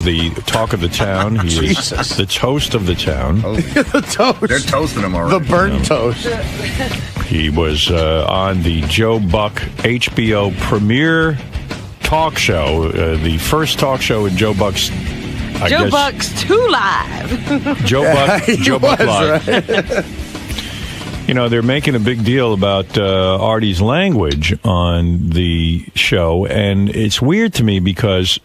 the talk of the town. He is the toast of the town. The toast. They're toasting him already. The burnt toast. He was on the Joe Buck HBO premiere talk show, the first talk show in Joe Buck's. Joe Buck's 2 Live. Joe Buck Live. Right. You know, they're making a big deal about Artie's language on the show, and it's weird to me because,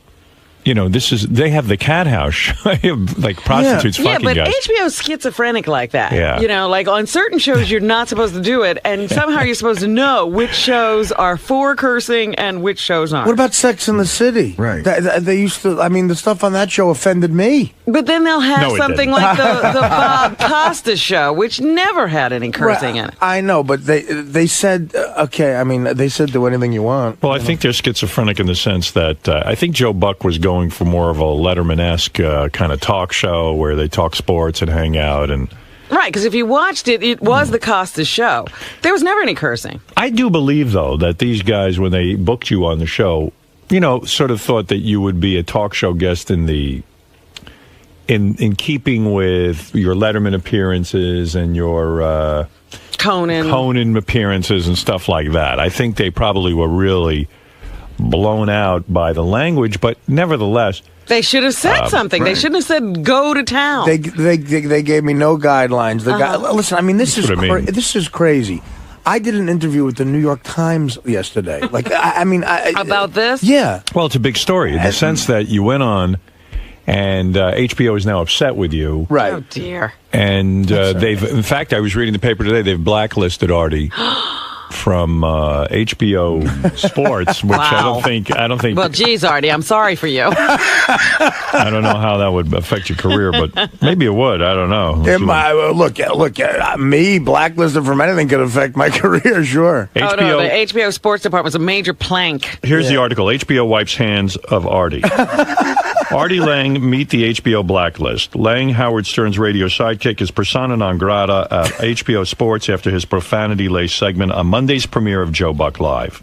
you know, they have the cat house, like prostitutes fucking but guys. HBO's schizophrenic like that. Yeah. You know, like on certain shows, you're not supposed to do it, and somehow you're supposed to know which shows are for cursing and which shows aren't. What about Sex in the City? Right. They used to, I mean, the stuff on that show offended me. But then they'll have No, it something didn't. like the Bob Costa show, which never had any cursing in it. I know, but they said, okay, I mean, they said do anything you want. Well, I think they're schizophrenic in the sense that I think Joe Buck was going for more of a Letterman-esque kind of talk show where they talk sports and hang out. And Right, because if you watched it, it was the Costa show. There was never any cursing. I do believe, though, that these guys, when they booked you on the show, you know, sort of thought that you would be a talk show guest in keeping with your Letterman appearances and your Conan appearances and stuff like that. I think they probably were really blown out by the language, but nevertheless, they should have said something. Right. They shouldn't have said "go to town." They gave me no guidelines. Listen, I mean, this is crazy. I did an interview with the New York Times yesterday. Like, I mean, about this? Yeah. Well, it's a big story in the sense that you went on, and HBO is now upset with you. Right. Oh dear. And in fact, I was reading the paper today. They've blacklisted Artie from HBO Sports, which wow. I don't think. Well, geez, Artie, I'm sorry for you. I don't know how that would affect your career, but maybe it would. I don't know. Look, me blacklisted from anything could affect my career, sure. The HBO Sports Department's a major plank. Here's the article. HBO wipes hands of Artie. Artie Lange meet the HBO blacklist. Lange, Howard Stern's radio sidekick, is persona non grata at HBO Sports after his profanity-laced segment on Monday's premiere of Joe Buck Live.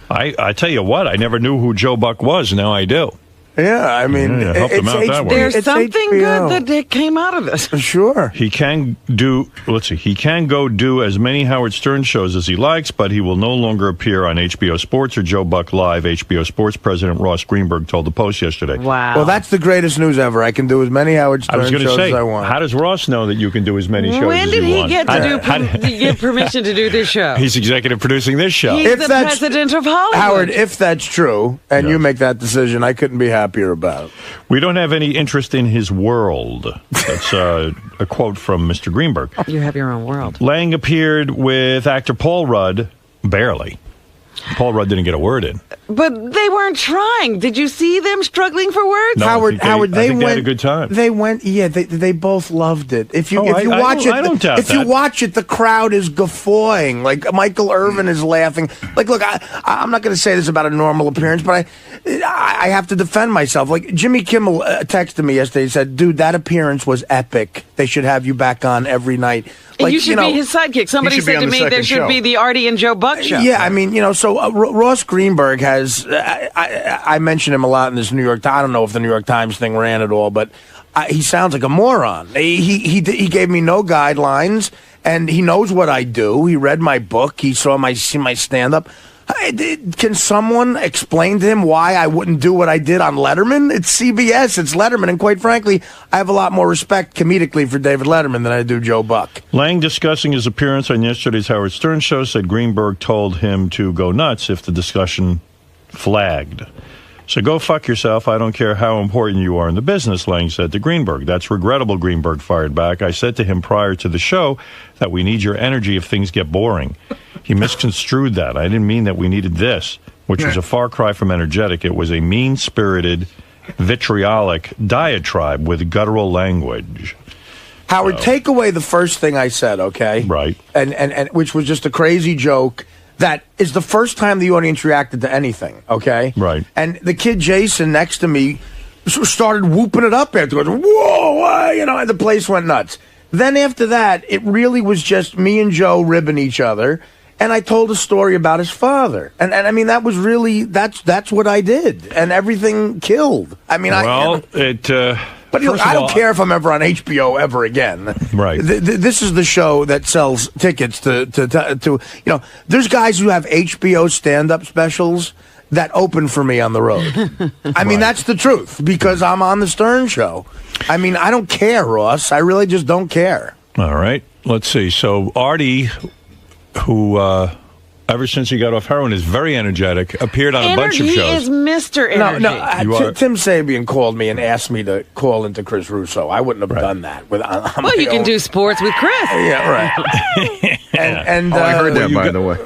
I tell you what, I never knew who Joe Buck was. Now I do. Yeah, I mean, there's something good that came out of this. Sure. He can go do as many Howard Stern shows as he likes, but he will no longer appear on HBO Sports or Joe Buck Live, HBO Sports President Ross Greenberg told the Post yesterday. Wow. Well, that's the greatest news ever. I can do as many Howard Stern shows as I want. How does Ross know that you can do as many shows when as you want? When did he get permission to do this show? He's executive producing this show. He's the president of Hollywood. Howard, if that's true, and you make that decision, I couldn't be happier about. We don't have any interest in his world. That's a quote from Mr. Greenberg. You have your own world. Lange appeared with actor Paul Rudd, barely. Paul Rudd didn't get a word in. But they weren't trying. Did you see them struggling for words? No, Howard, they had a good time. They went, they both loved it. If you watch it, the crowd is guffawing. Like Michael Irvin is laughing. Like, look, I'm not going to say this about a normal appearance, but I have to defend myself. Like Jimmy Kimmel texted me yesterday. He said, "Dude, that appearance was epic. They should have you back on every night." Like, you should be his sidekick. Somebody said to me there should be the Artie and Joe Buck show. Yeah, I mean, so Ross Greenberg has, I mention him a lot in this New York Times. I don't know if the New York Times thing ran at all, but he sounds like a moron. He gave me no guidelines, and he knows what I do. He read my book. He saw my stand-up. Can someone explain to him why I wouldn't do what I did on Letterman? It's CBS, it's Letterman, and quite frankly, I have a lot more respect comedically for David Letterman than I do Joe Buck. Lange, discussing his appearance on yesterday's Howard Stern show, said Greenberg told him to go nuts if the discussion flagged. So go fuck yourself. I don't care how important you are in the business, Lange said to Greenberg. That's regrettable, Greenberg fired back. I said to him prior to the show that we need your energy if things get boring. He misconstrued that. I didn't mean that we needed this, which was a far cry from energetic. It was a mean-spirited, vitriolic diatribe with guttural language. Howard, take away the first thing I said, okay? Right. And which was just a crazy joke. That is the first time the audience reacted to anything, okay? Right. And the kid Jason next to me started whooping it up afterwards. Whoa, and the place went nuts. Then after that, it really was just me and Joe ribbing each other. and I told a story about his father. And I mean, that was really, that's what I did. And everything killed. I mean, But look, I don't care if I'm ever on HBO ever again. Right. This is the show that sells tickets to there's guys who have HBO stand-up specials that open for me on the road. I mean, that's the truth, because I'm on the Stern Show. I mean, I don't care, Ross. I really just don't care. All right. Let's see. So Artie, who ever since he got off heroin is very energetic, appeared on a bunch of shows. He is Mr. Energy. No, Tim Sabian called me and asked me to call into Chris Russo. I wouldn't have done that. Well, you can do sports with Chris. Yeah, right. and I heard that, by the way.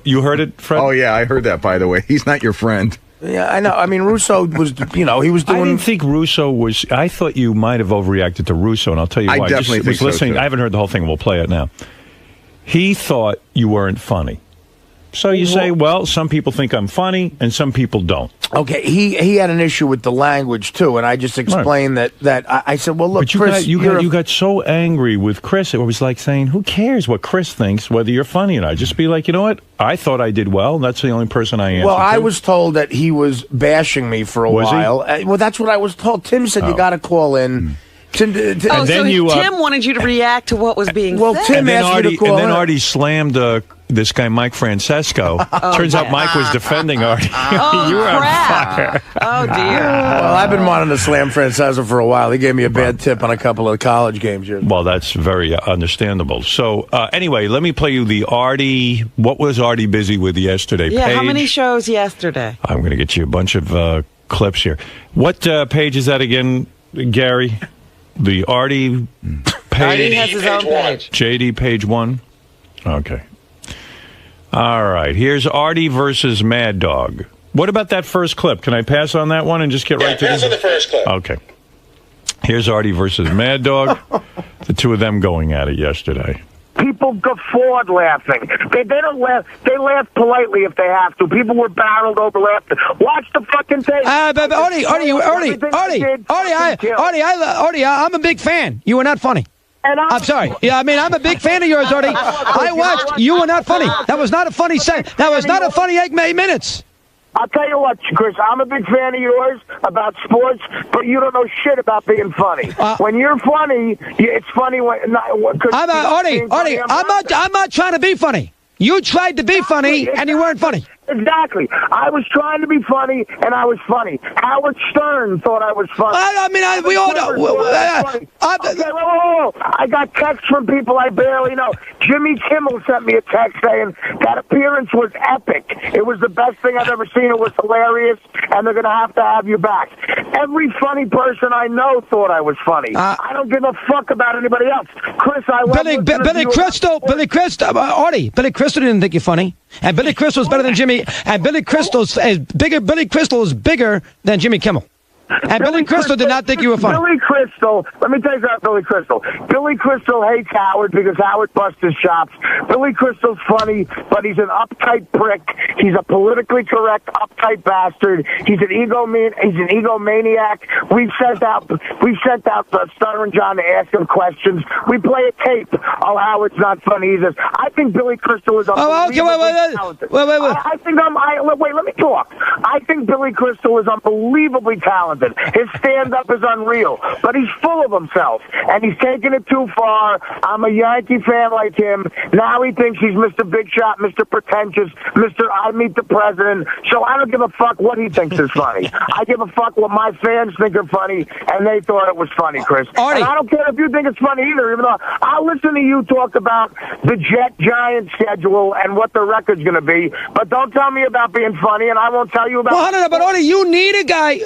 You heard it, Fred? Oh, yeah, I heard that, by the way. He's not your friend. Yeah, I know. I mean, Russo was, he was doing... I didn't think Russo was... I thought you might have overreacted to Russo, and I'll tell you why. I definitely think so, listening. too. I haven't heard the whole thing. We'll play it now. He thought you weren't funny. So you say, well, some people think I'm funny, and some people don't. Okay, he had an issue with the language, too, and I just explained that I said, well, look, but Chris... you got so angry with Chris, it was like saying, who cares what Chris thinks, whether you're funny or not? Just be like, you know what? I thought I did well. That's the only person I am. Well, I was told that he was bashing me for a while. Well, that's what I was told. Tim said, you got to call in... Tim wanted you to react to what was being said. Tim asked you to call in. And then Artie slammed this guy, Mike Francesco. Turns out Mike was defending Artie. You were crap. on fire. Oh, dear. Well, I've been wanting to slam Francesco for a while. He gave me a bad tip on a couple of college games here. Well, that's very understandable. So, anyway, let me play you the Artie. What was Artie busy with yesterday? Yeah, page. how many shows yesterday? I'm going to get you a bunch of clips here. What page is that again, Gary? The Artie page. Artie has his own page. JD page 1. Okay. All right. Here's Artie versus Mad Dog. What about that first clip? Can I pass on that one and just get right to pass on the first clip. Okay. Here's Artie versus Mad Dog. The two of them going at it yesterday. People guffawed laughing. They don't laugh. They laugh politely if they have to. People were barreled over laughing. Watch the fucking tape. Artie, I'm a big fan. You were not funny. I'm sorry. Yeah, I mean, I'm a big fan of yours, Artie. I watched. You were not funny. That was not a funny set. That was not a funny 8 minutes. I'll tell you what, Chris, I'm a big fan of yours about sports, but you don't know shit about being funny. When you're funny, it's funny when... Artie, I'm not trying to be funny. You tried to be funny, and you weren't funny. Exactly. I was trying to be funny, and I was funny. Howard Stern thought I was funny. We all know. I got texts from people I barely know. Jimmy Kimmel sent me a text saying that appearance was epic. It was the best thing I've ever seen. It was hilarious, and they're going to have you back. Every funny person I know thought I was funny. I don't give a fuck about anybody else. Chris, I love Billy Crystal, Artie, Billy Crystal didn't think you're funny. And Billy Crystal's better than Jimmy. And Billy Crystal is bigger than Jimmy Kimmel. And Billy Crystal did not think you were funny. Billy Crystal, let me tell you about Billy Crystal. Billy Crystal hates Howard because Howard busts his chops. Billy Crystal's funny, but he's an uptight prick. He's a politically correct, uptight bastard. He's an egomaniac. We've sent out Stutter and John to ask him questions. We play a tape. Oh, Howard's not funny. He says, I think Billy Crystal is unbelievably talented. Wait. Wait, let me talk. I think Billy Crystal is unbelievably talented. His stand-up is unreal, but he's full of himself, and he's taking it too far. I'm a Yankee fan like him. Now he thinks he's Mr. Big Shot, Mr. Pretentious, Mr. I Meet the President, so I don't give a fuck what he thinks is funny. I give a fuck what my fans think are funny, and they thought it was funny, Chris. Artie. And I don't care if you think it's funny either, even though I'll listen to you talk about the Jet-Giant schedule and what the record's going to be, but don't tell me about being funny, and I won't tell you about... Well, but Artie, you need a guy.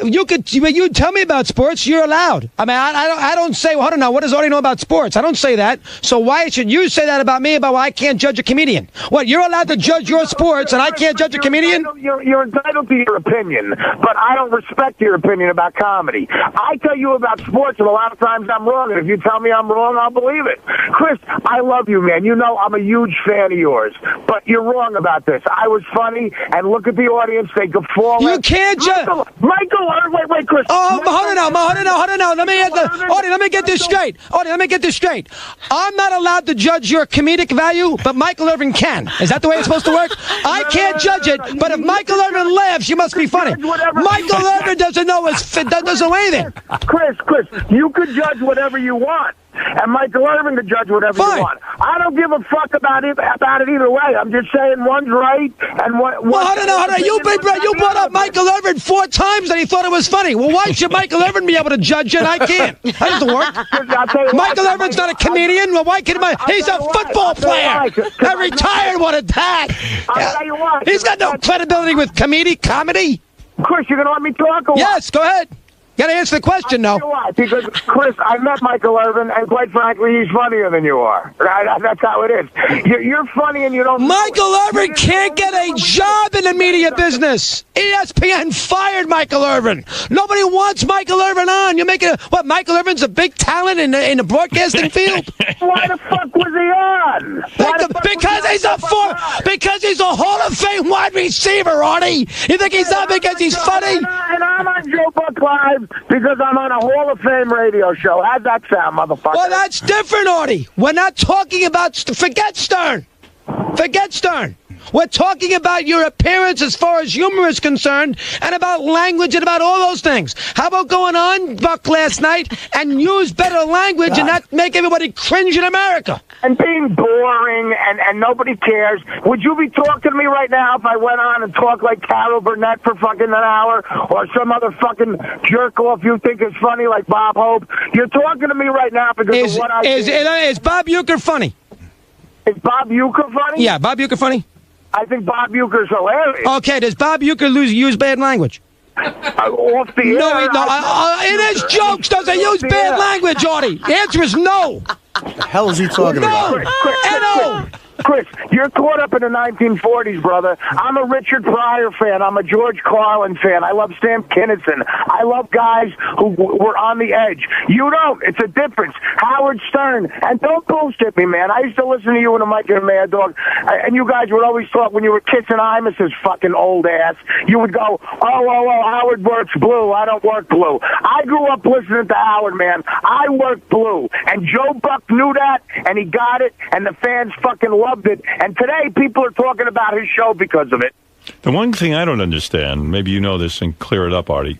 You tell me about sports. You're allowed. I mean, I don't say, well, hold on now, what does Artie know about sports? I don't say that. So why should you say that about me about why I can't judge a comedian? What, you're allowed to judge your sports and I can't judge a comedian? You're entitled to your opinion, but I don't respect your opinion about comedy. I tell you about sports, and a lot of times I'm wrong, and if you tell me I'm wrong, I'll believe it. Chris, I love you, man. You know I'm a huge fan of yours, but you're wrong about this. I was funny, and look at the audience. They guffaw. You can't judge. Michael, wait, Chris. Oh, hold on now. Let me get this straight. Let me get this straight. I'm not allowed to judge your comedic value, but Michael Irvin can. Is that the way it's supposed to work? I can't judge it, but if Michael Irvin laughs, you must be funny. Michael Irvin doesn't know anything. Chris, you could judge whatever you want. And Michael Irvin could judge whatever you want. I don't give a fuck about it either way. I'm just saying one's right and one. Well, hold on. You brought up Michael Irvin 4 times and he thought it was funny. Well, why should Michael Irvin be able to judge it? I can't. That doesn't work. Michael Irvin's not a comedian. Well, why can't he's a football player. A retired one at that. I'll tell you what. He's got no credibility with comedy. Chris, you're gonna let me talk? Yes, go ahead. Got to answer the question, though. Because, Chris, I met Michael Irvin, and quite frankly, he's funnier than you are. That's how it is. You're funny, and you don't. Michael Irvin can't get a job in the media business. ESPN fired Michael Irvin. Nobody wants Michael Irvin on. You're making Michael Irvin's a big talent in the broadcasting field. Why the fuck was he on? Because he's a Hall of Fame wide receiver, Artie. You think he's on because he's funny? And I'm on Joe Buck Live because I'm on a Hall of Fame radio show. How'd that sound, motherfucker? Well, that's different, Artie. We're not talking about... Forget Stern. We're talking about your appearance as far as humor is concerned and about language and about all those things. How about going on, Buck, last night and use better language and not make everybody cringe in America? And being boring and nobody cares. Would you be talking to me right now if I went on and talked like Carol Burnett for fucking an hour or some other fucking jerk off you think is funny like Bob Hope? You're talking to me right now because of what I did. Is Bob Uecker funny? Is Bob Uecker funny? Yeah, Bob Uecker funny? I think Bob Uecker's hilarious. Okay, does Bob Uecker use bad language? Off the air. No. In his jokes, does he use bad language, Artie? The answer is no. What the hell is he talking about? Chris, you're caught up in the 1940s, brother. I'm a Richard Pryor fan. I'm a George Carlin fan. I love Sam Kinison. I love guys who were on the edge. You don't. It's a difference. Howard Stern. And don't bullshit me, man. I used to listen to you and Mike and Mad Dog, and you guys would always talk when you were kissing Imus's fucking old ass. You would go, oh, Howard works blue. I don't work blue. I grew up listening to Howard, man. I work blue. And Joe Buck knew that, and he got it, and the fans fucking loved it. And today, people are talking about his show because of it. The one thing I don't understand, maybe you know this and clear it up, Artie.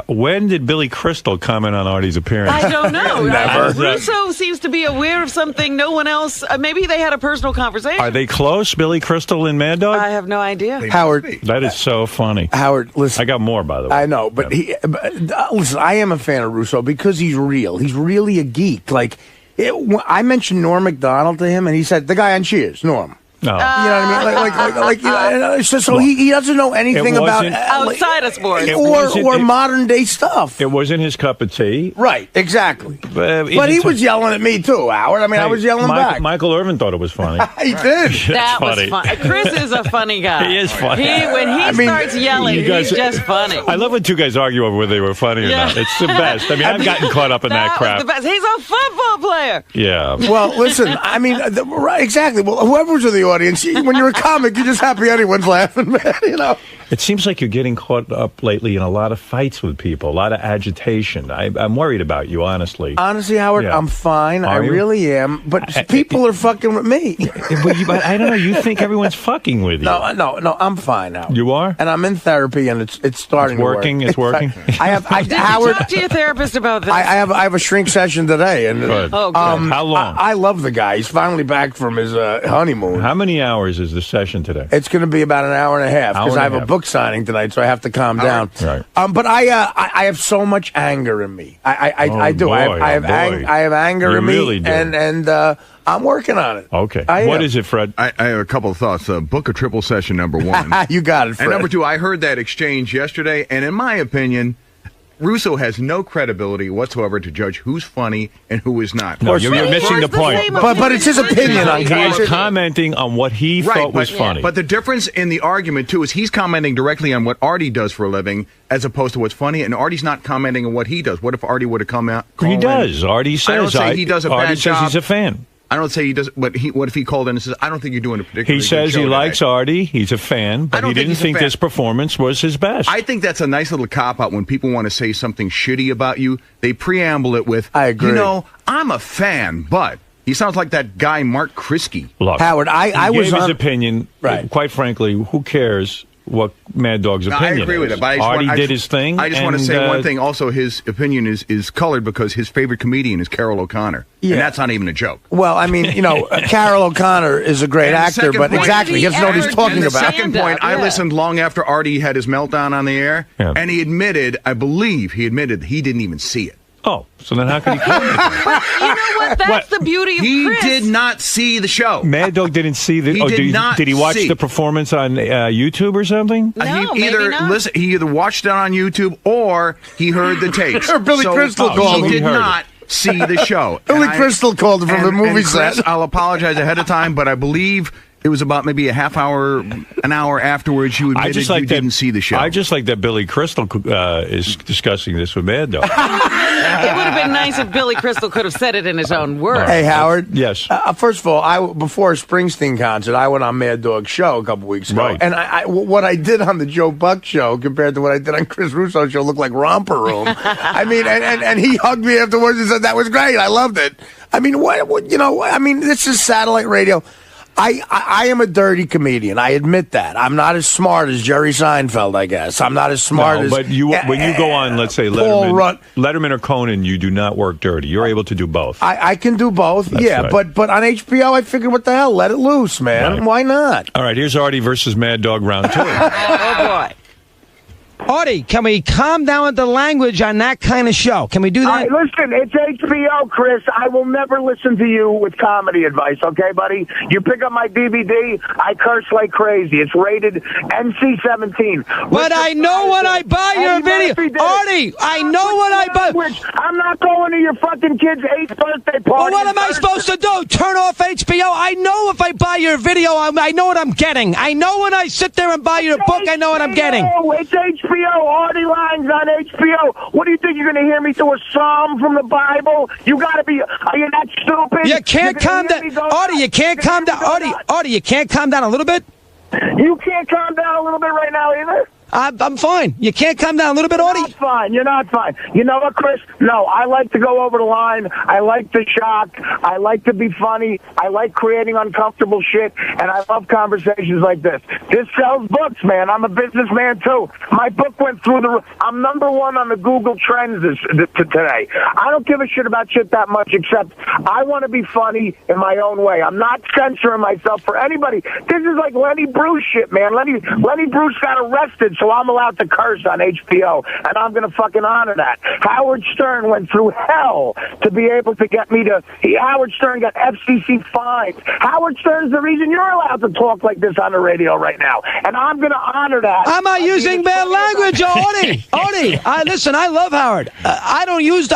When did Billy Crystal comment on Artie's appearance? I don't know. Never. Russo seems to be aware of something no one else. Maybe they had a personal conversation. Are they close, Billy Crystal and Mad Dog? I have no idea. Howard. That is so funny. Howard, listen. I got more, by the way. I know, but listen, I am a fan of Russo because he's real. He's really a geek. I mentioned Norm Macdonald to him, and he said, the guy on Cheers, Norm. No. You know what I mean? So he doesn't know anything about outside of sports or modern day stuff. It wasn't his cup of tea. Right, exactly. But he was yelling at me too, Howard. I mean, I was yelling back. Michael Irvin thought it was funny. He did. That was fun. Chris is a funny guy. He is funny. When he starts yelling, he's just funny. I love when two guys argue over whether they were funny or not. It's the best. I mean, I've gotten caught up in that crap. Was the best. He's a football player. Yeah. Well, listen, I mean, exactly. Well, whoever's in the audience, when you're a comic, you're just happy anyone's laughing, man, you know. It seems like you're getting caught up lately in a lot of fights with people, a lot of agitation. I'm worried about you, honestly. Honestly, Howard, I'm fine. I really am. But people are fucking with me. But I don't know. You think everyone's fucking with you. No, I'm fine now. You are? And I'm in therapy, and it's starting to work. It's working? Did you talk to your therapist about this? I have a shrink session today. And, good. Good. How long? I love the guy. He's finally back from his honeymoon. How many hours is the session today? It's going to be about an hour and a half because I have a book signing tonight, so I have to calm down. Right. But I have so much anger in me. I do. Boy, I have anger in me, really do. and I'm working on it. Okay. What is it, Fred? I have a couple of thoughts. Book a triple session, number one. You got it, Fred. And number two, I heard that exchange yesterday, and in my opinion, Russo has no credibility whatsoever to judge who's funny and who is not. No, you're missing the point. But it's his opinion on He is commenting on what he thought was funny. But the difference in the argument, too, is he's commenting directly on what Artie does for a living as opposed to what's funny, and Artie's not commenting on what he does. What if Artie would have come out? He does. Artie says I don't say he does a bad Artie job. says he's a fan. I don't say he does, but what if he called in and says, I don't think you're doing a particularly He says good show he today. likes Artie. He's a fan, but he didn't think this performance was his best. I think that's a nice little cop-out when people want to say something shitty about you. They preamble it with, I agree. You know, I'm a fan, but... He sounds like that guy, Mark Krisky. Look, Howard, I he was gave his on... opinion. Right. Quite frankly, who cares what Mad Dog's opinion I agree with is? it, but Artie did his thing. I just want to say one thing. Also, his opinion is colored because his favorite comedian is Carol O'Connor. Yeah. And that's not even a joke. Well, I mean, Carol O'Connor is a great And the actor, second but point- exactly, he doesn't know what he's talking And the about. second point, I Yeah. listened long after Artie had his meltdown on the air, and he admitted, I believe he admitted he didn't even see it. Oh, so then how could he comment? You know what? That's the beauty of He Chris. did not see the show. Mad Dog didn't see the. He did not Did he watch see. the performance on YouTube or something? No, he maybe not. He either watched it on YouTube or he heard the tapes. Or Billy Crystal called He him. did He heard not see the show. Billy And Crystal called him from the movie and Chris, set. I'll apologize ahead of time, but I believe it was about maybe a half hour, an hour afterwards. You admitted you didn't see the show. I just like that Billy Crystal is discussing this with Mad Dog. It would have been nice if Billy Crystal could have said it in his own words. Hey, Howard. Yes. First of all, before a Springsteen concert, I went on Mad Dog's show a couple weeks ago. Right. And what I did on the Joe Buck show compared to what I did on Chris Russo's show looked like Romper Room. I mean, and he hugged me afterwards and said, that was great. I loved it. I mean, this is satellite radio. I am a dirty comedian. I admit that. I'm not as smart as Jerry Seinfeld, I guess. I'm not as smart as... But when you go on, let's say, Paul Letterman or Conan, you do not work dirty. You're able to do both. I can do both, That's yeah. right. But on HBO, I figured, what the hell? Let it loose, man. Right. Why not? All right, here's Artie versus Mad Dog round 2. Oh, boy. Artie, can we calm down with the language on that kind of show? Can we do that? Listen, it's HBO, Chris. I will never listen to you with comedy advice, okay, buddy? You pick up my DVD, I curse like crazy. It's rated NC-17. But I know when I buy your video. Artie, I know when I buy... I'm not going to your fucking kid's 8th birthday party. Well, what am I supposed to do? Turn off HBO? I know if I buy your video, I know what I'm getting. I know when I sit there and buy your book, I know what I'm getting. It's HBO. Artie Lange on HBO. What do you think? You're going to hear me through a psalm from the Bible? You got to be... Are you that stupid? You can't calm down. Artie, you can't calm down. Artie, you can't calm down a little bit? You can't calm down a little bit right now either? I'm fine. You can't calm down a little bit, Artie? You're not fine. You're not fine. You know what, Chris? No, I like to go over the line. I like to shock. I like to be funny. I like creating uncomfortable shit, and I love conversations like this. This sells books, man. I'm a businessman, too. My book went through the... I'm number one on the Google Trends today. I don't give a shit about shit that much, except I want to be funny in my own way. I'm not censoring myself for anybody. This is like Lenny Bruce shit, man. Lenny Bruce got arrested, so I'm allowed to curse on HBO, and I'm going to fucking honor that. Howard Stern went through hell to be able to get me to... Howard Stern got FCC fines. Howard Stern's the reason you're allowed to talk like this on the radio right now, and I'm going to honor that. I'm not using bad language, Artie. Artie, listen, I love Howard. I don't use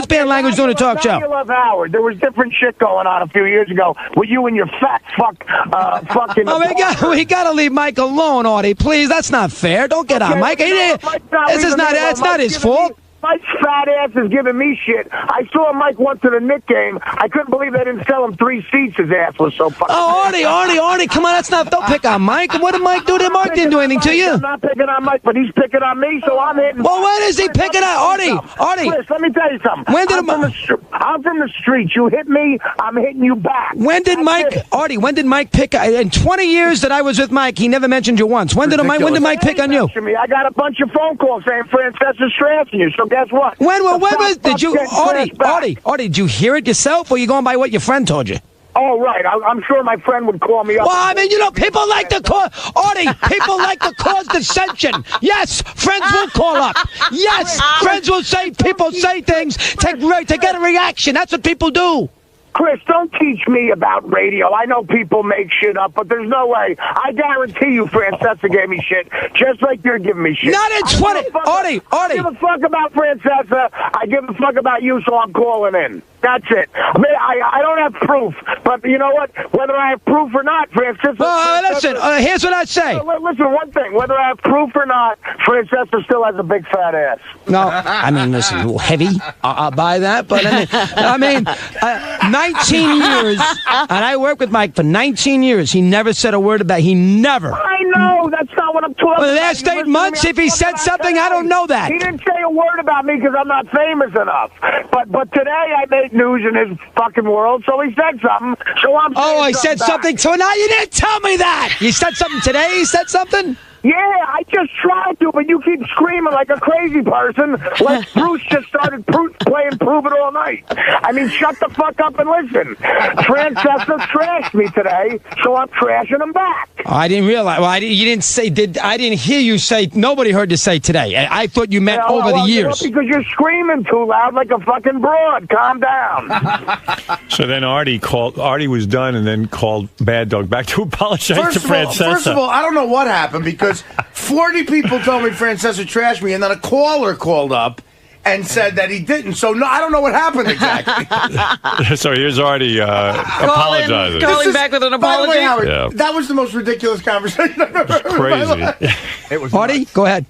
bad language during a talk show. You love Howard. There was different shit going on a few years ago with you and your fat fucking... Oh, we got to leave Mike alone, Artie. Please, that's not fair. Don't get on Mike. It's not his fault. Mike's fat ass is giving me shit. I saw Mike once at a Knick game. I couldn't believe they didn't sell him 3 seats. His ass was so fucking... Oh, Artie, come on, don't pick on Mike. What did Mike do? Mike didn't do anything to you. I'm not picking on Mike, but he's picking on me, so I'm hitting... Well, when is he picking on Artie? Chris, let me tell you something. I'm from the streets. You hit me, I'm hitting you back. When did Mike pick... In 20 years that I was with Mike, he never mentioned you once. When did Mike pick on you? I got a bunch of phone calls saying Francesca's stressing you, so guess what? Did you... Artie, did you hear it yourself, or are you going by what your friend told you? Oh, right. I'm sure my friend would call me up. Well, I mean, people like to cause... Artie, people like to cause dissension. Yes, friends will call up. Yes, friends will say... People say things to get a reaction. That's what people do. Chris, don't teach me about radio. I know people make shit up, but there's no way. I guarantee you Francesca gave me shit, just like you're giving me shit. Not in 20... Artie. I give a fuck about Francesca. I give a fuck about you, so I'm calling in. That's it. I mean, I don't have proof, but you know what? Whether I have proof or not, Francesca... Listen, here's what I'd say. Listen, one thing. Whether I have proof or not, Francesca still has a big fat ass. No, I mean, listen, heavy. I'll buy that, but I mean, 19 years, and I worked with Mike for 19 years. He never said a word about it. He never. I know. That's not what I'm talking Well, the about. last You 8 listen to months, me, if he I'm said talking something, about I don't know that. He didn't say a word about me because I'm not famous enough. But today I made news in his fucking world, so he said something. So I'm Oh, I saying said back. something. So now you didn't tell me that. You said something today? He said something? Yeah, I just tried to, but you keep screaming like a crazy person. Like Bruce just started playing Prove It All Night. I mean, shut the fuck up and listen. Francesca trashed me today, so I'm trashing him back. Oh, I didn't realize. Well, you didn't say. I didn't hear you say. Nobody heard you say today. I thought you meant over the years. Because you're screaming too loud like a fucking broad. Calm down. So then Artie was done and then called Mad Dog back to apologize to Francesca. First of all, I don't know what happened because 40 people told me Francesca trashed me, and then a caller called up and said that he didn't. So no, I don't know what happened exactly. So here's Artie apologizing. Calling back with an By the apology. way, Howard, Yeah. that was the most ridiculous conversation I've ever heard. in my life. Crazy. It was Artie, go ahead.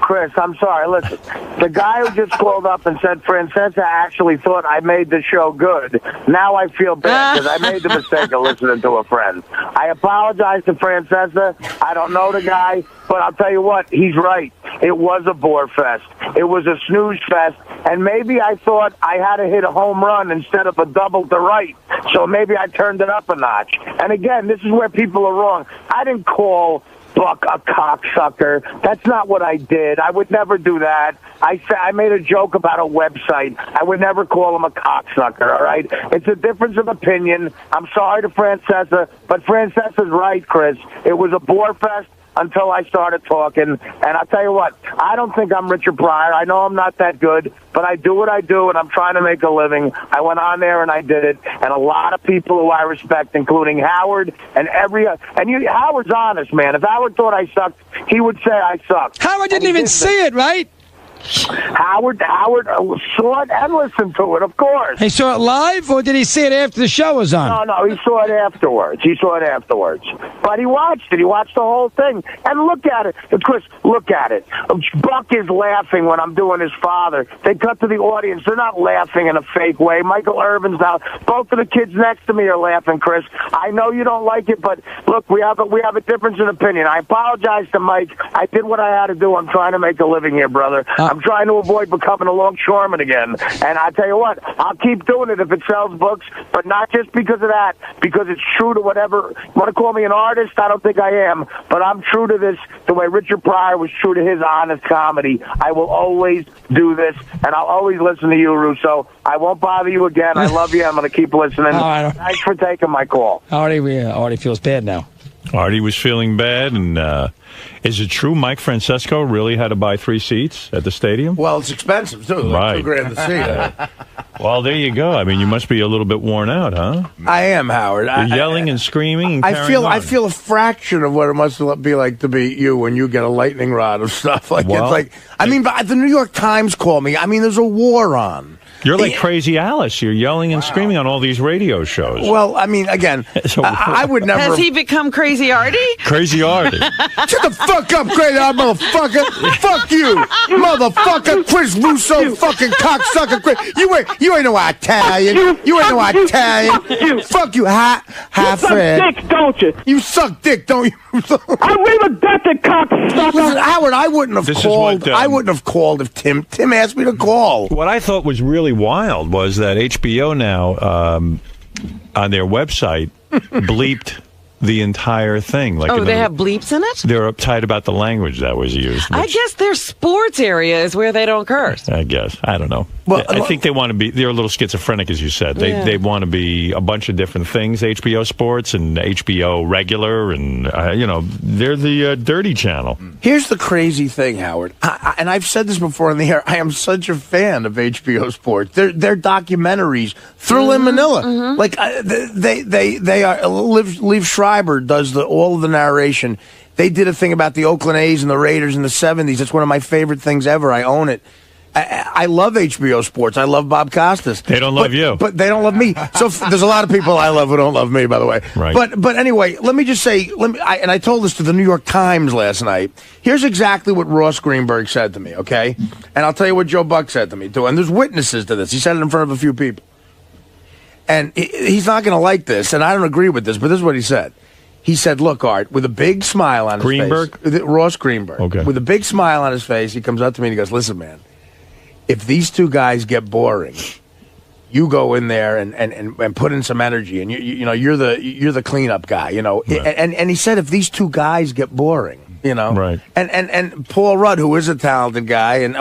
Chris, I'm sorry. Listen, the guy who just called up and said Francesca actually thought I made the show good. Now I feel bad because I made the mistake of listening to a friend. I apologize to Francesca. I don't know the guy, but I'll tell you what, he's right. It was a bore fest. It was a snooze fest, and maybe I thought I had to hit a home run instead of a double to right. So maybe I turned it up a notch. And again, this is where people are wrong. I didn't call Buck a cocksucker. That's not what I did. I would never do that. I made a joke about a website. I would never call him a cocksucker, all right? It's a difference of opinion. I'm sorry to Francesca, but Francesca's right, Chris. It was a bore fest until I started talking. And I'll tell you what, I don't think I'm Richard Pryor. I know I'm not that good, but I do what I do, and I'm trying to make a living. I went on there and I did it, and a lot of people who I respect, including Howard and Howard's honest, man. If Howard thought I sucked, he would say I sucked. Howard didn't even see it, right? Howard saw it and listened to it, of course. He saw it live, or did he see it after the show was on? No, he saw it afterwards. But he watched it. He watched the whole thing. And look at it. Chris, look at it. Buck is laughing when I'm doing his father. They cut to the audience. They're not laughing in a fake way. Michael Irvin's now. Both of the kids next to me are laughing, Chris. I know you don't like it, but look, we have a difference in opinion. I apologize to Mike. I did what I had to do. I'm trying to make a living here, brother. I'm trying to avoid becoming a longshoreman again. And I tell you what, I'll keep doing it if it sells books, but not just because of that, because it's true to whatever. You want to call me an artist? I don't think I am, but I'm true to this the way Richard Pryor was true to his honest comedy. I will always do this, and I'll always listen to you, Russo. I won't bother you again. I love you. I'm going to keep listening. Right. Thanks for taking my call. Artie feels bad now. Artie was feeling bad, and is it true Mike Francesco really had to buy 3 seats at the stadium? Well, it's expensive, too. Like Right. $2,000 to see. Well, there you go. I mean, you must be a little bit worn out, huh? I am, Howard. You're yelling and screaming and I carrying feel on. a fraction of what it must be like to be you when you get a lightning rod of stuff. Like Well, it's like I mean, but the New York Times called me. I mean, there's a war on. You're like Crazy Alice. You're yelling and screaming on all these radio shows. Well, I mean, again, So- I would never. Has he become Crazy Artie? Crazy Artie. Shut the fuck up, crazy motherfucker! Fuck you, motherfucker! Chris Russo, fucking cocksucker! Chris, you ain't no Italian. You ain't no Italian. Fuck you, hi, Fred. Dick, don't you? You suck dick, don't you? I'm leaving that to cocksucker. Listen, Howard, I wouldn't have This is called. what, I wouldn't have called if Tim asked me to call. What I thought was really wild was that HBO now, on their website, bleeped the entire thing. Like Oh, in they the- have bleeps in it? They're uptight about the language that was used. I which- guess their sports area is where they don't curse. I guess. I don't know. Well, I think they want to be, they're a little schizophrenic, as you said. They want to be a bunch of different things, HBO Sports and HBO Regular, and, they're the dirty channel. Here's the crazy thing, Howard, and I've said this before on the air. I am such a fan of HBO Sports. Their documentaries, Thrill in Manila, like they are. Liev Schreiber does all of the narration. They did a thing about the Oakland A's and the Raiders in the '70s. It's one of my favorite things ever. I own it. I love HBO Sports. I love Bob Costas. They don't love you. But they don't love me. So there's a lot of people I love who don't love me, by the way. Right. But anyway, let me just say, and I told this to the New York Times last night. Here's exactly what Ross Greenberg said to me, okay? And I'll tell you what Joe Buck said to me, too. And there's witnesses to this. He said it in front of a few people. And he's not going to like this, and I don't agree with this, but this is what he said. He said, look, Art, with a big smile on his face. Ross Greenberg. Okay. With a big smile on his face, he comes up to me and he goes, listen, man, if these two guys get boring, you go in there and put in some energy, and you're the cleanup guy, Right. and he said, if these two guys get boring, Right. And Paul Rudd, who is a talented guy, and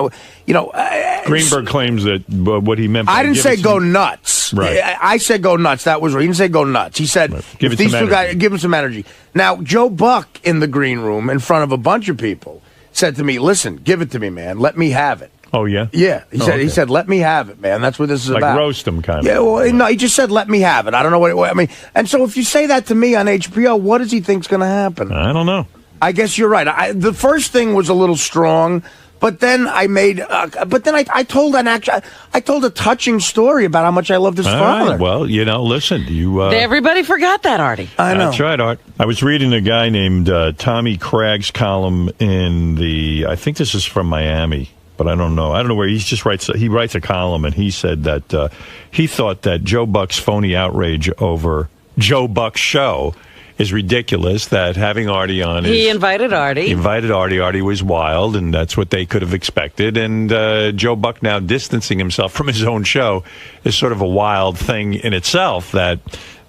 Greenberg claims that what he meant by I didn't say go some- nuts. Right. I said go nuts. That was right. He didn't say go nuts. He said Give if it these some two guys energy. give him some energy. Now Joe Buck in the green room in front of a bunch of people said to me, "Listen, give it to me, man. Let me have it." Oh, yeah? Yeah, he said. okay. He said, "Let me have it, man. That's what this is Like about." roast him, kind of. Yeah, well, no, he just said, "Let me have it." I don't know what I mean. And so, if you say that to me on HBO, what does he think's going to happen? I don't know. I guess you're right. The first thing was a little strong, but then I made. I told a touching story about how much I love this All father. right. Well, listen, you. Everybody forgot that, Artie. I know. That's right, Art. I was reading a guy named Tommy Craig's column in I think this is from Miami, but I don't know. I don't know where he writes a column, and he said that he thought that Joe Buck's phony outrage over Joe Buck's show is ridiculous, that having Artie on He invited Artie. He invited Artie. Artie was wild, and that's what they could have expected. And Joe Buck now distancing himself from his own show is sort of a wild thing in itself, that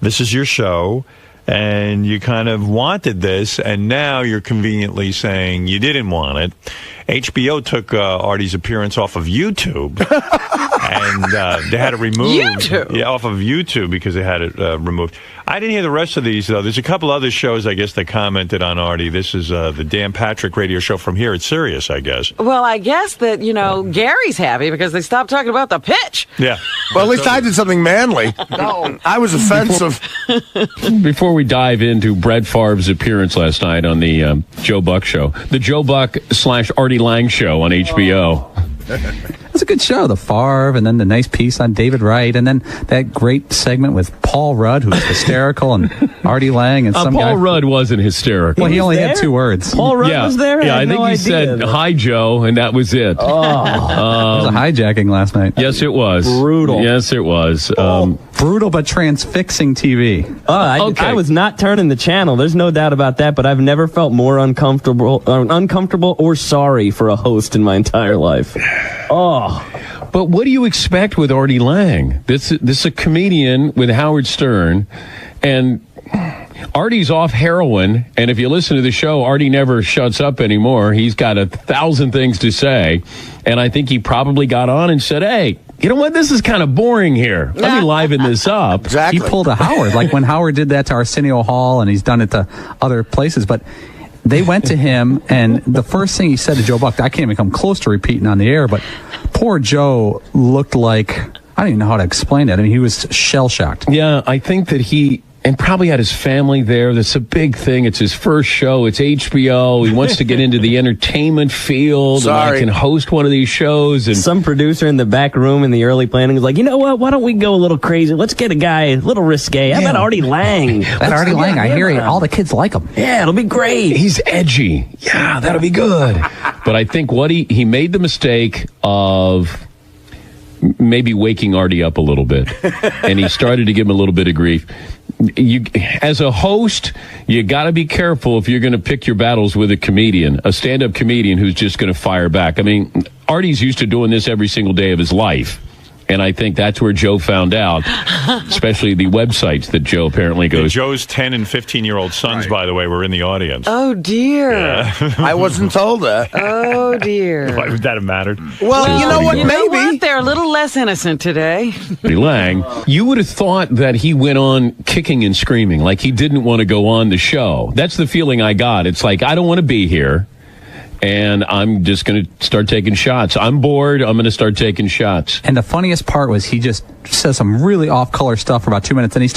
this is your show, and you kind of wanted this, and now you're conveniently saying you didn't want it. HBO took Artie's appearance off of YouTube, and they had it removed. YouTube? Yeah, off of YouTube because they had it removed. I didn't hear the rest of these, though. There's a couple other shows, I guess, that commented on Artie. This is the Dan Patrick radio show from here at Sirius, I guess. Well, I guess that, Gary's happy because they stopped talking about the pitch. Yeah. Well, at least I did something manly. No, I was offensive. Before we dive into Brett Favre's appearance last night on the Joe Buck show, the Joe Buck / Artie Lange show on HBO. It's a good show, the Favre, and then the nice piece on David Wright, and then that great segment with Paul Rudd, who's hysterical, and Artie Lange, and some guy. Paul Rudd wasn't hysterical. Well, he only there? had 2 words. Paul Rudd was there? Yeah, I think no he idea. said, "Hi, Joe," and that was it. It was a hijacking last night. Yes, it was. Brutal. Yes, it was. Brutal but transfixing TV. I was not turning the channel. There's no doubt about that, but I've never felt more uncomfortable or sorry for a host in my entire life. But what do you expect with Artie Lange? This is a comedian with Howard Stern, and Artie's off heroin, and if you listen to the show, Artie never shuts up anymore. He's got 1,000 things to say, and I think he probably got on and said, "Hey, you know what? This is kind of boring here. Let me liven this up." Exactly. He pulled a Howard, like when Howard did that to Arsenio Hall, and he's done it to other places. But they went to him, and the first thing he said to Joe Buck, I can't even come close to repeating on the air, but poor Joe looked like, I don't even know how to explain it. I mean, he was shell-shocked. Yeah, I think that and probably had his family there. That's a big thing. It's his first show. It's HBO. He wants to get into the entertainment field. And I can host one of these shows. And Some producer in the back room in the early planning was like, you know what? Why don't we go a little crazy? Let's get a guy a little risque. How about Artie Lange? That Artie Lange, I hear all the kids like him. Yeah, it'll be great. he's edgy. Yeah, that'll be good. But I think what he made the mistake of maybe waking Artie up a little bit. And he started to give him a little bit of grief. As a host, you got to be careful if you're going to pick your battles with a comedian, a stand-up comedian who's just going to fire back. I mean, Artie's used to doing this every single day of his life. And I think that's where Joe found out, especially the websites that Joe apparently goes. Joe's 10 and 15-year-old sons, by the way, were in the audience. Oh, dear. I wasn't told that. Oh, dear. Why would that have mattered? Well, you know what? You know Maybe. what? They're a little less innocent today. Artie Lange, you would have thought that he went on kicking and screaming, like he didn't want to go on the show. That's the feeling I got. It's like, I don't want to be here, and I'm just going to start taking shots. I'm bored. I'm going to start taking shots. And the funniest part was he just says some really off-color stuff for about 2 minutes, and he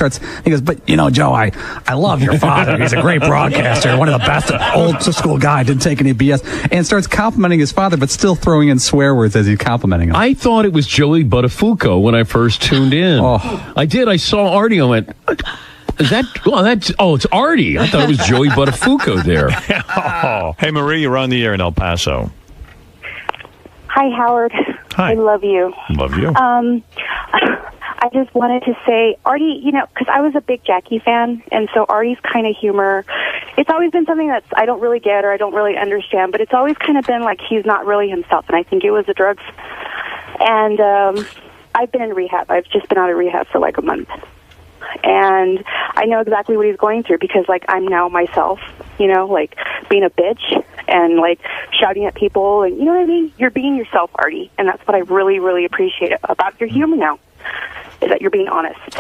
goes, but, Joe, I love your father. He's a great broadcaster, one of the best, old school guy, didn't take any BS, and starts complimenting his father, but still throwing in swear words as he's complimenting him. I thought it was Joey Buttafuoco when I first tuned in. I did. I saw Artie. I went, it's Artie. I thought it was Joey Buttafuoco there. Oh. Hey, Marie, you're on the air in El Paso. Hi, Howard. Hi. I love you. Love you. I just wanted to say, Artie, because I was a big Jackie fan, and so Artie's kind of humor, it's always been something that I don't really get or I don't really understand, but it's always kind of been like he's not really himself, and I think it was the drugs. And I've been in rehab. I've just been out of rehab for like a month. And I know exactly what he's going through because, like, I'm now myself, like being a bitch and, like, shouting at people. And you know what I mean? You're being yourself, Artie. And that's what I really, really appreciate about your humor now, is that you're being honest.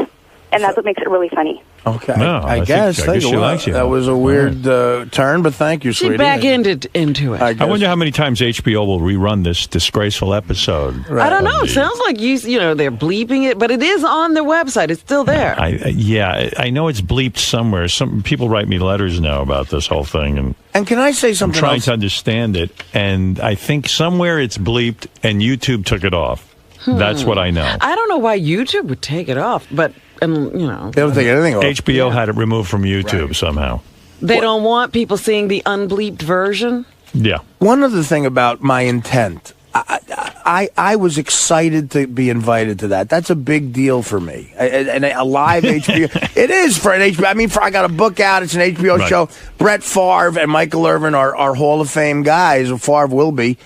And that's what makes it really funny. Okay. No, I guess she likes you. That was a weird turn, but thank you, sweetie. She back into it. I wonder how many times HBO will rerun this disgraceful episode. Right. I don't know. It sounds like they're bleeping it, but it is on their website. It's still there. I know it's bleeped somewhere. Some people write me letters now about this whole thing, and can I say something I'm trying else? to understand it, and I think somewhere it's bleeped, and YouTube took it off. That's what I know. I don't know why YouTube would take it off, but they don't take anything off. HBO had it removed from YouTube somehow. They don't want people seeing the unbleeped version. Yeah. One other thing about my intent, I was excited to be invited to that. That's a big deal for me. And a live HBO. It is for an HBO. I mean, I got a book out. It's an HBO show. Brett Favre and Michael Irvin are Hall of Fame guys. Favre will be.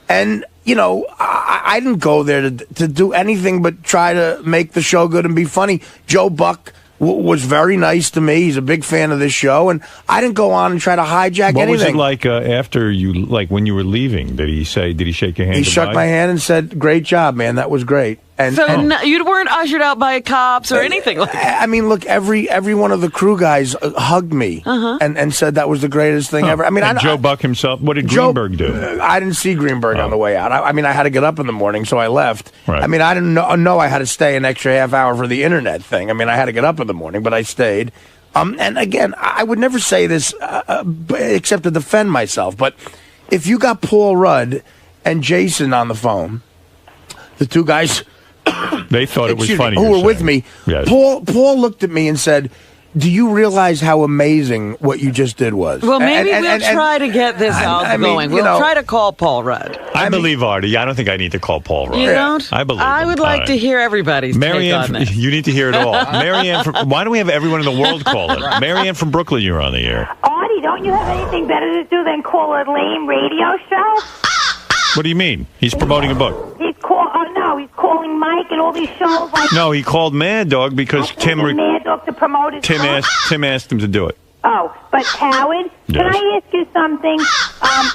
And, I didn't go there to do anything but try to make the show good and be funny. Joe Buck was very nice to me. He's a big fan of this show, and I didn't go on and try to hijack anything. What was it like after you, when you were leaving? Did he shake your hand? He shook my hand and said, "Great job, man. That was great." And you weren't ushered out by cops or anything like that. I mean, look, every one of the crew guys hugged me and said that was the greatest thing ever. I mean, Joe Buck himself. What did Greenberg do? I didn't see Greenberg on the way out. I mean, I had to get up in the morning, so I left. Right. I mean, I didn't know I had to stay an extra half hour for the internet thing. I mean, I had to get up in the morning, but I stayed. And again, I would never say this except to defend myself. But if you got Paul Rudd and Jason on the phone, the two guys. They thought it was funny. Who were with me. Yes. Paul looked at me and said, "Do you realize how amazing what you just did was?" Well, maybe we'll try to get this going. We'll try to call Paul Rudd. I believe Artie. I don't think I need to call Paul Rudd. You don't? I believe I would like to hear everybody's take on this. You need to hear it all. Marianne, why don't we have everyone in the world call it? Marianne from Brooklyn, you're on the air. Artie, don't you have anything better to do than call a lame radio show? What do you mean? He's promoting a book. He's calling Mike and all these shows. No, he called Mad Dog because Mad Dog to promote his book. Tim asked him to do it. Oh, but Howard, can I ask you something?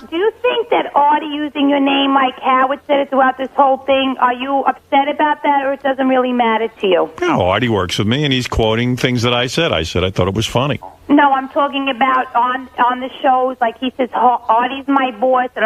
Do you think that Artie using your name like Howard said it throughout this whole thing, are you upset about that, or it doesn't really matter to you? No, Artie works with me, and he's quoting things that I said. I said I thought it was funny. No, I'm talking about on the shows, like he says, Artie's my boss, and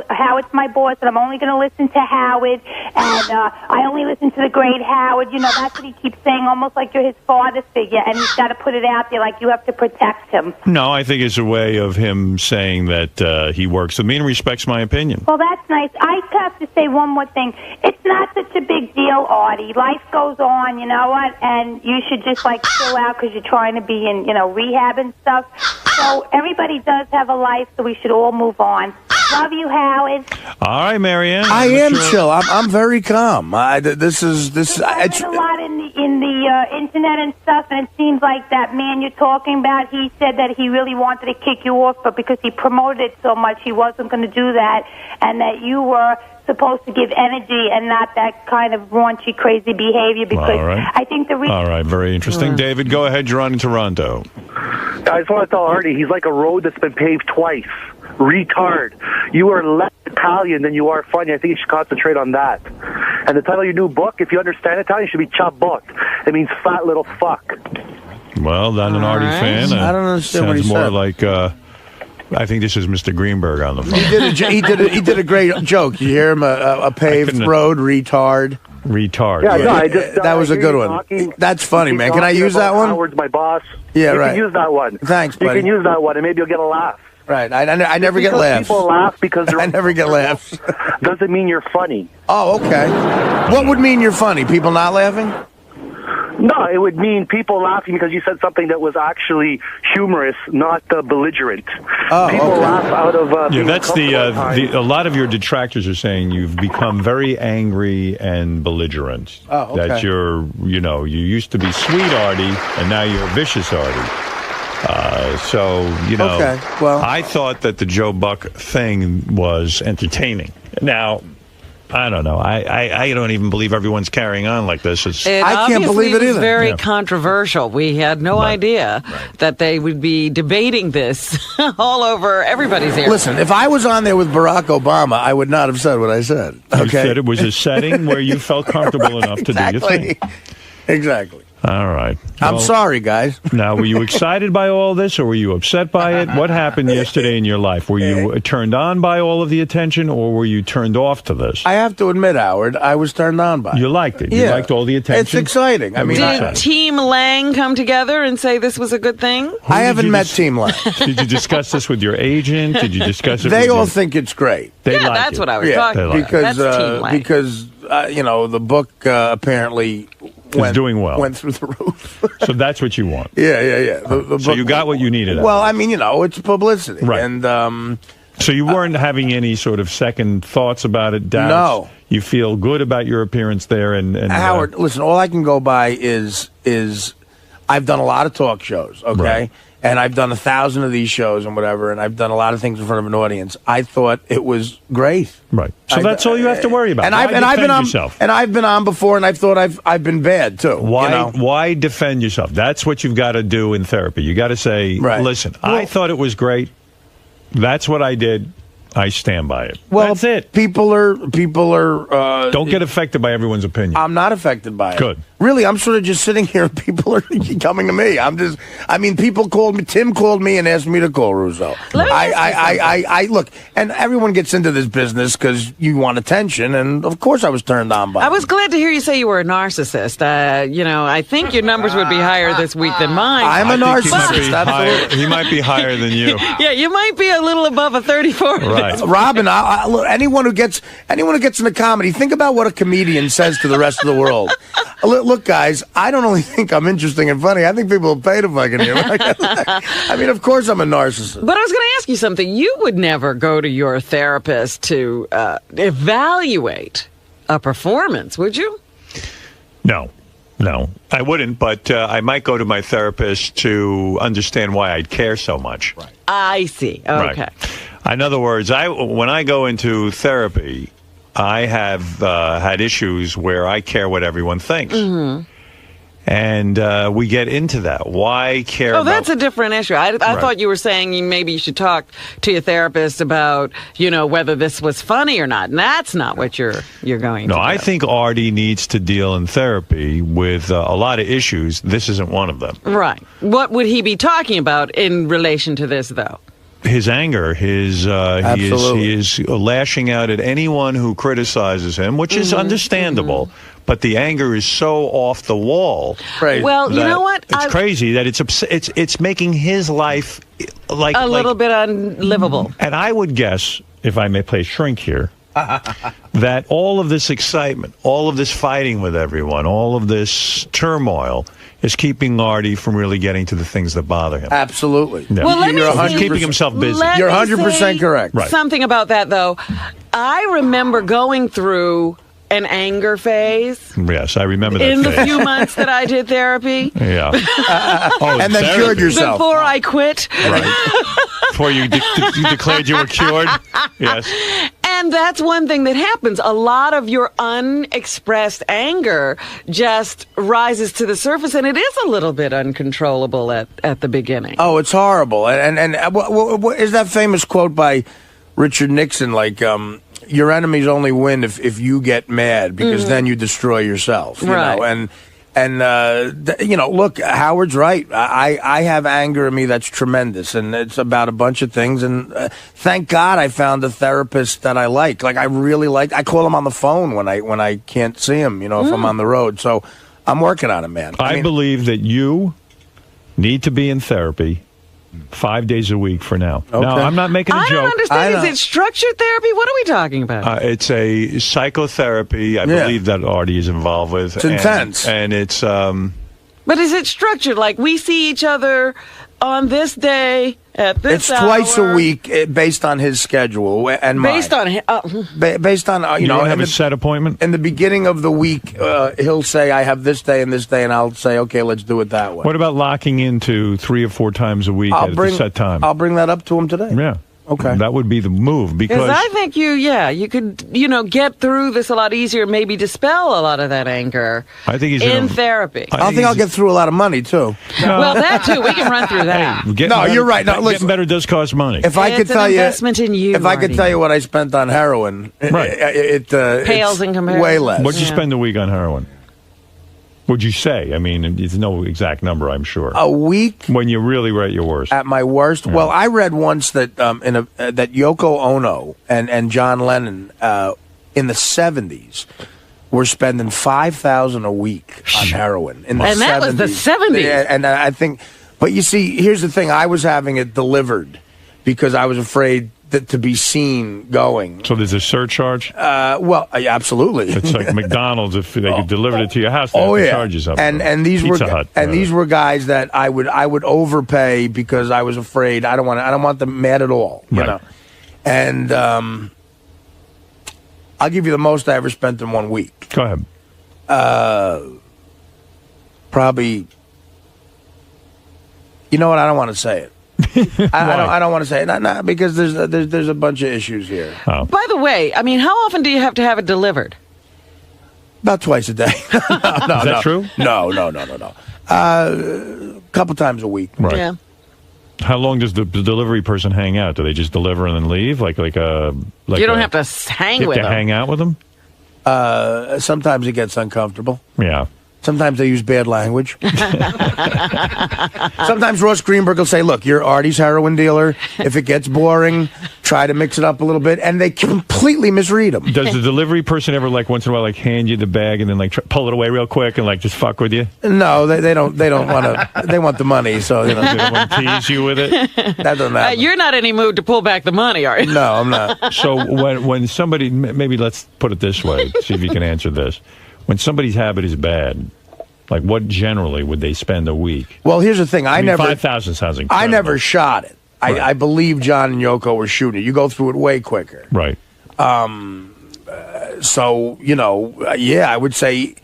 Howard's my boss, and I'm only going to listen to Howard, and I only listen to the great Howard. That's what he keeps saying, almost like you're his father figure, and he's got to put it out there like you have to protect him. No, I think it's a way of him saying that he works with me and respects my opinion. Well, that's nice. I have to say one more thing. It's not such a big deal, Artie. Life goes on, you know what? And you should just, chill out because you're trying to be in, rehab and stuff. So everybody does have a life, so we should all move on. Love you, Howard. All right, Marianne. I am chill. I'm very calm. This is. I've been a lot in the internet and stuff, and it seems like that man you're talking about, he said that he really wanted to kick you off, but because he promoted it so much, he wasn't going to do that, and that you were supposed to give energy and not that kind of raunchy, crazy behavior, because I think the reason... All right, very interesting. David, go ahead. You're on in Toronto. I just want to tell Artie, he's like a road that's been paved twice. Retard. You are less Italian than you are funny. I think you should concentrate on that. And the title of your new book, if you understand Italian, should be Chop Book. It means fat little fuck. Well, not an Artie fan. I don't understand what he said. Sounds more said. like... I think this is Mr. Greenberg on the phone. He did a great joke. You hear him? A paved road, retard. Retard. Yeah, no, that was a good one. That's funny, man. Can I use that one? Howard's my boss. Yeah, you right. can use that one. Thanks, buddy. You can use that one, and maybe you'll get a laugh. Right. I never get laughs. People laugh because I never get laughs. Doesn't mean you're funny. Oh, okay. What would mean you're funny? People not laughing? No, it would mean people laughing because you said something that was actually humorous, not belligerent. People laugh out of being that's uncomfortable a lot of your detractors are saying you've become very angry and belligerent. Oh, okay. That you used to be sweet Artie, and now you're vicious Artie. Okay, well, I thought that the Joe Buck thing was entertaining. Now, I don't know. I don't even believe everyone's carrying on like this. I can't believe it was either. Very controversial. We had no idea that they would be debating this all over everybody's ears. Listen, if I was on there with Barack Obama, I would not have said what I said. Okay, You said it was a setting where you felt comfortable enough to do your thing. Exactly. All right. I'm sorry, guys. Now, were you excited by all this, or were you upset by it? What happened yesterday in your life? Were you turned on by all of the attention, or were you turned off to this? I have to admit, Howard, I was turned on by it. You liked it. Yeah. You liked all the attention. It's exciting. I mean, did Team Lange come together and say this was a good thing? I haven't met Team Lange. Did you discuss this with your agent? Did you discuss it? They with all think it's great. They yeah, like that's it. what I was talking about. Because That's Team Lange. the book apparently doing well. Went through the roof. So that's what you want. Yeah. The So book, you got what you needed. Well, I mean, it's publicity, Right. And so you weren't having any sort of second thoughts about it, doubts? No. You feel good about your appearance there, and Howard, listen, all I can go by is I've done a lot of talk shows, okay? Right. And I've done 1,000 of these shows and whatever, and I've done a lot of things in front of an audience. I thought it was great. Right. So that's all you have to worry about. I've been on yourself? and I've been on before, and I've thought I've been bad too. Why defend yourself? That's what you've got to do in therapy. You got to say, listen, I thought it was great. That's what I did. I stand by it. Well, that's it. People are. Don't get affected by everyone's opinion. I'm not affected by it. Good. Really, I'm sort of just sitting here. And people are coming to me. People called me. Tim called me and asked me to call Russo. I look, and everyone gets into this business because you want attention, and of course, I was turned on by. I was glad to hear you say you were a narcissist. I think your numbers would be higher this week than mine. I'm a narcissist. Absolutely. He might be higher than you. Yeah, you might be a little above a 34. Right. Robin, look, anyone who gets into comedy, think about what a comedian says to the rest of the world. Look, guys, I don't only think I'm interesting and funny. I think people will pay to fucking hear me. I mean, of course I'm a narcissist. But I was going to ask you something. You would never go to your therapist to evaluate a performance, would you? No, I wouldn't. But I might go to my therapist to understand why I'd care so much. Right. I see. Okay. Right. In other words, when I go into therapy, I have had issues where I care what everyone thinks. Mm-hmm. And we get into that. Why care about... that's a different issue. I thought you were saying maybe you should talk to your therapist about, whether this was funny or not. And that's not what you're going to do. No, I think Artie needs to deal in therapy with a lot of issues. This isn't one of them. Right. What would he be talking about in relation to this, though? His anger, he is lashing out at anyone who criticizes him, which is understandable. Mm-hmm. But the anger is so off the wall. Right. Well, you know what? It's crazy that it's making his life like a little bit unlivable. And I would guess, if I may play shrink here, that all of this excitement, all of this fighting with everyone, all of this turmoil is keeping Artie from really getting to the things that bother him. Absolutely. Yeah. Well, he's keeping himself busy. You're 100% correct. Right. Something about that, though. I remember going through an anger phase. Yes, I remember that in phase. the few months that I did therapy. Yeah. And then cured yourself. Before I quit. Right. Before you declared you were cured. Yes. And that's one thing that happens. A lot of your unexpressed anger just rises to the surface, and it is a little bit uncontrollable at the beginning. Oh, it's horrible. And what is that famous quote by Richard Nixon, like, your enemies only win if you get mad, because then you destroy yourself. You know? Look, Howard's right. I have anger in me that's tremendous, and it's about a bunch of things. And thank God I found a therapist that I like. Like, I really like. I call him on the phone when I can't see him. If I'm on the road. So I'm working on it, man. I believe that you need to be in therapy 5 days a week for now. Okay. No, I'm not making a joke. I don't understand. Is it structured therapy? What are we talking about? It's a psychotherapy. I believe that Artie is involved with. It's intense. And it's But is it structured? Like we see each other on this day at this It's twice a week based on his schedule and mine. Based on Based on you don't have a set appointment? In the beginning of the week, he'll say, I have this day, and I'll say, okay, let's do it that way. What about locking into 3 or 4 times a week at a set time? I'll bring that up to him today. Yeah. Okay. That would be the move because I think you could, get through this a lot easier, maybe dispel a lot of that anger I think he's in therapy. I think I'll get through a lot of money, too. Well, that, too. We can run through that. You're right. No, getting better does cost money. If I could tell you, investment in you, if I could tell you what I spent on heroin, it pales in comparison. Way less. What'd you spend a week on heroin? Would you say? I mean, it's no exact number, I'm sure. A week? When you really were at your worst. At my worst? Yeah. Well, I read once that that Yoko Ono and John Lennon in the 70s were spending $5,000 a week on heroin. In the and 70s. that was the 70s. Yeah, and I think, but you see, here's the thing. I was having it delivered because I was afraid to be seen going. So there's a surcharge? Well, absolutely. It's like McDonald's. If they could deliver it to your house, they have to charge you something. And these Pizza were Hut, these were guys that I would overpay because I was afraid. I don't want them mad at all. You know. And I'll give you the most I ever spent in 1 week. Go ahead. Probably. You know what? I don't want to say it. I don't want to say it. Not because there's a bunch of issues here. Oh. By the way, I mean, how often do you have to have it delivered? About twice a day. No, Is that true? No. A couple times a week. Right. Yeah. How long does the delivery person hang out? Do they just deliver and then leave? Like you don't have to hang with them. hang out with them? Sometimes it gets uncomfortable. Yeah. Sometimes they use bad language. Sometimes Ross Greenberg will say, look, you're Artie's heroin dealer. If it gets boring, try to mix it up a little bit. And they completely misread him. Does the delivery person ever, like, once in a while, like, hand you the bag and then, like, pull it away real quick and, like, just fuck with you? No, they don't want to. They want the money, so, They don't want to tease you with it? That doesn't happen. You're not in any mood to pull back the money, are you? No, I'm not. So when somebody, maybe let's put it this way, see if you can answer this. When somebody's habit is bad, like what generally would they spend a week? Well, here's the thing. I mean, never 5,000 sounds incredible. I never shot it. Right. I believe John and Yoko were shooting it. You go through it way quicker. Right. So, I would say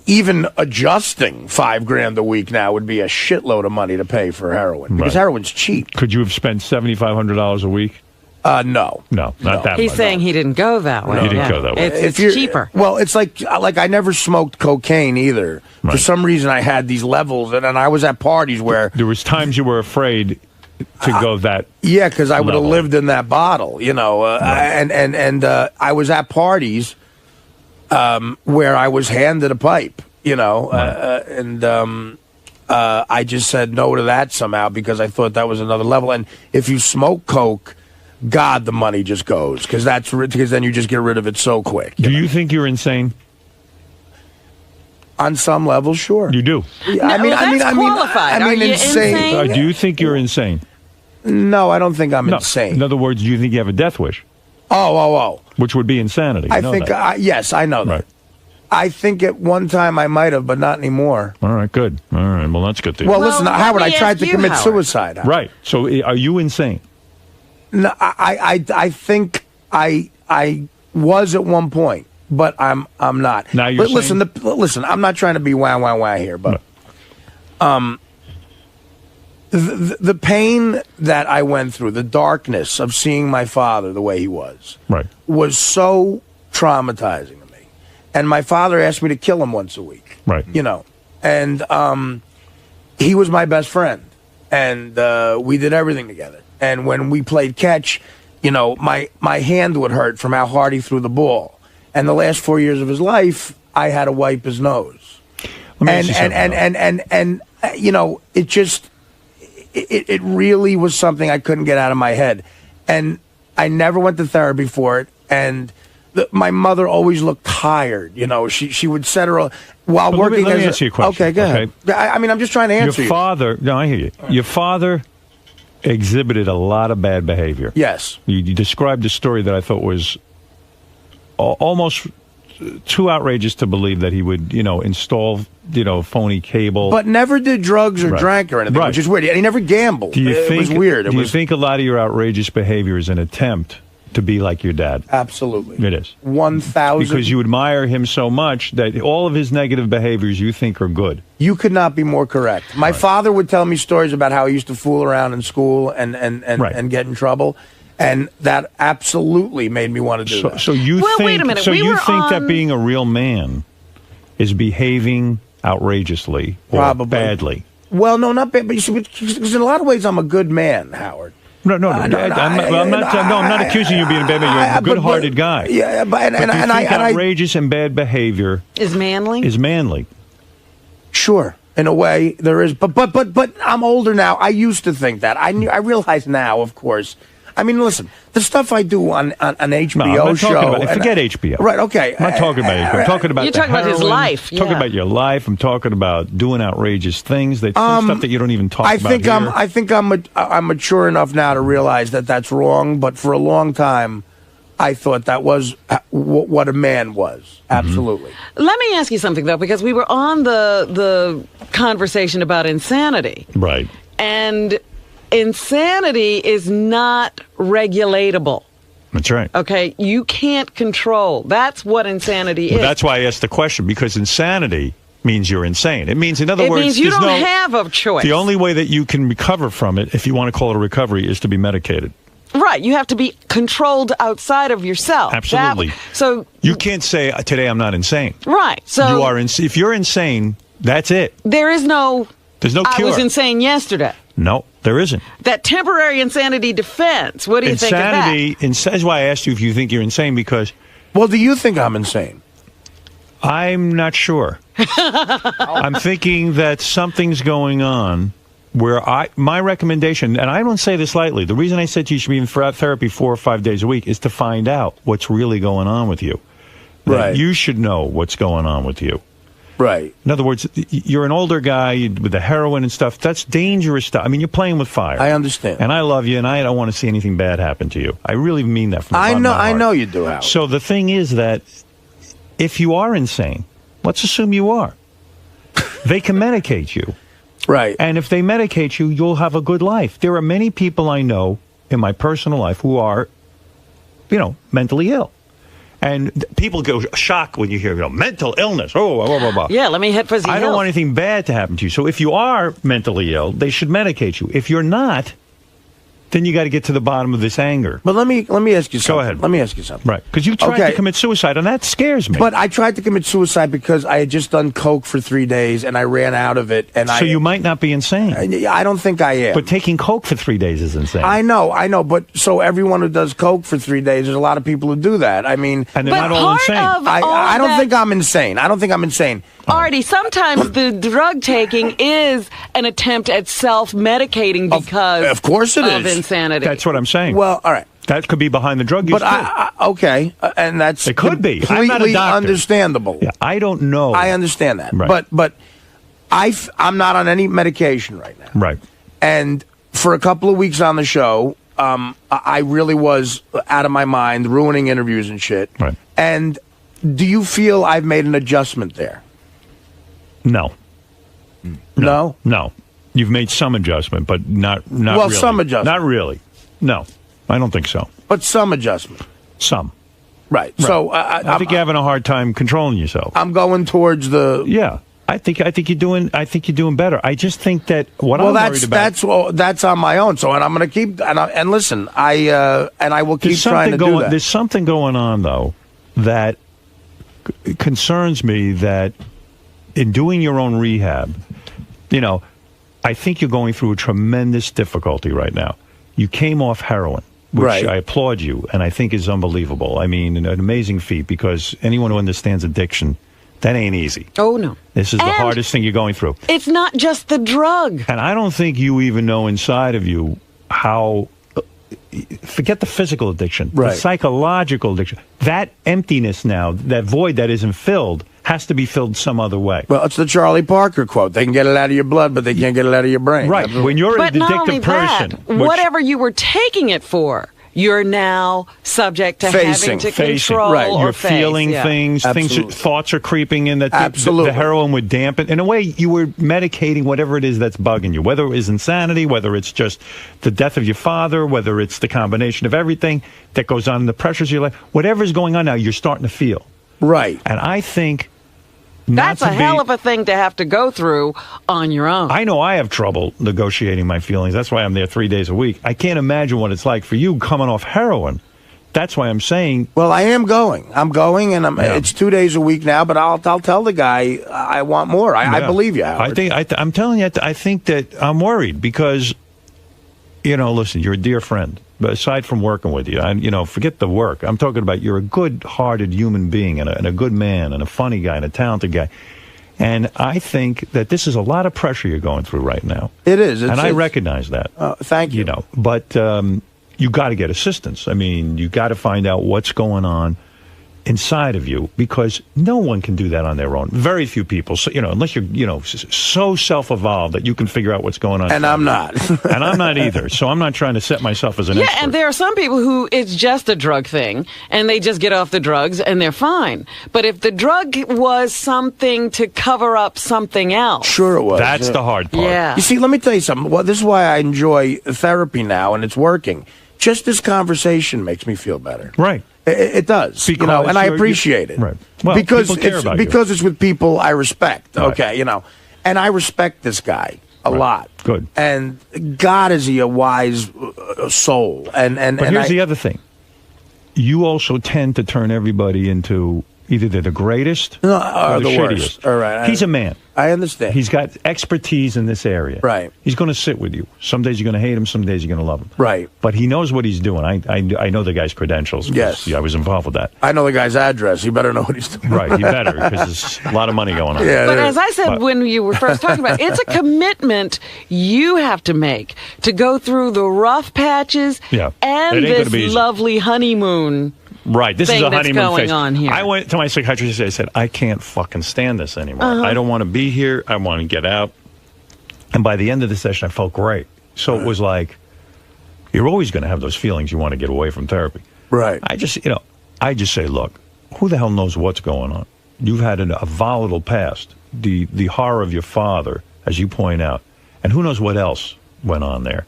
even adjusting $5,000 a week now would be a shitload of money to pay for heroin because heroin's cheap. Could you have spent $7,500 a week? No. No, not that He's much. saying he didn't go that way. No, he didn't go that way. It's cheaper. Well, it's like I never smoked cocaine either. Right. For some reason, I had these levels, and I was at parties where there was times you were afraid to go that. Yeah, because I would have level. lived in that bottle, and I was at parties where I was handed a pipe, I just said no to that somehow because I thought that was another level. And if you smoke coke, God, the money just goes because then you just get rid of it so quick. Do you think you're insane? On some level, sure. You do. Yeah, I mean, qualified. Are you insane? Do you think you're insane? No, I don't think I'm insane. In other words, do you think you have a death wish? Oh. Which would be insanity. I think, yes, I know that. Right. I think at one time I might have, but not anymore. All right, good. All right, well, that's good to hear. Well, listen, Howard, I tried to commit suicide. Right. So are you insane? No, I think I was at one point, but I'm not. Now you're listen, I'm not trying to be wah here, but the pain that I went through, the darkness of seeing my father the way he was, was so traumatizing to me. And my father asked me to kill him once a week. Right. And he was my best friend, and we did everything together. And when we played catch, my hand would hurt from how hard he threw the ball. And the last 4 years of his life, I had to wipe his nose. And it just it really was something I couldn't get out of my head. And I never went to therapy for it. And my mother always looked tired. She would set her while working. Let me ask you a question. Okay, go ahead. I'm just trying to answer Your father. No, I hear you. Your father exhibited a lot of bad behavior. Yes. You described a story that I thought was almost too outrageous to believe that he would, install, phony cable. But never did drugs or Right. drank or anything, Right. which is weird. And he never gambled. It was weird. Do you think a lot of your outrageous behavior is an attempt to be like your dad? Absolutely. It is. 1,000. Because you admire him so much that all of his negative behaviors you think are good. You could not be more correct. My father would tell me stories about how he used to fool around in school and get in trouble. And that absolutely made me want to do that. So you Well, think, wait a minute. So We you were think that on- being a real man is behaving outrageously or Probably. badly? Well, no, not bad. But you see, because in a lot of ways, I'm a good man, Howard. No, I'm not accusing you of being a bad man. You're a good-hearted guy. Yeah, but do you think outrageous and bad behavior Is manly? is manly? Sure, in a way there is, but I'm older now. I used to think that. I realize now, of course. I mean, listen, the stuff I do on an HBO No, I'm not show. talking about, forget HBO. Right? Okay. I'm not talking about HBO. I'm talking about You're the talking about his heroin. life, Talking yeah. about your life. I'm talking about doing outrageous things. That stuff that you don't even talk I about think here. I think I'm mature enough now to realize that that's wrong. But for a long time, I thought that was what a man was. Mm-hmm. Absolutely. Let me ask you something, though, because we were on the conversation about insanity. Right. And insanity is not regulatable. That's right. Okay? You can't control. That's what insanity But is. that's why I asked the question, because insanity means you're insane. It means, in other It words, means you there's don't no, have a choice. The only way that you can recover from it, if you want to call it a recovery, is to be medicated. Right. You have to be controlled outside of yourself. Absolutely. So You can't say, today I'm not insane. right. So You are if you're insane, that's it. there's no cure. I was insane yesterday. No, there isn't. That temporary insanity defense. What do you think of that? That's why I asked you if you think you're insane, because Well, do you think I'm insane? I'm not sure. I'm thinking that something's going on where my recommendation, and I don't say this lightly, the reason I said you should be in therapy 4 or 5 days a week is to find out what's really going on with you. That Right. You should know what's going on with you. Right. In other words, you're an older guy with the heroin and stuff. That's dangerous stuff. I mean, you're playing with fire. I understand. And I love you, and I don't want to see anything bad happen to you. I really mean that from the bottom of my heart. I know you do, Howard. So the thing is that if you are insane, let's assume you are, they can medicate you. Right. And if they medicate you, you'll have a good life. There are many people I know in my personal life who are, mentally ill. And people go shocked when you hear, mental illness. Oh, blah, blah, blah. Yeah, let me hit fuzzy I don't hills. want anything bad to happen to you. So if you are mentally ill, they should medicate you. If you're not, then you got to get to the bottom of this anger. But let me ask you something. Go ahead. Let me ask you something. Right. Because you tried to commit suicide, and that scares me. But I tried to commit suicide because I had just done coke for 3 days and I ran out of it. And so you might not be insane. I don't think I am. But taking coke for 3 days is insane. I know. But so everyone who does coke for 3 days, there's a lot of people who do that. I mean, and they're not all insane. I don't think I'm insane. I don't think I'm insane. Artie, sometimes the drug taking is an attempt at self-medicating because of course it of is. insanity. That's what I'm saying. Well, all right. That could be behind the drug use. But okay, and that's it could be. I'm completely not a doctor. understandable. Yeah, I don't know. I understand that. Right. But I'm not on any medication right now. Right. And for a couple of weeks on the show, I really was out of my mind, ruining interviews and shit. Right. And do you feel I've made an adjustment there? No. No? No. You've made some adjustment, but not Well, really. some adjustment. Not really. No. I don't think so. But some adjustment. Some. Right. Right. So I think you're having a hard time controlling yourself. I'm going towards the. Yeah. I think you're doing better. I just think that what I'm worried about. That's on my own. So, and I'm going to keep and listen. I will keep trying to do that. There's something going on though that concerns me. That in doing your own rehab, I think you're going through a tremendous difficulty right now. You came off heroin, which Right. I applaud you, and I think is unbelievable. I mean, an amazing feat, because anyone who understands addiction, that ain't easy. Oh, no. This is the hardest thing you're going through. It's not just the drug. And I don't think you even know inside of you how, forget the physical addiction, Right. the psychological addiction. That emptiness now, that void that isn't filled, has to be filled some other way. Well, it's the Charlie Parker quote. They can get it out of your blood, but they can't get it out of your brain. Right. When you're But an not only addictive person. that, whatever you were taking it for, you're now subject to having to control right. or You're face. feeling things. Absolutely. Thoughts are creeping in that Absolutely. the heroin would dampen. In a way, you were medicating whatever it is that's bugging you, whether it is insanity, whether it's just the death of your father, whether it's the combination of everything that goes on in the pressures of your life. Whatever's going on now, you're starting to feel. Right. And I think that's a hell of a thing to have to go through on your own. I know I have trouble negotiating my feelings. That's why I'm there 3 days a week. I can't imagine what it's like for you coming off heroin. That's why I'm saying. Well, I am going. I'm going, and it's 2 days a week now. But I'll tell the guy I want more. I believe you, Howard. I'm telling you. I think that I'm worried because, listen, you're a dear friend. But aside from working with you, forget the work. I'm talking about you're a good-hearted human being and a good man and a funny guy and a talented guy. And I think that this is a lot of pressure you're going through right now. It is. I recognize that. Thank you. But you got to get assistance. I mean, you got to find out what's going on inside of you, because no one can do that on their own. Very few people, unless you're, so self-evolved that you can figure out what's going on. And I'm not. And I'm not either. So I'm not trying to set myself as an expert. And there are some people who it's just a drug thing, and they just get off the drugs, and they're fine. But if the drug was something to cover up something else. Sure it was. That's the hard part. Yeah. You see, let me tell you something. Well, this is why I enjoy therapy now, and it's working. Just this conversation makes me feel better. Right. It does, and I appreciate it. Right. Well, because people care about because it's with people I respect. Right. Okay, and I respect this guy a lot. Good. And God, is he a wise soul? And here's the other thing. You also tend to turn everybody into either they're the greatest or the worst. shittiest. All right. He's a man. I understand. He's got expertise in this area. Right. He's going to sit with you. Some days you're going to hate him. Some days you're going to love him. Right. But he knows what he's doing. I know the guy's credentials. Yes. Yeah, I was involved with that. I know the guy's address. He better know what he's doing. Right. He better, because there's a lot of money going on. Yeah, but as I said when you were first talking about it, it's a commitment you have to make to go through the rough patches and this lovely honeymoon. Right, this is a honeymoon going phase. on here. I went to my psychiatrist today. I said, I can't fucking stand this anymore. I don't want to be here. I want to get out. And by the end of the session, I felt great. So it was like, you're always going to have those feelings you want to get away from therapy. Right. I just say, look, who the hell knows what's going on? You've had a volatile past. The horror of your father, as you point out, and who knows what else went on there.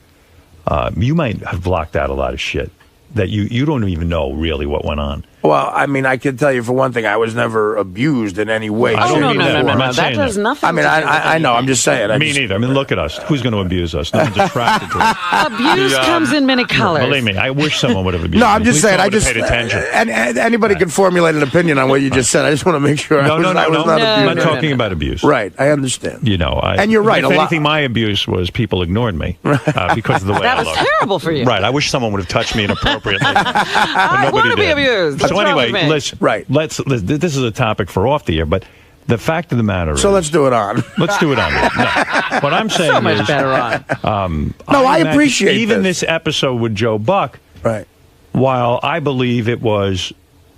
You might have blocked out a lot of shit that you don't even know really what went on. Well, I mean, I can tell you for one thing, I was never abused in any way. I don't mean that. I'm not that saying does nothing. I mean, I know. I'm just saying. Me neither. I mean, look at us. Who's going to abuse us? No one's attracted to us. Abuse comes in many colors. Believe me, I wish someone would have abused No, I'm me. just At least saying. I someone just would have paid attention. and anybody can formulate an opinion on what you just said. I just want to make sure I was not abused. I'm not talking about abuse. Right, I understand. And you're right. If anything, my abuse was people ignored me because of the way that I was look. terrible for you. Right. I wish someone would have touched me inappropriately. I want to be abused. So anyway, listen. Right. This is a topic for off the air, but the fact of the matter is... So let's do it on. Let's do it on. No. What I'm saying so much is... better on. No, I appreciate even this episode with Joe Buck, right? While I believe it was,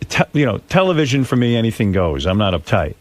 television for me, anything goes. I'm not uptight.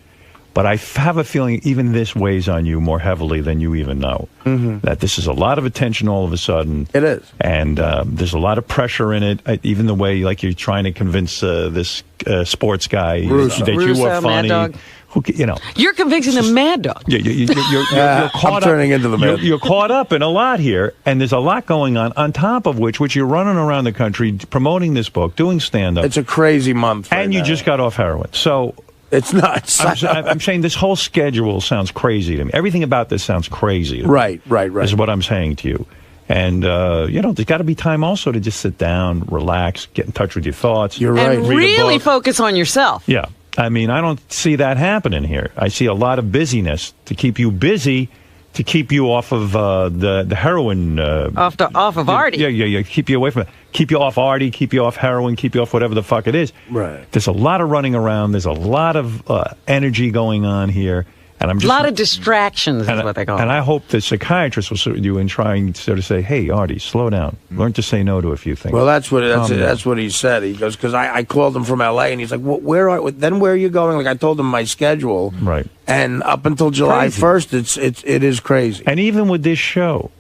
But I have a feeling even this weighs on you more heavily than you even know. Mm-hmm. That this is a lot of attention all of a sudden. It is. And there's a lot of pressure in it. Even the way, like, you're trying to convince this sports guy Russo, that you were funny. Mad Dog. You're convincing the Mad Dog. You're caught I'm turning into the Mad. You're caught up in a lot here, and there's a lot going on top of which you're running around the country promoting this book, doing stand-up. It's a crazy month. And you just got off heroin. So... It's nuts. I'm saying this whole schedule sounds crazy to me. Everything about this sounds crazy to me. Right. Is what I'm saying to you. And, there's got to be time also to just sit down, relax, get in touch with your thoughts. You're right. And really focus on yourself. Yeah. I mean, I don't see that happening here. I see a lot of busyness to keep you busy, to keep you off of the heroin. Off of Artie. Yeah. Keep you away from it. Keep you off Artie, keep you off heroin, keep you off whatever the fuck it is. Right. There's a lot of running around. There's a lot of energy going on here. And I'm just, a lot of distractions is what they call it. And I hope the psychiatrist will sit with you and try and sort of say, hey, Artie, slow down. Learn to say no to a few things. Well, that's what he said. He goes, because I called him from L.A. and he's like, well, where are you going? Like, I told him my schedule. Right. And up until July 1st, it is crazy. And even with this show,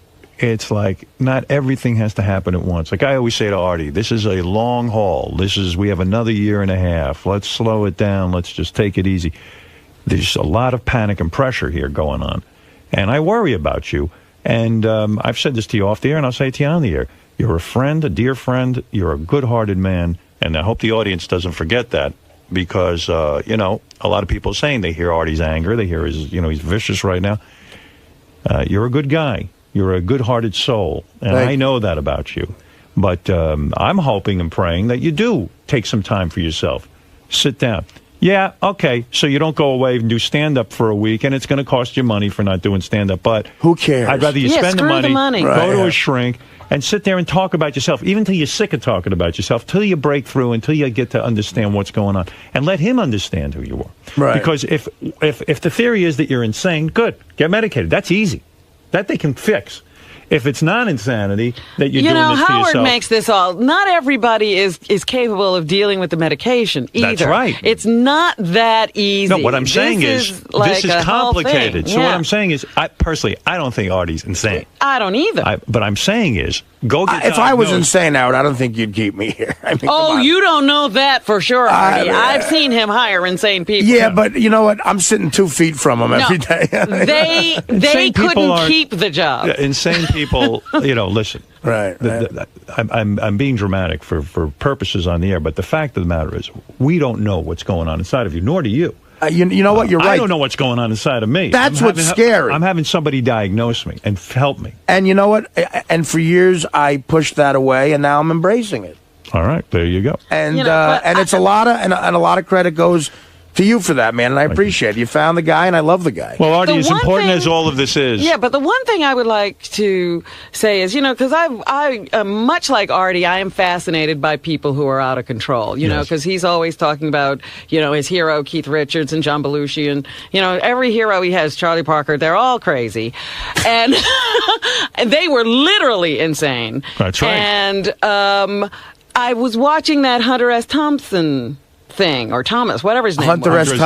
it's like not everything has to happen at once. Like I always say to Artie, this is a long haul. We have another year and a half. Let's slow it down. Let's just take it easy. There's a lot of panic and pressure here going on. And I worry about you. And I've said this to you off the air, and I'll say it to you on the air. You're a friend, a dear friend. You're a good-hearted man. And I hope the audience doesn't forget that because, a lot of people are saying they hear Artie's anger. They hear he's vicious right now. You're a good guy. You're a good-hearted soul. And I know that about you. But I'm hoping and praying that you do take some time for yourself. Sit down. Yeah, okay, so you don't go away and do stand-up for a week, and it's going to cost you money for not doing stand-up, but who cares? I'd rather you spend the money, Right, go to a shrink, and sit there and talk about yourself, even until you're sick of talking about yourself, till you break through, until you get to understand what's going on, and let him understand who you are. Right. Because if the theory is that you're insane, good, get medicated. That's easy. That they can fix. If it's not insanity that you're doing this to Howard yourself. makes this all. Not everybody is capable of dealing with the medication either. That's right. It's not that easy. No, what I'm saying is this is complicated. So what I'm saying is, I don't think Artie's insane. I don't either. But I'm saying is, go get if I was insane, Howard, I don't think you'd keep me here. I mean, you don't know that for sure, Artie. I've seen him hire insane people. Yeah, but you know what? I'm sitting 2 feet from him every day. They couldn't keep the job. Insane people, listen. Right. I'm being dramatic for purposes on the air, but the fact of the matter is, we don't know what's going on inside of you, nor do you. You know what? You're right. I don't know what's going on inside of me. That's what's scary. I'm having somebody diagnose me and help me. And you know what? And for years, I pushed that away, and now I'm embracing it. All right, there you go. And it's a lot of credit goes to you for that, man, and I appreciate it. You found the guy, and I love the guy. Well, Artie, as important as all of this is. Yeah, but the one thing I would like to say is, because I much like Artie, I am fascinated by people who are out of control, because he's always talking about, his hero, Keith Richards and John Belushi, and, every hero he has, Charlie Parker, they're all crazy. And, and they were literally insane. That's right. And I was watching that Hunter S. Thompson thing, or Thomas, whatever his name Hunter was. S.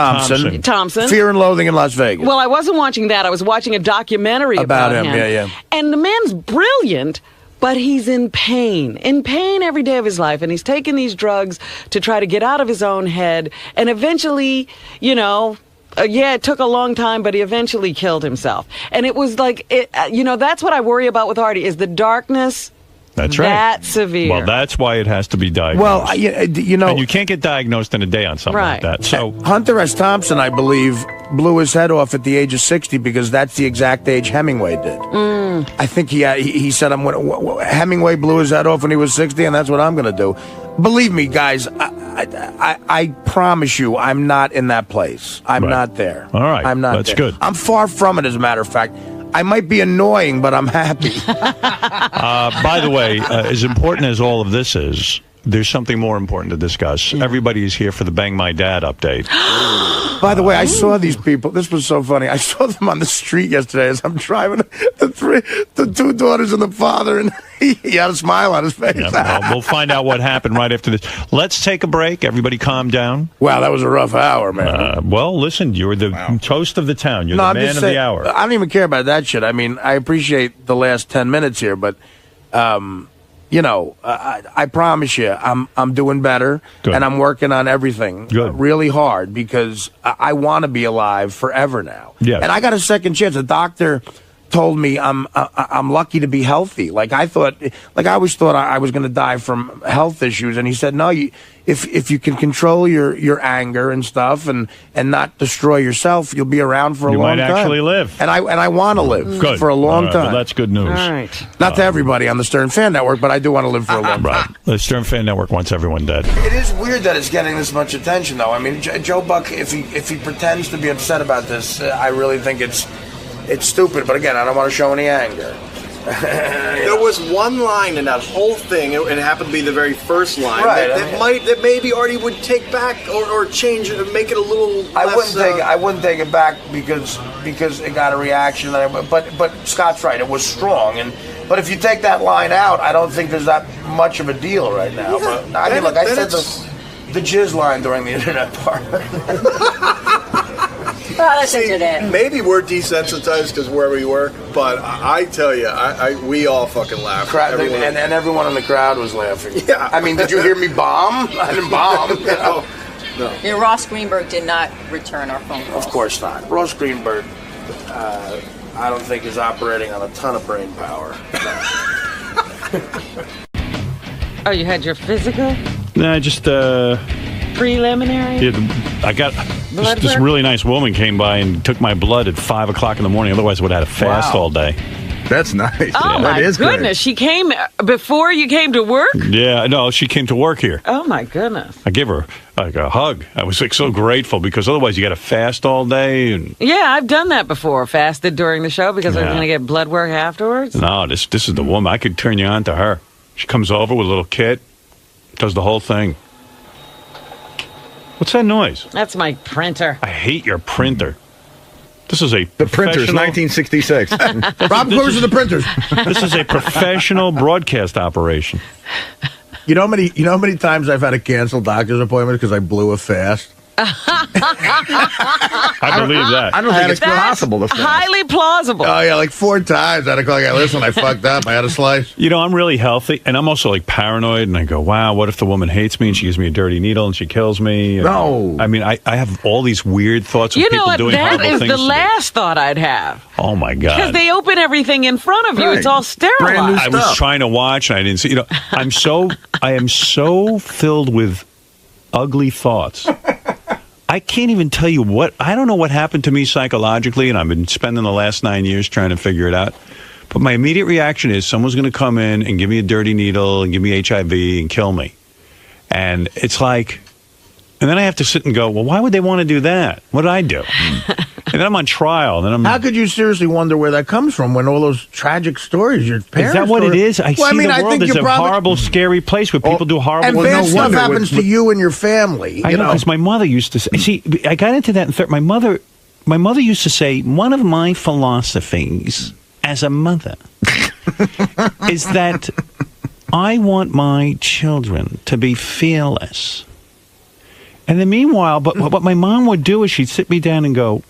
Thompson. Fear and Loathing in Las Vegas. Well, I wasn't watching that. I was watching a documentary about him. Yeah. And the man's brilliant, but he's in pain every day of his life. And he's taking these drugs to try to get out of his own head. And eventually, it took a long time, but he eventually killed himself. And it was like, that's what I worry about with Artie, is the darkness. That's right. That severe. Well, that's why it has to be diagnosed. Well, and you can't get diagnosed in a day on something like that. So Hunter S. Thompson, I believe, blew his head off at the age of 60 because that's the exact age Hemingway did. I think he said Hemingway blew his head off when he was 60, and that's what I'm going to do. Believe me, guys, I promise you, I'm not in that place. I'm not there. All right. I'm not That's there. good. I'm far from it, as a matter of fact. I might be annoying, but I'm happy. By the way, as important as all of this is, there's something more important to discuss. Everybody is here for the Bang My Dad update. By the way, I saw these people. This was so funny. I saw them on the street yesterday as I'm driving. The 2 daughters and the father, and he had a smile on his face. Yeah, well, we'll find out what happened right after this. Let's take a break. Everybody calm down. Wow, that was a rough hour, man. Well, listen, you're the toast of the town. You're the man of the hour. I don't even care about that shit. I mean, I appreciate the last 10 minutes here, but... I promise you, I'm doing better, and I'm working on everything really hard because I want to be alive forever now. Yes. And I got a second chance. The doctor told me I'm lucky to be healthy. I always thought I was going to die from health issues, and he said, no, if you can control your anger and stuff and not destroy yourself, you'll be around for a long time. You might actually live. And I want to live for a long time. Well, that's good news. All right. Not to everybody on the Stern Fan Network, but I do want to live for a long time. The Stern Fan Network wants everyone dead. It is weird that it's getting this much attention, though. I mean, Joe Buck, if he pretends to be upset about this, I really think it's stupid. But again, I don't want to show any anger. There was one line in that whole thing, and it happened to be the very first line, right, that maybe Artie would take back or change it and make it a little less... I wouldn't take it back because it got a reaction. But Scott's right, it was strong. But if you take that line out, I don't think there's that much of a deal right now. Yeah, but I mean, look, I said the jizz line during the internet part. Maybe we're desensitized because where we were, but I tell you, we all fucking laughed. And everyone in the crowd was laughing. Yeah. I mean, did you hear me bomb? I didn't bomb. You know? No. Yeah, Ross Greenberg did not return our phone call. Of course not. Ross Greenberg, I don't think is operating on a ton of brain power. Oh, you had your physical? Nah, just preliminary? Yeah, I got Blood this work? really nice woman came by and took my blood at 5 o'clock in the morning. Otherwise, I would have had a fast all day. That's nice. Oh, my goodness. She came before you came to work? Yeah, no, she came to work here. Oh, my goodness. I gave her like a hug. I was like so grateful because otherwise you got to fast all day. And Yeah, I've done that before. Fasted during the show because I was Yeah. going to get blood work afterwards. no, this is the woman. I could turn you on to her. She comes over with a little kit, does the whole thing. What's that noise? That's my printer. I hate your printer. This is The printer's 1966. Rob, where's the printers? This is a professional broadcast operation. You know how many times I've had to cancel doctor's appointments because I blew a fast? I believe that. I don't think it's possible to fast. Highly plausible. Oh, yeah, like 4 times. I had to call, listen, I fucked up. I had a slice. You know, I'm really healthy, and I'm also like paranoid, and I go, wow, what if the woman hates me and she gives me a dirty needle and she kills me? And, No. I mean, I have all these weird thoughts of You know people what? doing That horrible is things the to me. last thought I'd have. Oh, my Because God. they open everything in front of you. Right. It's all sterilized. I was trying to watch, and I didn't see. You know, I am so filled with ugly thoughts. I can't even tell you I don't know what happened to me psychologically, and I've been spending the last 9 years trying to figure it out. But my immediate reaction is someone's going to come in and give me a dirty needle and give me HIV and kill me. And it's like, and then I have to sit and go, well, why would they want to do that? What did I do? And then I'm on trial. And then How could you seriously wonder where that comes from when all those tragic stories your parents Is that what it is? I see the world as a horrible, scary place where people do horrible and things. bad stuff happens to you and your family. I know, because my mother used to say, see, I got into that in my mother used to say, one of my philosophies as a mother is that I want my children to be fearless. And then meanwhile, but what my mom would do is she'd sit me down and go,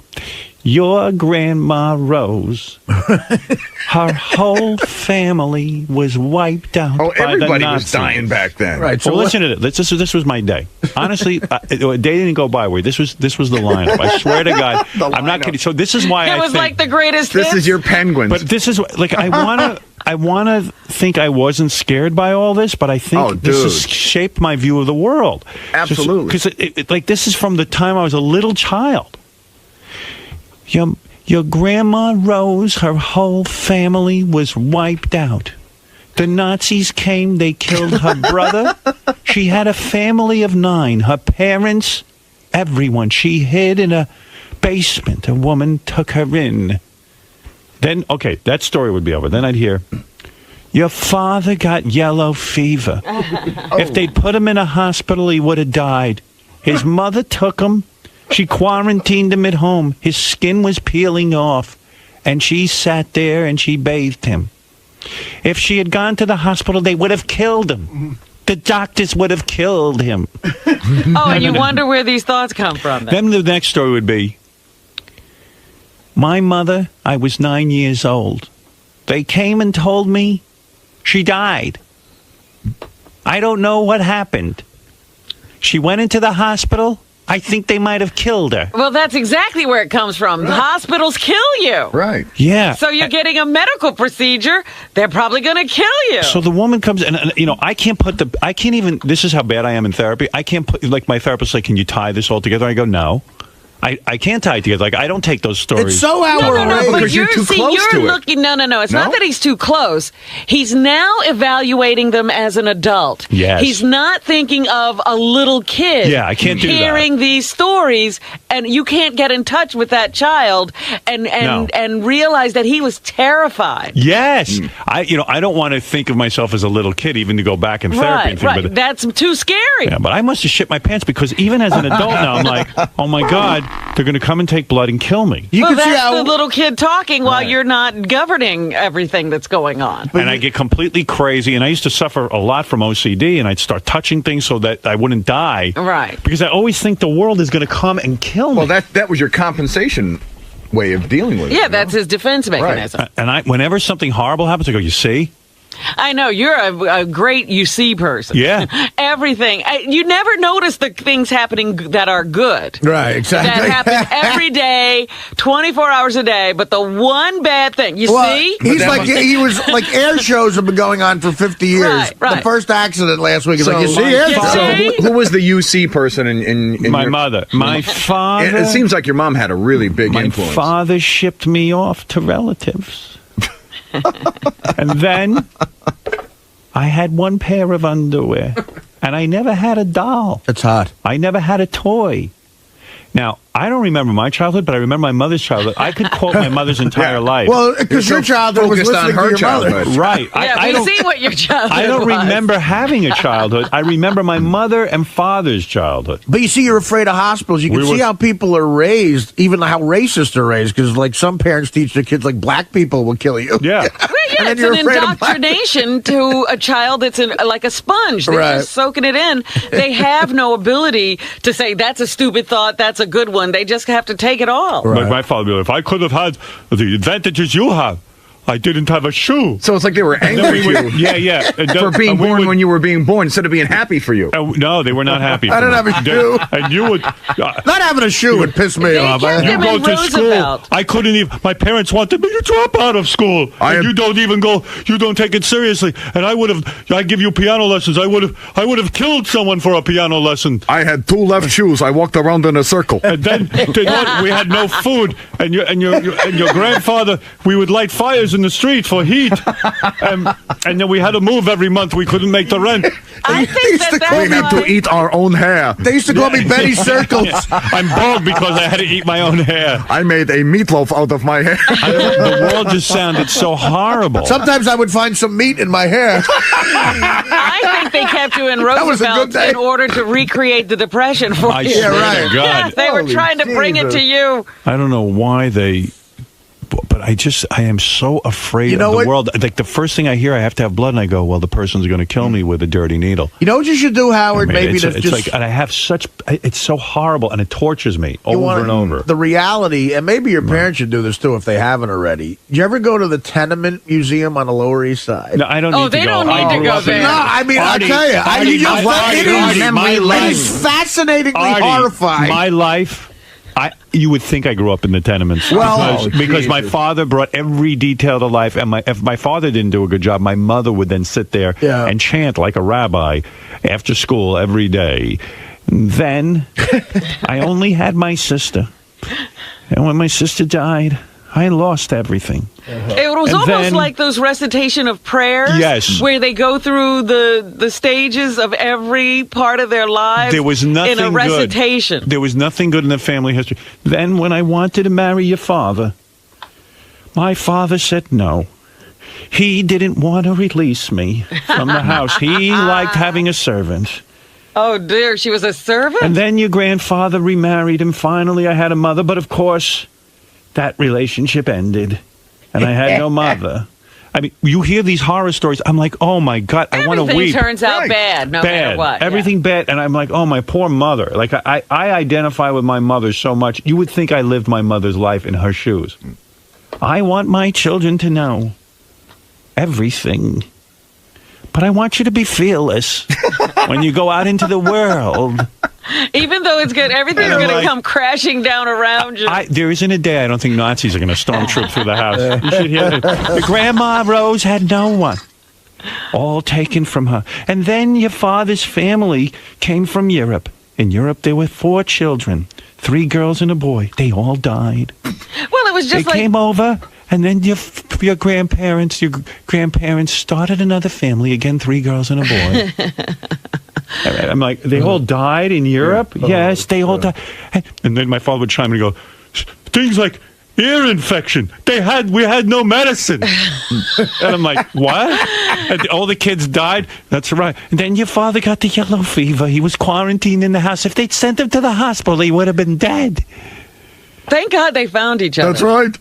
your grandma Rose, her whole family was wiped out Oh, by the everybody Nazis. was dying back then. Right. So listen to this. This was my day. Honestly, a day didn't go by where this was the lineup. I swear to God, I'm not kidding. So this is why It I was think, like the greatest This hits. is your Penguins. but this is like I want to think I wasn't scared by all this, but I think this has shaped my view of the world. Absolutely. Because like this is from the time I was a little child. Your grandma Rose, her whole family was wiped out. The Nazis came, they killed her brother. She had a family of 9. Her parents, everyone. She hid in a basement. A woman took her in. Then, okay, that story would be over. Then I'd hear, your father got yellow fever. If they'd put him in a hospital, he would have died. His mother took him. She quarantined him at home. His skin was peeling off. And she sat there and she bathed him. If she had gone to the hospital, they would have killed him. The doctors would have killed him. Oh, and you wonder where these thoughts come from. Then the next story would be, my mother, I was 9 years old. They came and told me she died. I don't know what happened. She went into the hospital. I think they might have killed her. Well, that's exactly where it comes from. Right. Hospitals kill you. Right. Yeah. So you're getting a medical procedure. They're probably going to kill you. So the woman comes and I can't even, this is how bad I am in therapy. I can't put, like my therapist like, can you tie this all together? I go, no. I can't tie it together. Like, I don't take those stories. It's so outrageous. But Because you're too close you're to it. looking. No. It's No? not that he's too close. He's now evaluating them as an adult. Yes. He's not thinking of a little kid. Yeah, I can't do that. Hearing these stories, and you can't get in touch with that child and realize that he was terrified. Yes. I don't want to think of myself as a little kid, even to go back in therapy and think Right. about it. That's too scary. Yeah, but I must have shit my pants because even as an adult now, I'm like, oh my God, They're going to come and take blood and kill me. You well, can see that's how the little kid talking while you're not governing everything that's going on. And I get completely crazy. And I used to suffer a lot from OCD, and I'd start touching things so that I wouldn't die. Right. Because I always think the world is going to come and kill me. Well, that was your compensation way of dealing with it. Yeah, that's his defense mechanism. And whenever something horrible happens, I go, you see? I know you're a great you see person. Yeah. Everything. You never notice the things happening that are good. Right, exactly. That happen every day, 24 hours a day. But the one bad thing, you see? He was like air shows have been going on for 50 years. Right. The first accident last week is like, you see air shows? So who was the UC person in My your- mother. My father. It seems like your mom had a really big My influence. father shipped me off to relatives. And then I had one pair of underwear. And I never had a doll. That's hot. I never had a toy. Now, I don't remember my childhood, but I remember my mother's childhood. I could quote my mother's entire life. Well, because your childhood was focused on listening to her your mother. childhood. Right. Yeah, I we don't, see what your childhood I don't was. remember having a childhood. I remember my mother and father's childhood. But you see, you're afraid of hospitals. You can We see were- how people are raised, even how racist they're raised, because like some parents teach their kids like black people will kill you. Yeah. Well, yeah, And then it's you're an afraid of black indoctrination to a child that's like a sponge. They're Right. just soaking it in. They have no ability to say, that's a stupid thought, that's a good one. They just have to take it all. Like my father would be like, if I could have had the advantages you have, I didn't have a shoe. So it's like they were angry at you. Yeah. And For then- being and we born would- when you were being born instead of being happy for you. No, they were not happy. I for didn't me. have a shoe. And you would... Not having a shoe would piss me They off. kept You him go in to Roosevelt. school. I couldn't even. My parents wanted me to drop out of school. And you don't even go. You don't take it seriously. And I would have. I give you piano lessons. I would have killed someone for a piano lesson. I had two left shoes. I walked around in a circle. And then we had no food. And your grandfather. We would light fires in the street for heat. And then we had to move every month. We couldn't make the rent. I think that We that's need to why... eat our own hair. They used to call me Betty Circles. I'm bald because I had to eat my own hair. I made a meatloaf out of my hair. The world just sounded so horrible. Sometimes I would find some meat in my hair. I think they kept you in was a good Roosevelt day. in order to recreate the Depression for I you. swear to right. God. Yes, they were Holy trying to bring it Jesus. to you. I don't know why they, but I am so afraid You know of the what? world. Like the first thing I hear, I have to have blood, and I go, well, the person's going to kill me with a dirty needle. You know what you should do, Howard? I mean, Maybe it's, to it's just like, and I have such, it's so horrible, and it tortures me you over want and over. the reality, and maybe your parents should do this too if they haven't already. Do you ever go to the Tenement Museum on the Lower East Side? No, I don't Oh, need to they go. don't need I to grew go up in- there. No, I mean, I'll Artie, tell you. Artie, It is fascinatingly horrifying. My life. You would think I grew up in the tenements. Well, because my father brought every detail to life, and if my father didn't do a good job, my mother would then sit there and chant like a rabbi after school every day. Then I only had my sister, and when my sister died, I lost everything. It was And almost then- like those recitation of prayers. Yes. Where they go through the stages of every part of their lives. There was nothing in a recitation. good. There was nothing good in the family history. Then when I wanted to marry your father, my father said no. He didn't want to release me from the house. He liked having a servant. Oh dear, she was a servant? And then your grandfather remarried, and finally I had a mother. But of course, that relationship ended, and I had no mother. I mean, you hear these horror stories. I'm like, oh my God, I want to Everything weep. turns out bad, no matter what. Everything bad. And I'm like, oh, my poor mother. Like, I identify with my mother so much. You would think I lived my mother's life in her shoes. I want my children to know everything. But I want you to be fearless when you go out into the world. Even though it's good, everything's And I'm going to like- come crashing down around you. There isn't a day I don't think Nazis are going to stormtroop through the house. You should hear it. The Grandma Rose had no one. All taken from her. And then your father's family came from Europe. In Europe, there were 4 children, 3 girls and a boy. They all died. Well, it was just They like... came over, and then your grandparents started another family. Again, 3 girls and a boy. I'm like, they all died in Europe? Yes, they all died. And then my father would chime in and go, things like ear infection. We had no medicine. And I'm like, what? And all the kids died? That's right. And then your father got the yellow fever. He was quarantined in the house. If they'd sent him to the hospital, he would have been dead. Thank God they found each other. That's right.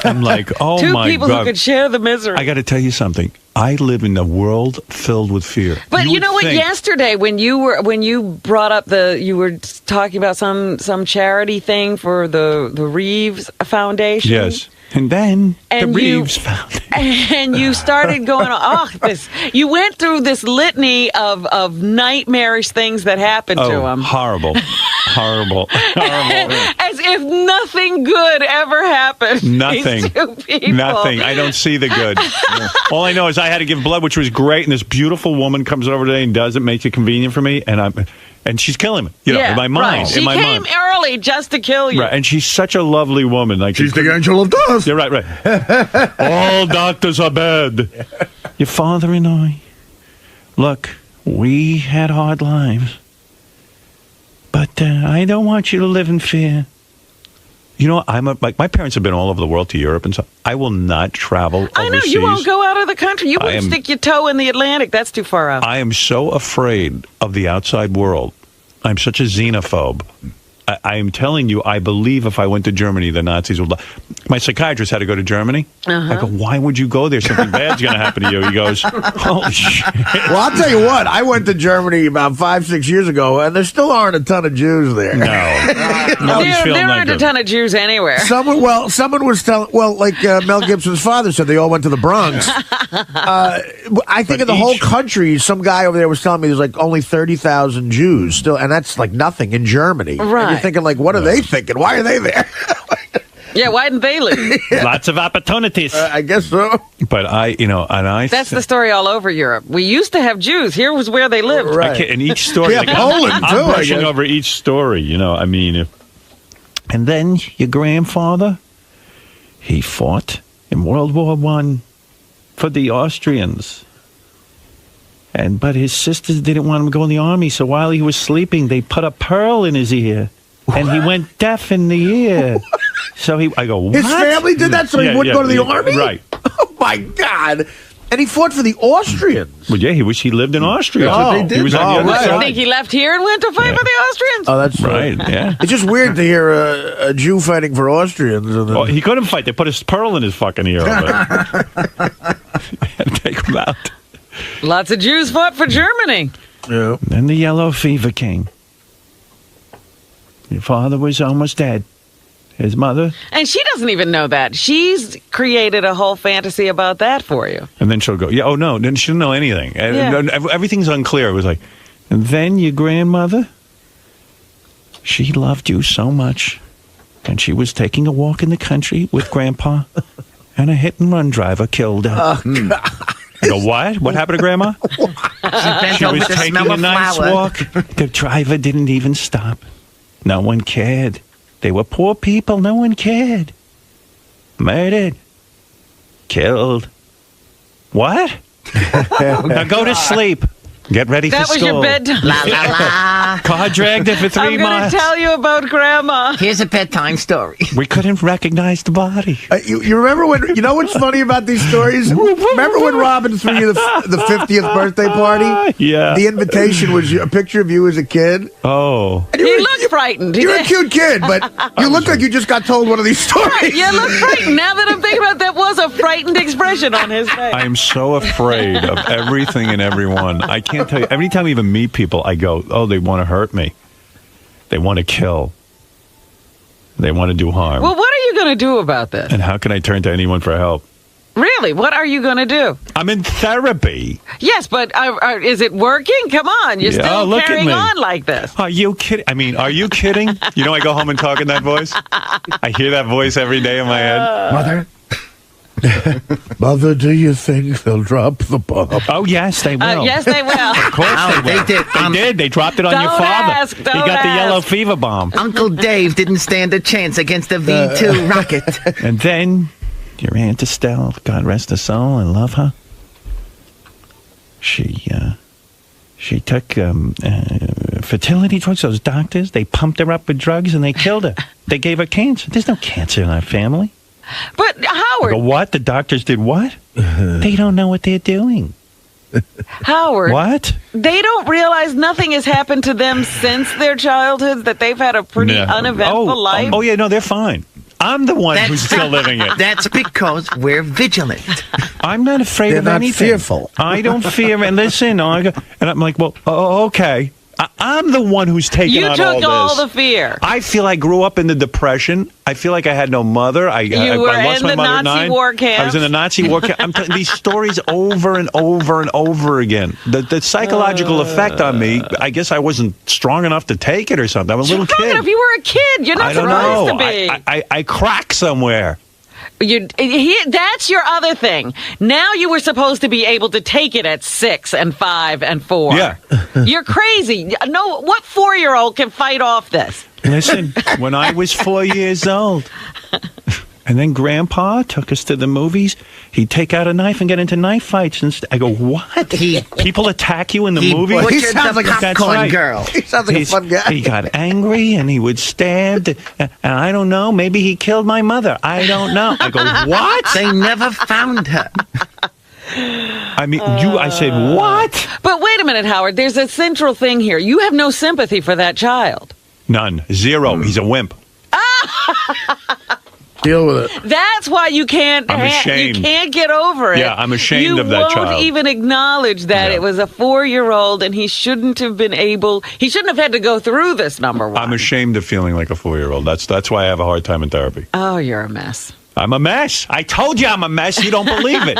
I'm like, oh Two my people God. who could share the misery. I got to tell you something. I live in a world filled with fear. But you know what? think- Yesterday, when you brought up you were talking about some charity thing for the Reeves Foundation. Yes. And then And the you- Reeves found it. And you started going, you went through this litany of nightmarish things that happened to him. Horrible. Horrible. Horrible. As if nothing good ever happened. to Nothing. these two people. Nothing. I don't see the good. All I know is I had to give blood, which was great, and this beautiful woman comes over today and does it, makes it convenient for me, and she's killing me. In my mind. Right. She in my came mind. early just to kill you. Right, and she's such a lovely woman. Like She's the angel of death. You're right. All doctors are bad. Your father and I, look, we had hard lives, but I don't want you to live in fear. You know, my parents have been all over the world to Europe and so I will not travel overseas. I know, you won't go out of the country. You won't stick your toe in the Atlantic. That's too far out. I am so afraid of the outside world. I'm such a xenophobe. I am telling you, I believe if I went to Germany, the Nazis would... My psychiatrist had to go to Germany. I go, why would you go there? Something bad's going to happen to you. He goes, holy shit. Well, I'll tell you what. I went to Germany about 5-6 years ago, and there still aren't a ton of Jews there. No. There aren't a ton of Jews anywhere. Someone was telling, like Mel Gibson's father said, they all went to the Bronx. I think in the whole country, some guy over there was telling me there's like only 30,000 Jews still, and that's like nothing in Germany. Right. And you're thinking, like, what are they thinking? Why are they there? Yeah, why didn't they leave? Lots of opportunities. I guess so. But That's the story all over Europe. We used to have Jews. Here was where they lived. I can't, in each story, Yeah, Poland, too, I'm I brushing guess. over each story. And then your grandfather, he fought in World War I for the Austrians. But his sisters didn't want him to go in the army, so while he was sleeping, they put a pearl in his ear, and he went deaf in the ear. So I go, what? His family did that so he wouldn't go to the army? Right. Oh, my God. And he fought for the Austrians. Well, yeah, he lived in Austria. That's what they did. He was on the other right. You side. think he left here and went to fight for the Austrians? Oh, that's Right, yeah. It's just weird to hear a Jew fighting for Austrians. And then... Well, he couldn't fight. They put his pearl in his fucking ear. And take him out. Lots of Jews fought for Germany. Yeah. Then the yellow fever came. Your father was almost dead. His mother. And she doesn't even know that. She's created a whole fantasy about that for you. And then she'll go, then she didn't know anything. Yeah. Everything's unclear. It was like, and then your grandmother, she loved you so much. And she was taking a walk in the country with Grandpa, and a hit-and-run driver killed her. Oh, God. I go, what? What happened to Grandma? She was taking a nice walk. The driver didn't even stop. No one cared. They were poor people. No one cared. Murdered. Killed. What? Now go to sleep. Get ready That for was school. your bedtime. La la la. Car dragged her for 3 I'm going months. to tell you about Grandma. Here's a bedtime story. We couldn't recognize the body. You remember when? You know what's funny about these stories? Remember when Robin threw you the 50th birthday party? Yeah. The invitation was a picture of you as a kid. Oh. And He looked frightened. You're a cute kid, but you look like you just got told one of these stories. You look frightened. Now that I'm thinking about it, that was a frightened expression on his face. I am so afraid of everything and everyone. I can't tell you. Every time I even meet people, I go, oh, they want to hurt me. They want to kill. They want to do harm. Well, what are you going to do about this? And how can I turn to anyone for help? Really? What are you going to do? I'm in therapy. Yes, but is it working? Come on. You're Yeah, still look at carrying me. on like this. Are you kidding? I mean, are you kidding? You know, I go home and talk in that voice. I hear that voice every day in my head. Mother? Mother, do you think they'll drop the bomb? Oh, yes, they will. Yes, they will. Of course they will. They did. They did. They dropped it on your Don't father. ask, He don't got the yellow ask. fever bomb. Uncle Dave didn't stand a chance against a V2 rocket. And then your Aunt Estelle, God rest her soul, I love her. She took fertility drugs. Those doctors, they pumped her up with drugs and they killed her. They gave her cancer. There's no cancer in our family. But Howard, I go, what? The doctors did what? They don't know what they're doing. Howard, What? they don't realize nothing has happened to them since their childhoods, that they've had a pretty Yeah. uneventful life. Oh, yeah, no, they're fine. I'm the one who's still living it. That's because we're vigilant. I'm not afraid They're of not anything. fearful. I don't fear. And listen, and I'm like, well, okay. I'm the one who's taking You on took all this. all the fear. I feel I grew up in the Depression. I feel like I had no mother. I lost in my the mother at Nazi 9. war camps. I was in the Nazi war camp. I'm telling these stories over and over and over again. The psychological effect on me, I guess I wasn't strong enough to take it or something. I'm a little kid. If you were a kid, you're not I don't supposed know. to be. I crack somewhere. That's your other thing. Now you were supposed to be able to take it at 6 and 5 and 4. Yeah. You're crazy. No, what 4-year-old can fight off this? Listen, when I was 4 years old, and then Grandpa took us to the movies, he'd take out a knife and get into knife fights. And I go, what? People attack you in the movie? He sounds like a popcorn girl. He sounds like a fun guy. He got angry and he would stab. And I don't know. Maybe he killed my mother. I don't know. I go, what? They never found her. I mean, I said, what? But wait a minute, Howard. There's a central thing here. You have no sympathy for that child. None. Zero. He's a wimp. Deal with it. That's why you can't. I'm ashamed. You can't get over it. Yeah, I'm ashamed of that child. You won't even acknowledge that it was a 4-year-old, and he shouldn't have been able. He shouldn't have had to go through this. Number one. I'm ashamed of feeling like a 4-year-old. That's why I have a hard time in therapy. Oh, you're a mess. I'm a mess. I told you I'm a mess. You don't believe it.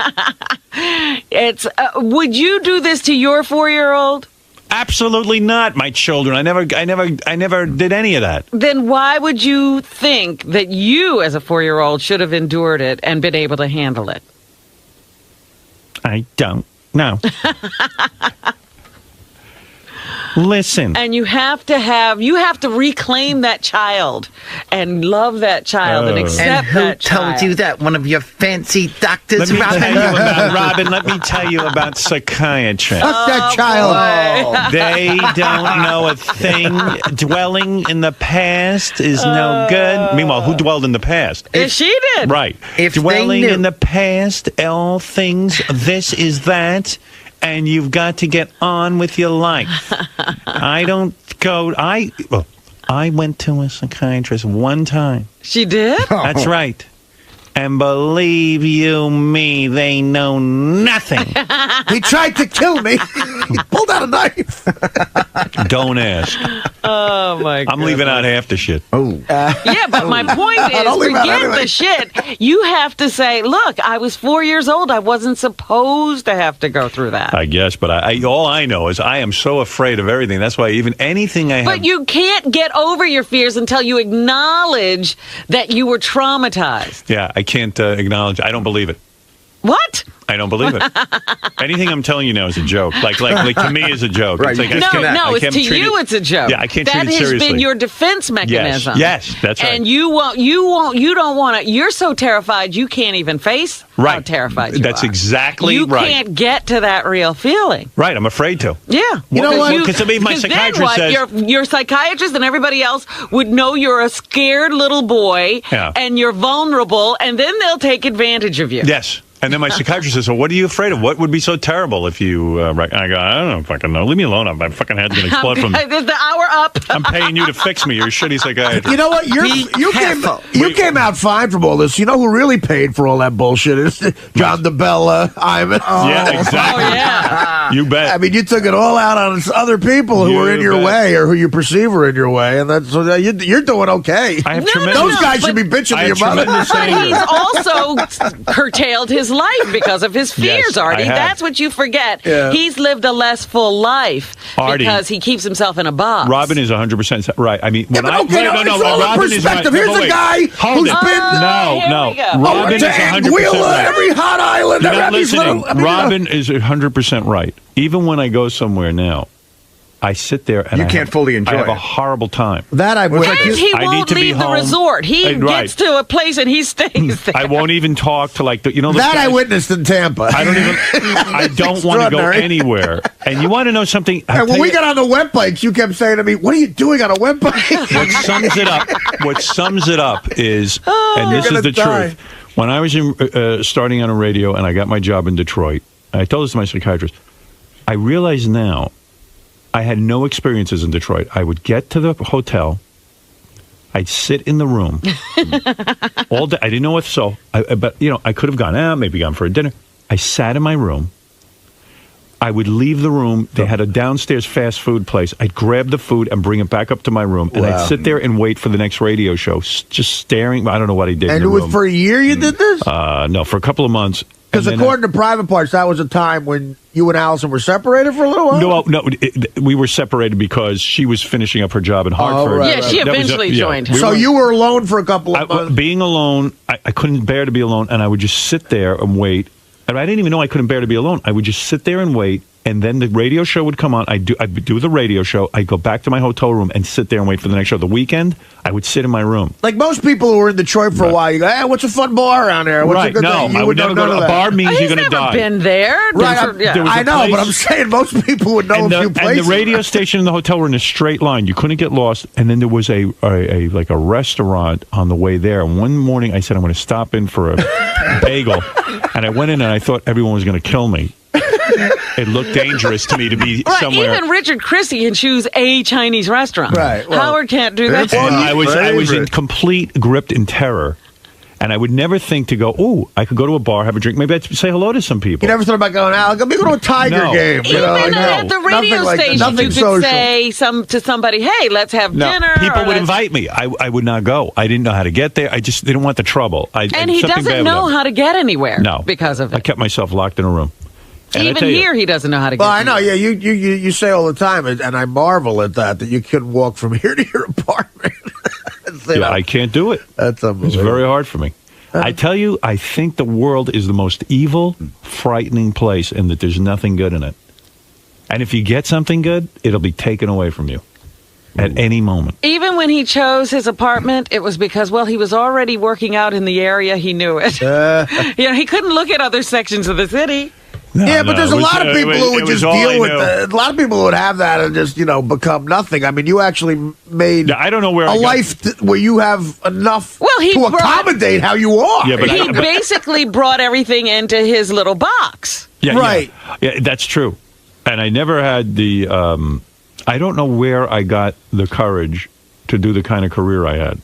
It's. Would you do this to your 4-year-old? Absolutely not, my children. I never did any of that. Then why would you think that you, as a 4-year-old, should have endured it and been able to handle it? I don't know. Listen. And you have to reclaim that child and love that child and accept and who that child. told you that? One of your fancy doctors, Let me Robin? tell you about Robin. Let me tell you about psychiatrists. Fuck that child. They don't know a thing. Dwelling in the past is no good. Meanwhile, who dwelled in the past? She did. Right. If they Dwelling knew. in the past, all things, this is that, and you've got to get on with your life. I went to a psychiatrist one time. She did? That's right. And believe you me, they know nothing. He tried to kill me. He pulled out a knife. Don't ask. Oh, my God. I'm leaving out half the shit. Yeah, but my point is, Don't leave out forget anyway. the shit. You have to say, look, I was 4 years old. I wasn't supposed to have to go through that. I guess, but all I know is I am so afraid of everything. That's why even anything I have... But you can't get over your fears until you acknowledge that you were traumatized. Yeah, I can't acknowledge. I don't believe it. What? I don't believe it. Anything I'm telling you now is a joke. Like to me is a joke. Right, It's like, you I just can't- No, I it's can't to treat you. it- It's a joke. Yeah, I can't treat That it has seriously. been your defense mechanism. Yes, that's right. And you don't want to. You're so terrified you can't even face how Right. terrified you That's are. exactly you right. can't get to that real feeling. Right, I'm afraid to. Yeah, You know what? Because I mean, my because then psychiatrist what? says... Your psychiatrist and everybody else would know you're a scared little boy Yeah. and you're vulnerable, and then they'll take advantage of you. Yes. And then my psychiatrist says, "So what are you afraid of? What would be so terrible if you?" I go, "I don't fucking know. Leave me alone. My fucking head's gonna explode from. Is the hour up? I'm paying you to fix me. You're a shitty psychiatrist." You know what? You came out fine from all this. You know who really paid for all that bullshit is John DeBella, Ivan. Yeah, exactly. Oh, yeah. You bet. I mean, you took it all out on other people who were in your bet. way or who you perceive were in your way, and that's you're doing okay. I have No, tremendous. Those guys should but- be bitching I to your have mother. tremendous But anger. he's also curtailed his life because of his fears, Yes, I Artie. have. That's what you forget. Yeah. He's lived a less full life Artie. because he keeps himself in a box. Robin is 100% right. I mean, when but I okay, no, it's all in Robin is right. perspective. Here's No, a wait. guy Hold who's it. been- no. here we go. Robin is to 100% Anguilla, right. every hot island. You're not every listening. little- Robin is 100% right. Even when I go somewhere now, I sit there and You can't fully enjoy I have a it. horrible time. That I would. And he I need won't to be leave the home. resort. He Right. gets to a place and he stays there. I won't even talk to those That I guys. witnessed in Tampa. I don't even. I don't want to go extraordinary. anywhere. And you want to know something? I'll And when tell we you- got on the wet bikes, you kept saying to me, "What are you doing on a wet bike?" what sums it up is, and this You're is the gonna die. truth. When I was starting on a radio and I got my job in Detroit, I told this to my psychiatrist. I realize now I had no experiences in Detroit. I would get to the hotel. I'd sit in the room all day. I didn't know what, but I could have gone out, maybe gone for a dinner. I sat in my room. I would leave the room. They had a downstairs fast food place. I'd grab the food and bring it back up to my room, and I'd sit there and wait for the next radio show, just staring. I don't know what I did. And in the room. for a year you did this? No, for a couple of months. Because according to Private Parts, that was a time when you and Allison were separated for a little while? No, we were separated because she was finishing up her job in Hartford. Right. She eventually joined him. So you were alone for a couple of months? Being alone, I couldn't bear to be alone, and I would just sit there and wait. And I didn't even know I couldn't bear to be alone. I would just sit there and wait, and then the radio show would come on. I'd do the radio show. I'd go back to my hotel room and sit there and wait for the next show. The weekend, I would sit in my room. Like most people who were in Detroit for a while, you go, hey, what's a fun bar around there? What's a good thing? I would never go to a bar. Means you're going to die. He's never been there. Right, I know, but I'm saying most people would know a few places. And the radio station and the hotel were in a straight line. You couldn't get lost. And then there was a restaurant on the way there. And one morning, I said, I'm going to stop in for a bagel. And I went in and I thought everyone was going to kill me. It looked dangerous to me to be somewhere. Even Richard Christie can choose a Chinese restaurant. Right. Well, Howard can't do that. And I was in gripped in terror. And I would never think to go, I could go to a bar, have a drink. Maybe I'd say hello to some people. You never thought about going out? Let me go to a Tiger game. Even at the radio station, you could say to somebody, hey, let's have dinner. People would invite me. I would not go. I didn't know how to get there. I just didn't want the trouble. And he doesn't know how to get anywhere because of it. I kept myself locked in a room. And even here, he doesn't know how to get Well, I know, yeah, you say all the time, and I marvel at that you couldn't walk from here to your apartment. I can't do it. That's unbelievable. It's very hard for me. I tell you, I think the world is the most evil, frightening place, and that there's nothing good in it. And if you get something good, it'll be taken away from you at any moment. Even when he chose his apartment, it was because, he was already working out in the area. He knew it. He couldn't look at other sections of the city. But there's a lot of people who would just deal with that. A lot of people would have that and just, become nothing. I mean, you actually made I don't know where a life where you have enough to accommodate how you are. Yeah, he basically brought everything into his little box. Yeah, right. Yeah, that's true. And I never had the, I don't know where I got the courage to do the kind of career I had.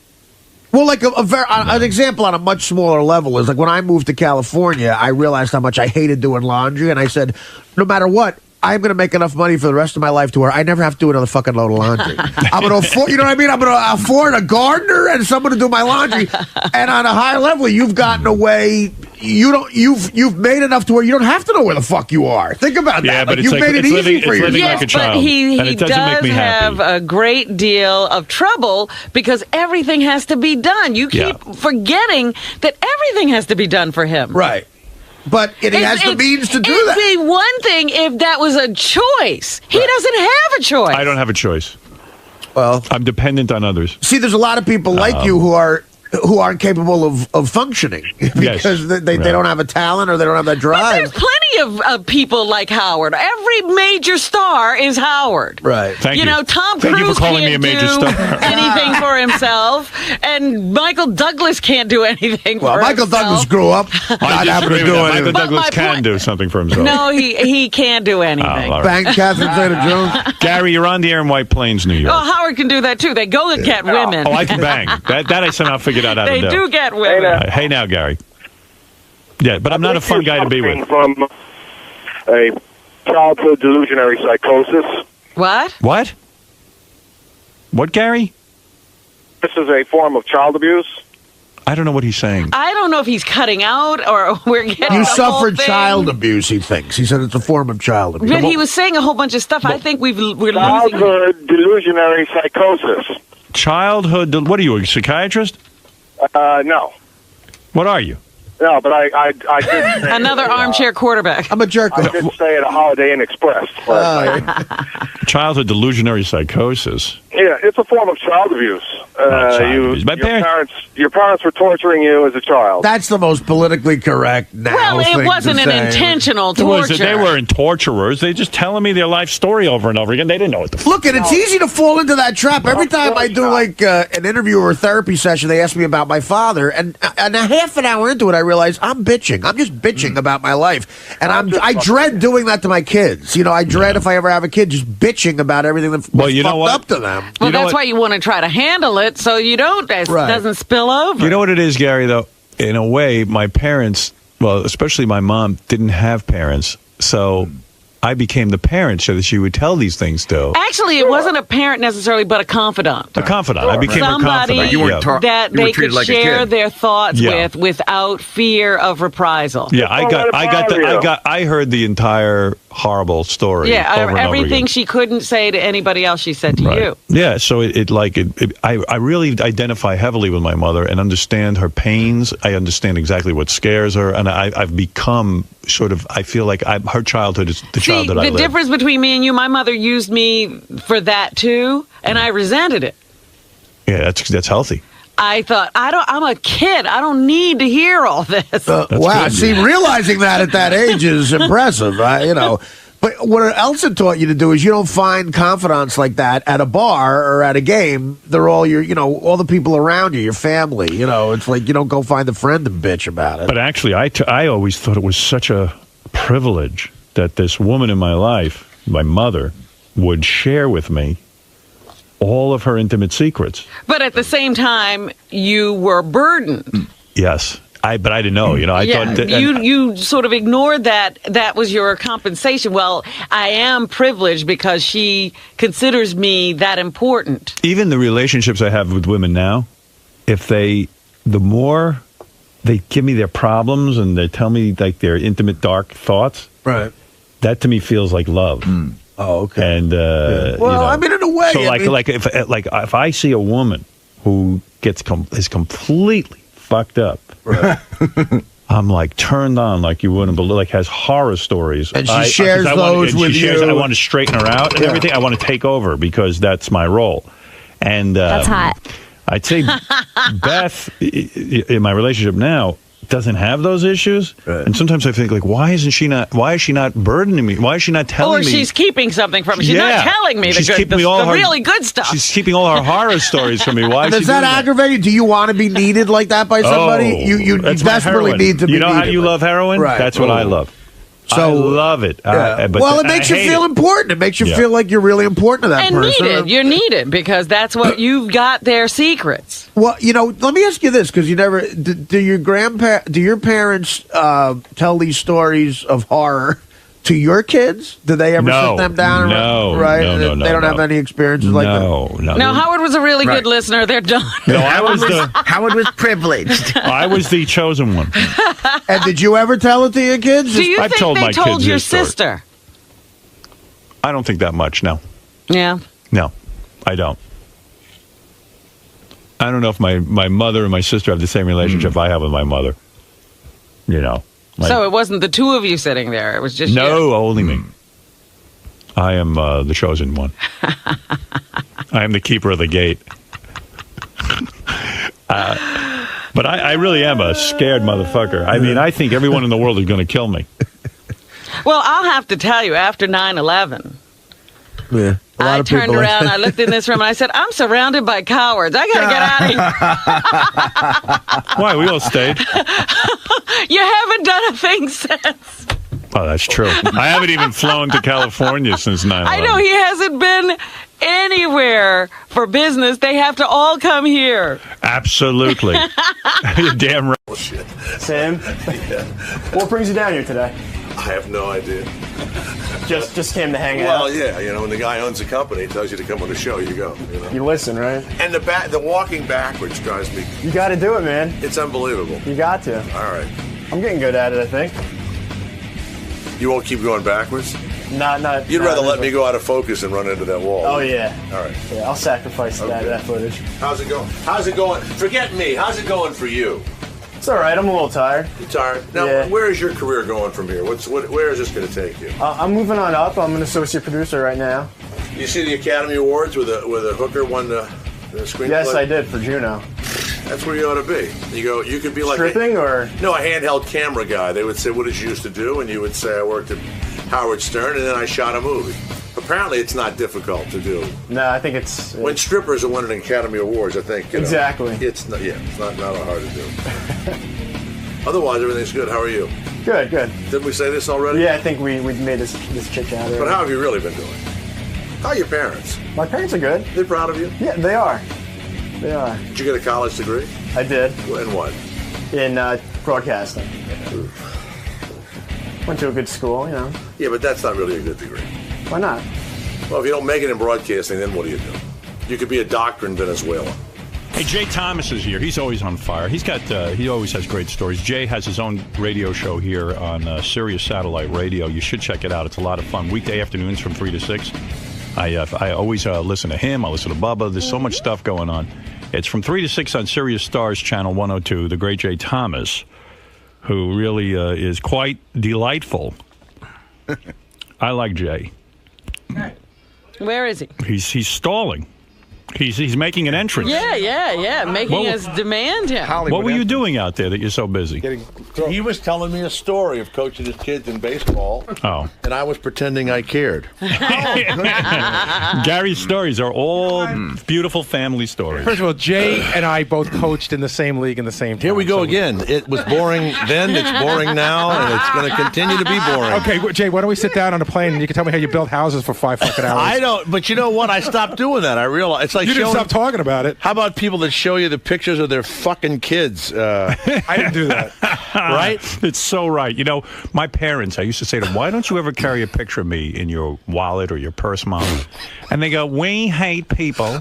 Well, like an example on a much smaller level is like when I moved to California, I realized how much I hated doing laundry, and I said, no matter what, I'm going to make enough money for the rest of my life to where I never have to do another fucking load of laundry. I'm going to afford, you know what I mean? I'm going to afford a gardener and someone to do my laundry. And on a higher level, you've gotten away. You've made enough to where you don't have to know where the fuck you are. Think about that. Yeah, but you've made it easy for yourself. Yes, but he does have a great deal of trouble because everything has to be done. You keep forgetting that everything has to be done for him. Right. But he has the means to do that. It'd be one thing if that was a choice. He doesn't have a choice. I don't have a choice. Well, I'm dependent on others. See, there's a lot of people like you who aren't capable of functioning because they don't have a talent or they don't have that drive. But there's plenty of people like Howard. Every major star is Howard. Right. Thank you. Tom Thank you Cruise for calling me a can't major do star. anything for himself, and Michael Douglas can't do anything for himself. Michael Douglas grew up not having to do anything. Michael Douglas can do something for himself. No, he can't do anything. Bang Catherine Zeta-Jones. Gary, you're on the air in White Plains, New York. Oh, Howard can do that too. They go to get women. Oh, I can bang. That I somehow figured out how to do. They do get women. Hey now, Gary. Yeah, but I'm not a fun guy to be with. From a childhood delusionary psychosis. What? What? What, Gary? This is a form of child abuse. I don't know what he's saying. I don't know if he's cutting out or we're getting You the whole suffered thing. child abuse, he thinks. He said it's a form of child abuse. But he was saying a whole bunch of stuff. I think we're losing. Childhood delusionary psychosis. Childhood. What are you, a psychiatrist? No. What are you? No, but I did say Another armchair quarterback. I'm a jerk. I did stay at a Holiday Inn Express last night. Childhood delusionary psychosis. Yeah, it's a form of child abuse. Your parents were torturing you as a child. That's the most politically correct now. Well, it wasn't an intentional torture. They weren't torturers. They just telling me their life story over and over again. They didn't know what the Look, and it's easy to fall into that trap. Every time I do like an interview or a therapy session, they ask me about my father, and a half an hour into it, I realize I'm bitching. I'm just bitching about my life, and I dread doing that to my kids. I dread if I ever have a kid, just bitching about everything that fucked up to them. Well, that's why you want to try to handle it it so you don't. It doesn't spill over. You know what it is, Gary, though? In a way, my parents, well, especially my mom, didn't have parents. So I became the parent so that she would tell these things to. Actually, it wasn't a parent necessarily, but a confidant. A confidant. I became her confidant. That they could share their thoughts with without fear of reprisal. Yeah, I heard the entire horrible story. Yeah, over and over everything again. she couldn't say to anybody else, she said to you. Yeah, so I really identify heavily with my mother and understand her pains. I understand exactly what scares her, and I've become sort of. I feel like her childhood is the childhood I lived. The difference between me and you, my mother used me for that too, and I resented it. Yeah, that's healthy. I thought, I'm a kid. I don't need to hear all this. Wow. See, realizing that at that age is impressive. But what else it taught you to do is you don't find confidants like that at a bar or at a game. They're all all the people around you, your family. It's like you don't go find a friend and bitch about it. But actually, I always thought it was such a privilege that this woman in my life, my mother, would share with me all of her intimate secrets. But at the same time, you were burdened. Yes. But I didn't know, I thought that, you sort of ignored that was your compensation. Well, I am privileged because she considers me that important. Even the relationships I have with women now, the more they give me their problems and they tell me like their intimate, dark thoughts, right? That to me feels like love. Oh, okay. And well, I mean, in a way, so if I see a woman who is completely fucked up, right. I'm like turned on, like you wouldn't believe, like has horror stories, and she shares those with you. I want to straighten her out and everything. I want to take over because that's my role. And that's hot. I'd say Beth, in my relationship now, doesn't have those issues, and sometimes I think like, why is she not burdening me? Why is she not telling me? Or she's keeping something from me. She's not telling me the really good stuff. She's keeping all her horror stories from me. Why? Does that aggravate you? Do you want to be needed like that by somebody? You desperately need to be. You know how needed. you love heroin? Right. That's what I love. So, I love it. Well, it makes you feel important. It makes you feel like you're really important to that person. And needed. You're needed because that's what you've got their secrets. Well, let me ask you this because you never do your parents tell these stories of horror to your kids? Do they ever sit them down? No, right? No, they don't have any experiences like that. No. Now Howard was a really good listener. They're done. No, Howard was privileged. I was the chosen one. And did you ever tell it to your kids? Do you I've think told they my told kids your this story. sister? I don't think that much. No. Yeah. No, I don't. I don't know if my mother and my sister have the same relationship I have with my mother. So it wasn't the two of you sitting there. It was just you. Only me. I am the chosen one. I am the keeper of the gate. But I really am a scared motherfucker. I mean, I think everyone in the world is going to kill me. Well, I'll have to tell you, after 9/11, I turned around, I looked in this room, and I said, I'm surrounded by cowards. I got to get out of here. Why? We all stayed. You haven't done a thing since. Oh, that's true. I haven't even flown to California since 9/11. I know he hasn't been anywhere for business. They have to all come here. Absolutely. You're damn right. Bullshit. Sam, what brings you down here today? I have no idea. Just came to hang out. Well, yeah, when the guy owns a company, tells you to come on the show, you go. You listen, right? And the walking backwards drives me. You got to do it, man. It's unbelievable. You got to. All right. I'm getting good at it, I think. You won't keep going backwards? Not. You'd rather let me go out of focus and run into that wall. Oh yeah. All right. Yeah, I'll sacrifice that footage. How's it going? How's it going? Forget me. How's it going for you? It's all right. I'm a little tired. You tired? Now, where is your career going from here? Where is this going to take you? I'm moving on up. I'm an associate producer right now. You see the Academy Awards with a hooker won the screenplay? Yes, I did for Juno. That's where you ought to be. You could be like stripping or no, a handheld camera guy. They would say, "What did you used to do?" And you would say, "I worked at Howard Stern, and then I shot a movie." Apparently, it's not difficult to do. No, I think it's when strippers are winning Academy Awards. I think exactly. It's not. Yeah, it's not hard to do. Otherwise, everything's good. How are you? Good. Didn't we say this already? Yeah, I think we made this chit chat. But how have you really been doing? How are your parents? My parents are good. They're proud of you? Yeah, they are. They are. Did you get a college degree? I did. In what? In broadcasting. Went to a good school, you know. Yeah, but that's not really a good degree. Why not? Well, if you don't make it in broadcasting, then what do you do? You could be a doctor in Venezuela. Hey, Jay Thomas is here. He's always on fire. He always has great stories. Jay has his own radio show here on Sirius Satellite Radio. You should check it out. It's a lot of fun. Weekday afternoons from 3 to 6. I always listen to him. I listen to Bubba. There's so much stuff going on. It's from 3 to 6 on Sirius Stars Channel 102. The great Jay Thomas, who really is quite delightful. I like Jay. Where is he? He's stalling. He's making an entrance. Yeah. Making us demand him. What were you doing out there that you're so busy? He was telling me a story of coaching his kids in baseball. Oh. And I was pretending I cared. Gary's stories are all beautiful family stories. First of all, Jay and I both coached in the same league in the same time. Here we go again. It was boring then, it's boring now, and it's going to continue to be boring. Okay, Jay, why don't we sit down on a plane and you can tell me how you build houses for 5 fucking hours? I don't, but you know what? I stopped doing that. I realized it's like you didn't stop talking about it. How about people that show you the pictures of their fucking kids? I didn't do that. Right? It's so right. You know, my parents, I used to say to them, why don't you ever carry a picture of me in your wallet or your purse, Mom? And they go, we hate people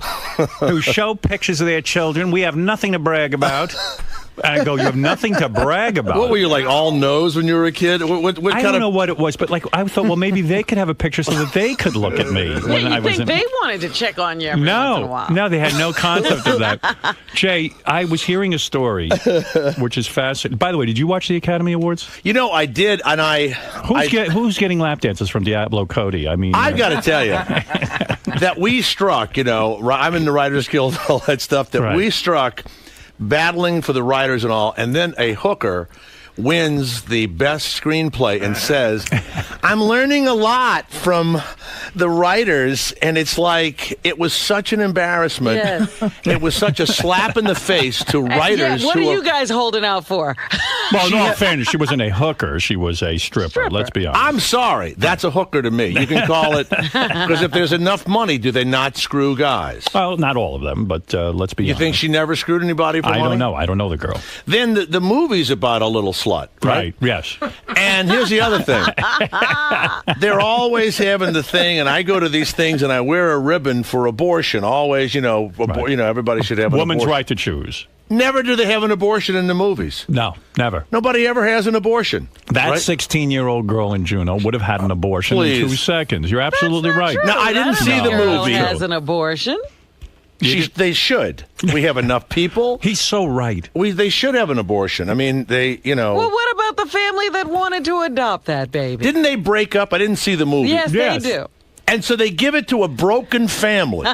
who show pictures of their children. We have nothing to brag about. I go, you have nothing to brag about. What were you, like, all nose when you were a kid? What I kind don't of... know what it was, but like I thought, well, maybe they could have a picture so that they could look at me. When I was think they wanted to check on you every once in a while. No, they had no concept of that. Jay, I was hearing a story, which is fascinating. By the way, did you watch the Academy Awards? You know, I did, and Who's getting lap dances from Diablo Cody? I mean, I've got to tell you that we struck, you know, I'm in the Writers Guild, all that stuff, that we struck battling for the writers and all, and then a hooker wins the best screenplay and says, I'm learning a lot from the writers, and it's like, it was such an embarrassment. Yes. It was such a slap in the face to writers. What are you guys holding out for? Well, in all fairness, she wasn't a hooker. She was a stripper. Let's be honest. I'm sorry. That's a hooker to me. You can call it, because if there's enough money, do they not screw guys? Well, not all of them, but let's be honest. You think she never screwed anybody for money? I don't know. I don't know the girl. Then the movie's about a little slut, right? Yes. And here's the other thing. They're always having the thing, and I go to these things, and I wear a ribbon for abortion. Always, you know, everybody should have an woman's abortion. right to choose. Never do they have an abortion in the movies. No, never. Nobody ever has an abortion. That right? 16-year-old girl in Juneau would have had an abortion in 2 seconds. You're absolutely right. No, I didn't see the movie. Has an abortion. They should. We have enough people. He's so right. They should have an abortion. I mean, Well, what about the family that wanted to adopt that baby? Didn't they break up? I didn't see the movie. Yes, they do. And so they give it to a broken family.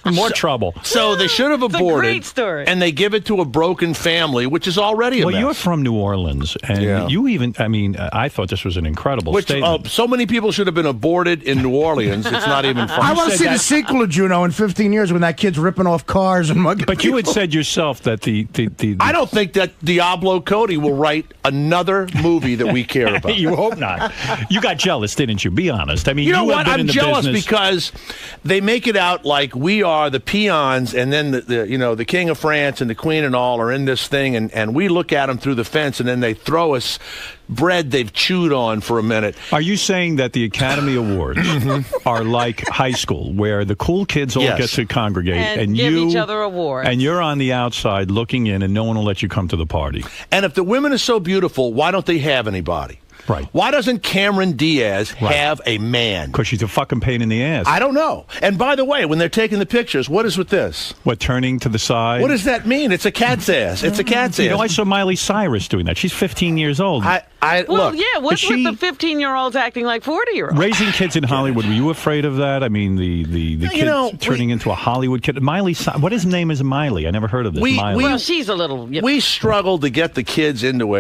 More trouble. So they should have aborted. It's a great story. And they give it to a broken family, which is already a mess. Well, you're from New Orleans, and you even, I thought this was an incredible statement. So many people should have been aborted in New Orleans. It's not even funny. I want to see the sequel of Juno in 15 years when that kid's ripping off cars and mugging But you had said yourself that the I don't think that Diablo Cody will write another movie that we care about. You hope not. You got jealous, didn't you? Be honest. I mean, you know what? I'm jealous because they make it out like we are the peons, and then the King of France and the Queen and all are in this thing, and we look at them through the fence, and then they throw us bread they've chewed on for a minute. Are you saying that the Academy Awards are like high school, where the cool kids all get to congregate and give each other awards, and you're on the outside looking in, and no one will let you come to the party? And if the women are so beautiful, why don't they have anybody? Right. Why doesn't Cameron Diaz have a man? Because she's a fucking pain in the ass. I don't know. And by the way, when they're taking the pictures, what is with this? What, turning to the side? What does that mean? It's a cat's ass. It's a cat's ass. You know, I saw Miley Cyrus doing that. She's 15 years old. Look, what's with the 15-year-olds acting like 40-year-olds? Raising kids in Hollywood, were you afraid of that? I mean, the kid turning into a Hollywood kid. Miley, what his name is Miley? I never heard of this. Miley. Well, she's a little... We struggled to get the kids into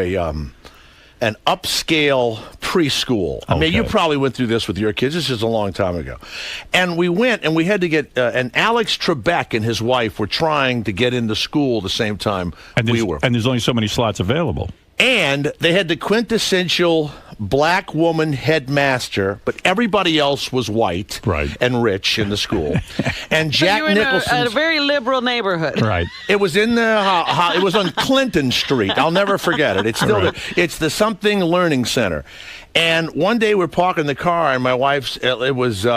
an upscale preschool. I mean, you probably went through this with your kids. This is a long time ago. And we went, and we had to get, and Alex Trebek and his wife were trying to get into school the same time we were. And there's only so many slots available. And they had the quintessential black woman headmaster, but everybody else was white and rich in the school. And Jack Nicholson, a very liberal neighborhood. Right. It was in the it was on Clinton Street. I'll never forget it. It's still it's the Something Learning Center. And one day we're parking the car, and my wife's, it was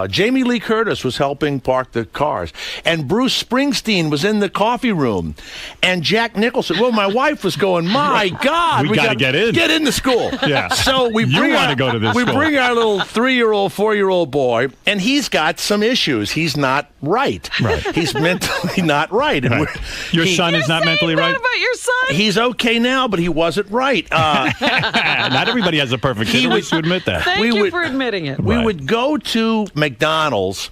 Jamie Lee Curtis was helping park the cars. And Bruce Springsteen was in the coffee room. And Jack Nicholson, well, my wife was going, my God. We got to get in. Get into school. Yeah. So we bring to go to this school. bring our little 3-year-old, 4-year-old boy, and he's got some issues. He's not right. He's mentally not right. And Your son is not mentally right? What about your son? He's okay now, but he wasn't right. Not everybody has a perfect kid. At least you admit that. Thank you for admitting it. We would go to McDonald's,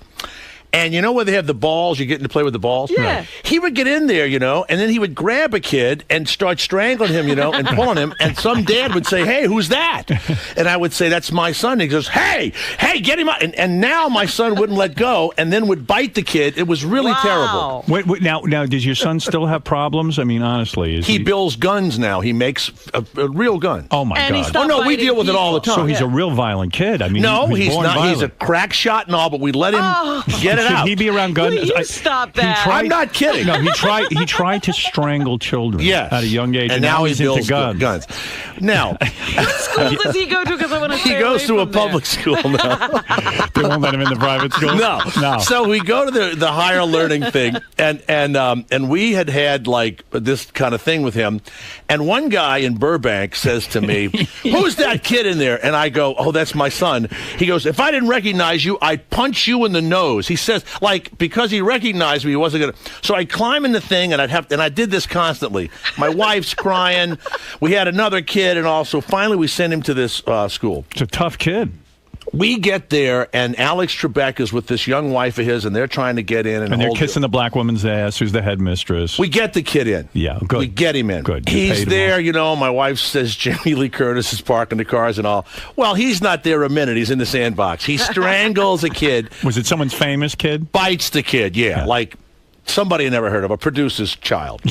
and you know where they have the balls? You get to play with the balls? Yeah. He would get in there, and then he would grab a kid and start strangling him, and pulling him. And some dad would say, hey, who's that? And I would say, that's my son. And he goes, hey, get him out. And now my son wouldn't let go and then would bite the kid. It was really terrible. Wait, now, does your son still have problems? I mean, honestly. He builds guns now. He makes a real gun. Oh, my God. Oh, no, we deal with it all the time. So he's a real violent kid. I mean, no, he's born not. violent. He's a crack shot and all, but we let him get it Should out. he be around guns? Will you stop that? I'm not kidding. No, he tried to strangle children at a young age, and now he's into guns. Now, what school does he go to? Because I want to he goes to a public school now. They won't let him in the private school. No. So we go to the higher learning thing, and we had like this kind of thing with him. And one guy in Burbank says to me, "Who's that kid in there?" And I go, "Oh, that's my son." He goes, "If I didn't recognize you, I'd punch you in the nose." He says, like, because he recognized me, he wasn't gonna. So I climb in the thing, and I did this constantly. My wife's crying. We had another kid, and also finally we sent him to this school. It's a tough kid. We get there, and Alex Trebek is with this young wife of his, and they're trying to get in. And they're kissing the black woman's ass, who's the headmistress. We get the kid in. Yeah, good. We get him in. Good. You He's paid him there, off. my wife says Jamie Lee Curtis is parking the cars and all. Well, he's not there a minute. He's in the sandbox. He strangles a kid. Was it someone's famous kid? Bites the kid, yeah. Like somebody I never heard of, a producer's child.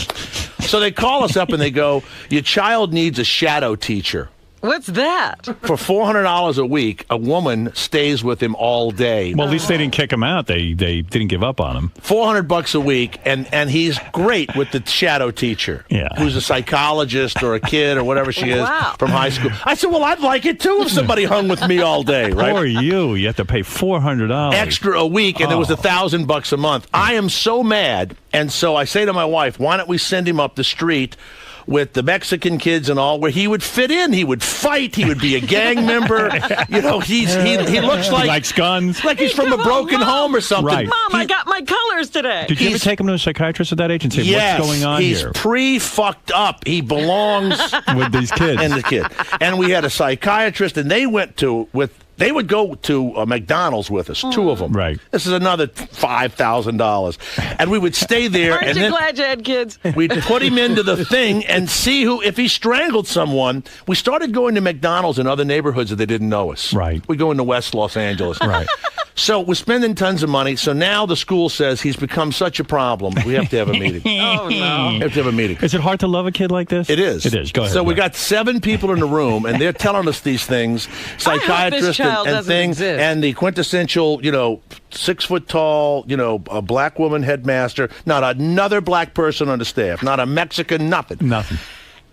So they call us up and they go, your child needs a shadow teacher. What's that? For $400 a week, a woman stays with him all day. Well, at least they didn't kick him out. They didn't give up on him. $400 a week, and he's great with the shadow teacher, who's a psychologist or a kid or whatever she is from high school. I said, well, I'd like it too if somebody hung with me all day, right? Poor you. You have to pay $400 extra a week, and it was $1,000 a month. I am so mad, and so I say to my wife, why don't we send him up the street with the Mexican kids and all, where he would fit in. He would fight. He would be a gang member. He looks like... He likes guns. Like he's from a broken home or something. Right. Mom, I got my colors today. Did you ever take him to a psychiatrist at that age and say, what's going on he's here? pre-fucked up. He belongs... with these kids. And the kid. And we had a psychiatrist, and they went they would go to McDonald's with us, two of them. Right. This is another $5,000. And we would stay there. Aren't and you then glad you had kids? We'd put him into the thing and see if he strangled someone. We started going to McDonald's in other neighborhoods that they didn't know us. Right. We go into West Los Angeles. Right. So we're spending tons of money. So now the school says he's become such a problem. We have to have a meeting. Oh, no. We have to have a meeting. Is it hard to love a kid like this? It is. It is. Go ahead. So we got 7 people in the room, and they're telling us these things, psychiatrists and things, and the quintessential, 6 foot tall, a black woman headmaster, not another black person on the staff, not a Mexican, nothing. Nothing.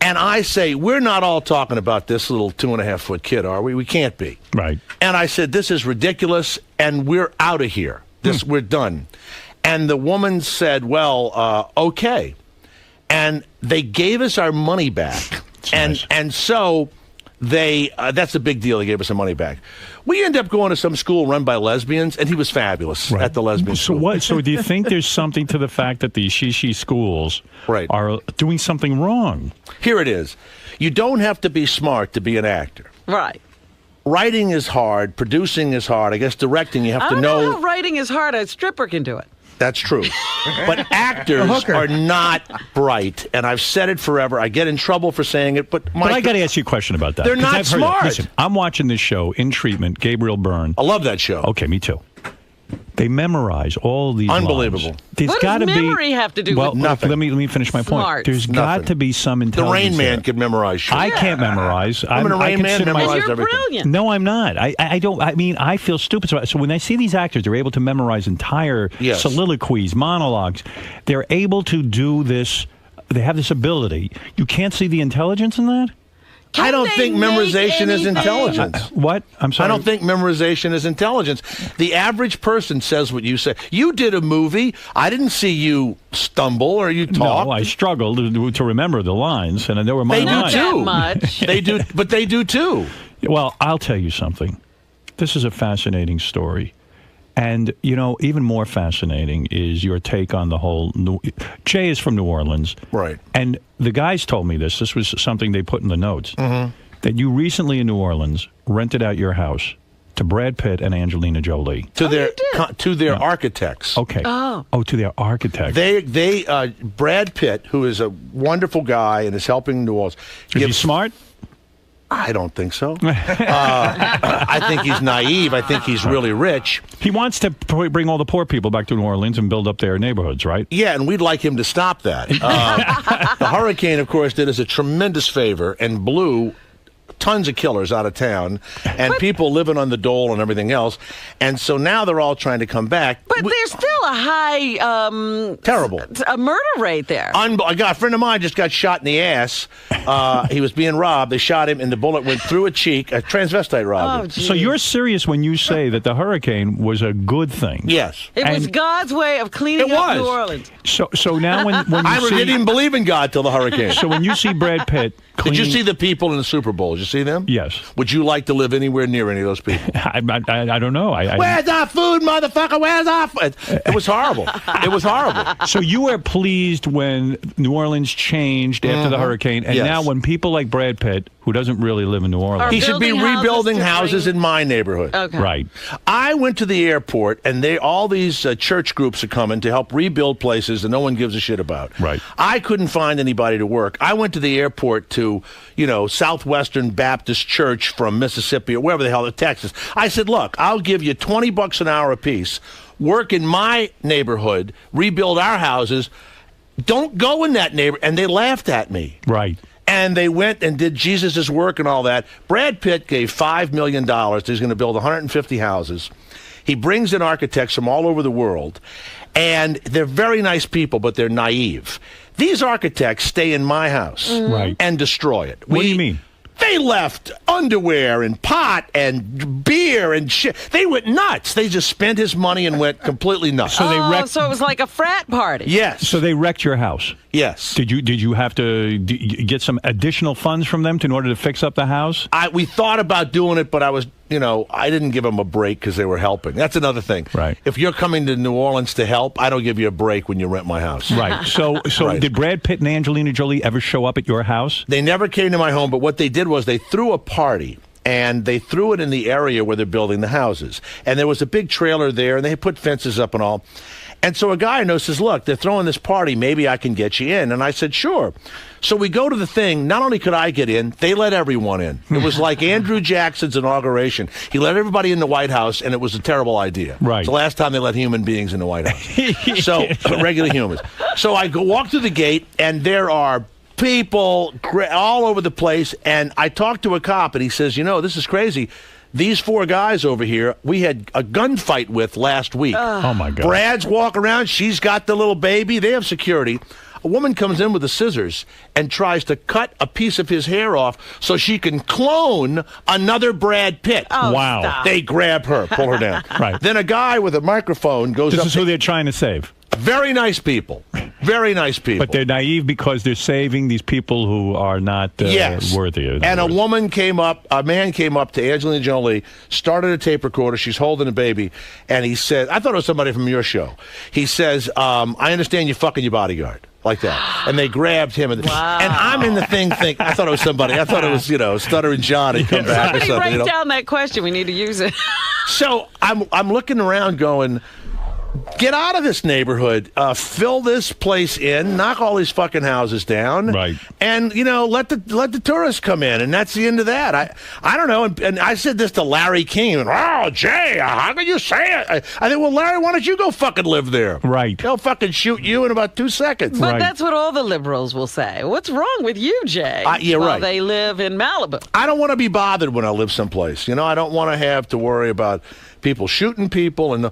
And I say, we're not all talking about this little 2.5 foot kid, are we? We can't be. Right. And I said, this is ridiculous, and we're out of here. We're done. And the woman said, well, okay. And they gave us our money back. And so they that's a big deal. They gave us our money back. We ended up going to some school run by lesbians, and he was fabulous at the lesbian school. So do you think there's something to the fact that these she schools are doing something wrong? Here it is. You don't have to be smart to be an actor. Right. Writing is hard. Producing is hard. I guess directing, you have to I don't know. know how writing is hard. A stripper can do it. That's true. But actors are not bright, and I've said it forever. I get in trouble for saying it, but I got to ask you a question about that. They're 'cause not I've heard smart. Listen, I'm watching this show, In Treatment, Gabriel Byrne. I love that show. Okay, me too. They memorize all these Unbelievable. lines. There's What got to does be memory have to do well, with nothing? Let me finish my point. Smart. There's got to be some The intelligence. Rain Man there. can memorize shit. I can't memorize. I'm in a Rain Man, consider memorize You're everything. brilliant. No, I'm not. I don't. I mean, I feel stupid. So when I see these actors, they're able to memorize entire Yes. soliloquies, monologues. They're able to do this. They have this ability. You can't see the intelligence in that. I don't think memorization is intelligence. What? I'm sorry. I don't think memorization is intelligence. The average person says what you say. You did a movie. I didn't see you stumble or you talk. No, I struggled to remember the lines, and there were my They do lines. too. much. They do, but they do too. Well, I'll tell you something. This is a fascinating story. And, you know, even more fascinating is your take on the whole... Jay is from New Orleans. Right. And the guys told me this. This was something they put in the notes. Mm-hmm. That you recently in New Orleans rented out your house to Brad Pitt and Angelina Jolie. To their architects. Okay. Oh, to their architects. They Brad Pitt, who is a wonderful guy and is helping New Orleans. Is he smart? I don't think so. I think he's naive. I think he's really rich. He wants to bring all the poor people back to New Orleans and build up their neighborhoods, right? Yeah, and we'd like him to stop that. The hurricane, of course, did us a tremendous favor and blew tons of killers out of town and people living on the dole and everything else. And so now they're all trying to come back. But there's still a high... Terrible. A murder rate there. A friend of mine just got shot in the ass. He was being robbed. They shot him, and the bullet went through a cheek. A transvestite robbed him. So you're serious when you say that the hurricane was a good thing? Yes. It was God's way of cleaning up New Orleans. So now when you I didn't even believe in God till the hurricane. So when you see Brad Pitt... Did you see the people in the Super Bowl? Did you see them? Yes. Would you like to live anywhere near any of those people? I don't know. Where's our food, motherfucker? Where's our food? It was horrible. It was horrible. So you were pleased when New Orleans changed after the hurricane, and Yes. now when people like Brad Pitt, who doesn't really live in New Orleans... He should be rebuilding houses in my neighborhood. Okay. Right. I went to the airport, and all these church groups are coming to help rebuild places that no one gives a shit about. Right. I couldn't find anybody to work. I went to the airport to, Southwestern Baptist Church from Mississippi or wherever the hell, Texas. I said, look, I'll give you $20 an hour apiece. Work in my neighborhood, rebuild our houses. Don't go in that neighborhood. And they laughed at me. Right. And they went and did Jesus' work and all that. Brad Pitt gave $5 million. He's going to build 150 houses. He brings in architects from all over the world. And they're very nice people, but they're naive. These architects stay in my house Right. and destroy it. What do you mean? They left underwear and pot and beer and shit. They went nuts. They just spent his money and went completely nuts. So they wrecked... So it was like a frat party. Yes. So they wrecked your house? Yes. Did you have to get some additional funds from them in order to fix up the house? We thought about doing it, but I didn't give them a break because they were helping. That's another thing. Right. If you're coming to New Orleans to help, I don't give you a break when you rent my house. Right. So Right. Did Brad Pitt and Angelina Jolie ever show up at your house? They never came to my home, but what they did was they threw a party. And they threw it in the area where they're building the houses. And there was a big trailer there, and they put fences up and all. And so a guy I know says, look, they're throwing this party. Maybe I can get you in. And I said, sure. So we go to the thing. Not only could I get in, they let everyone in. It was like Andrew Jackson's inauguration. He let everybody in the White House, and it was a terrible idea. Right. It's the last time they let human beings in the White House. So regular humans. So I walk through the gate, and there are people all over the place. And I talked to a cop, and he says, this is crazy. These 4 guys over here, we had a gunfight with last week. Oh, my God. Brad's walking around. She's got the little baby. They have security. A woman comes in with the scissors and tries to cut a piece of his hair off so she can clone another Brad Pitt. Oh, Wow. stop. They grab her, pull her down. Right. Then a guy with a microphone goes This up. is who they're trying to save. Very nice people. Very nice people. But they're naive because they're saving these people who are not Yes. worthy. And a man came up to Angelina Jolie, started a tape recorder. She's holding a baby. And he said, I thought it was somebody from your show. He says, I understand you're fucking your bodyguard. Like that. And they grabbed him. And I'm in the thing thinking, I thought it was somebody. I thought it was, Stuttering John had come back or Somebody something. write down that question. We need to use it. So I'm looking around going, Get out of this neighborhood. Fill this place in. Knock all these fucking houses down. Right. And let the tourists come in, and that's the end of that. I don't know. And I said this to Larry King. And, oh, Jay, how can you say it? I think, well, Larry, why don't you go fucking live there? Right. They'll fucking shoot you in about 2 seconds. But that's what all the liberals will say. What's wrong with you, Jay? While they live in Malibu. I don't want to be bothered when I live someplace. I don't want to have to worry about people shooting people. And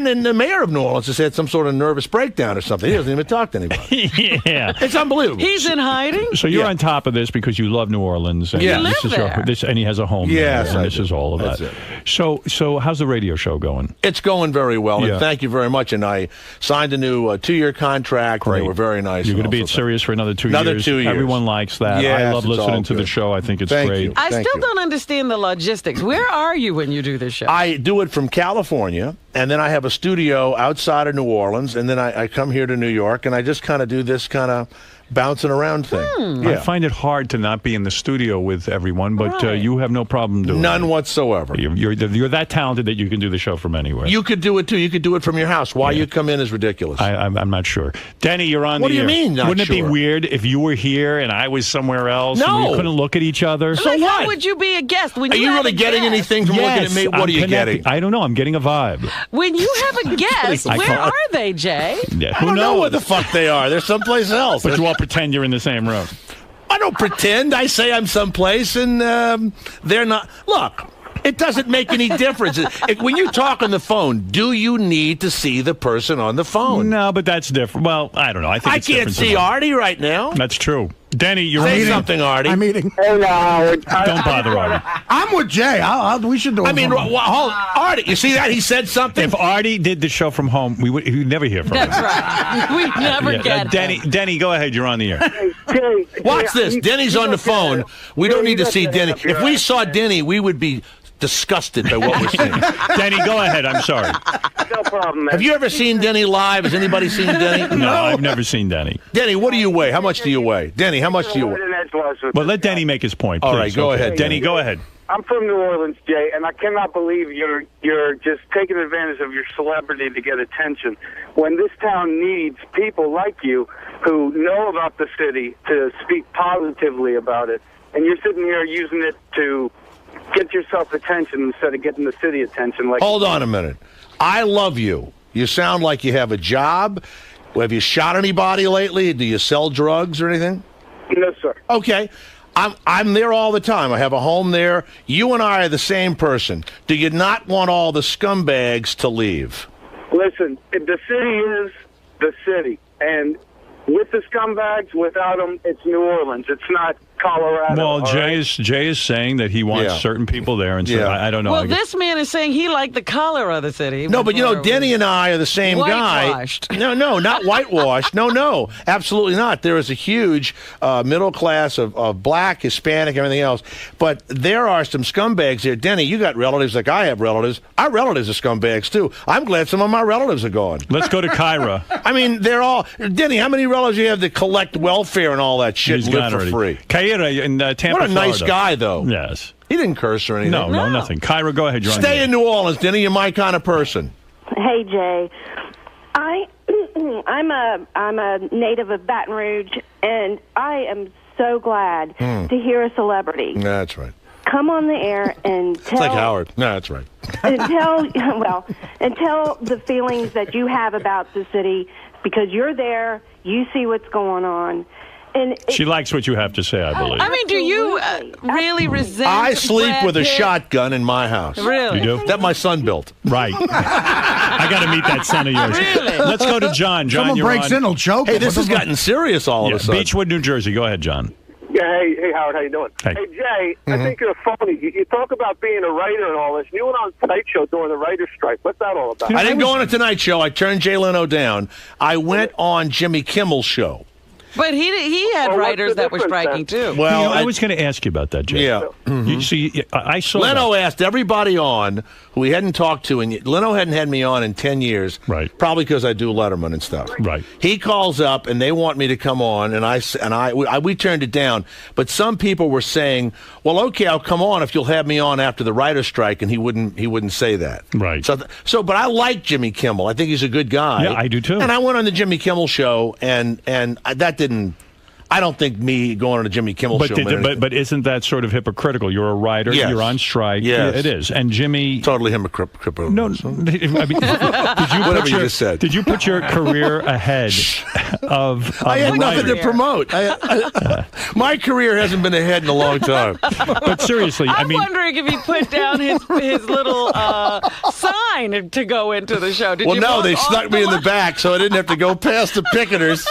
then the mayor of New Orleans has had some sort of nervous breakdown or something. He doesn't even talk to anybody. Yeah. It's unbelievable. He's in hiding. So you're on top of this because you love New Orleans. And You live there. And he has a home Yes, there. And I this do. is all of That's that. it. So how's the radio show going? It's going very well, Yeah. and thank you very much. And I signed a new 2-year contract. And they were very nice. You're going to be and at also- Sirius for another 2 years. Another 2 years. Everyone likes that. Yes, I love it's all listening to the good. show. I think it's Thank great. you. I Thank still you. don't understand the logistics. Where are you when you do this show? I do it from California, and then I have a studio outside of New Orleans, and then I come here to New York, and I just kind of do this kind of bouncing around thing. I find it hard to not be in the studio with everyone, but you have no problem doing it. None whatsoever. You're that talented that you can do the show from anywhere. You could do it, too. You could do it from your house. Why you come in is ridiculous. I'm not sure. Denny, you're on What the do you air. mean, not Wouldn't it be sure? weird if you were here and I was somewhere else and No. we couldn't look at each other? Like, how would you be a guest when Are you you have really a getting guest? anything from looking at me? What I'm are you connecting. getting? I don't know. I'm getting a vibe. When you have a guest, I where can't- are they, Jay? Yeah, I don't know where the fuck they are. They're someplace else. But you all pretend you're in the same room. I don't pretend. I say I'm someplace, and they're not. Look, it doesn't make any difference. When you talk on the phone, do you need to see the person on the phone? No, but that's different. Well, I don't know. I think I it's can't different see tonight. Artie right now. That's true. Denny, you're Say on. something, Artie. I'm eating. Hey, now, Howard. Don't bother Artie. I'm with Jay. We should do it. I mean, from home. hold, Artie, you see that? He said something. If Artie did the show from home, we'd never hear from him. That's right. We never get him. Denny, go ahead. You're on the air. Jay, Watch this. Denny's on the phone. We don't need to see Denny. If we saw Denny, we would be disgusted by what we're seeing. Denny, go ahead. I'm sorry. No problem, man. Have you ever seen Denny live? Has anybody seen Denny? No, I've never seen Denny. Denny, what do you weigh? How much do you weigh? Denny, how much do you weigh? Well, let Denny make his point. All please. right, go ahead, Denny, go ahead. I'm from New Orleans, Jay, and I cannot believe you're just taking advantage of your celebrity to get attention. When this town needs people like you who know about the city to speak positively about it, and you're sitting here using it to get yourself attention instead of getting the city attention. Like, Hold on a minute. I love you. You sound like you have a job. Have you shot anybody lately? Do you sell drugs or anything? No, sir. Okay. I'm there all the time. I have a home there. You and I are the same person. Do you not want all the scumbags to leave? Listen, the city is the city, and with the scumbags, without them, it's New Orleans. It's not Colorado. Well, all right? Jay is saying that he wants Yeah. certain people there, and so Yeah. I don't know. Well, I guess- this man is saying he liked the color of the city. No, but before it Denny was and I are the same guy. whitewashed. No, not whitewashed. No, absolutely not. There is a huge middle class of black, Hispanic, everything else. But there are some scumbags there. Denny, you got relatives like I have relatives. Our relatives are scumbags, too. I'm glad some of my relatives are gone. Let's go to Kyra. I mean, they're all... Denny, how many relatives do you have that collect welfare and all that shit He's and live gone for already. free? Kyra in Tampa, What a nice Florida. guy, though. Yes. He didn't curse or anything. No, nothing. Kyra, go ahead. You're on the Stay air. in New Orleans, Denny. You're my kind of person. Hey Jay, I'm a native of Baton Rouge, and I am so glad to hear a celebrity That's right. come on the air and It's like tell Howard. No, that's right. and tell the feelings that you have about the city, because you're there, you see what's going on, and She likes what you have to say, I believe. I mean, do you really resent I sleep Brad with a Pitt? shotgun in my house. Really? You do? That my son built. Right. I got to meet that son of yours. Really? Let's go to John. John, Someone you're breaks on. in, he'll choke. Hey, him. this has gotten serious all of a sudden. Beechwood, New Jersey. Go ahead, John. Yeah, hey, Howard, how you doing? Hey. Jay, I think you're phony. You talk about being a writer and all this. You went on Tonight Show during the writer's strike. What's that all about? I didn't go on a Tonight Show. I turned Jay Leno down. I went on Jimmy Kimmel's show. But he had writers that were striking too. Well, I was going to ask you about that, Jay. Yeah. You see, I saw Leno asked everybody on who he hadn't talked to, and Leno hadn't had me on in 10 years. Right. Probably because I do Letterman and stuff. Right. He calls up and they want me to come on, and we turned it down. But some people were saying, "Well, okay, I'll come on if you'll have me on after the writer's strike," and he wouldn't say that. Right. But I like Jimmy Kimmel. I think he's a good guy. Yeah, I do too. And I went on the Jimmy Kimmel show, and that didn't. I don't think me going on a Jimmy Kimmel show. But isn't that sort of hypocritical? You're a writer. Yes. You're on strike. Yes. Yeah, it is. And Jimmy, totally hypocritical. No, I mean, whatever you just said. Did you put your career ahead of? I had nothing to promote. My career hasn't been ahead in a long time. But seriously, I'm wondering if he put down his little sign to go into the show. Did you they snuck me in the back, so I didn't have to go past the picketers.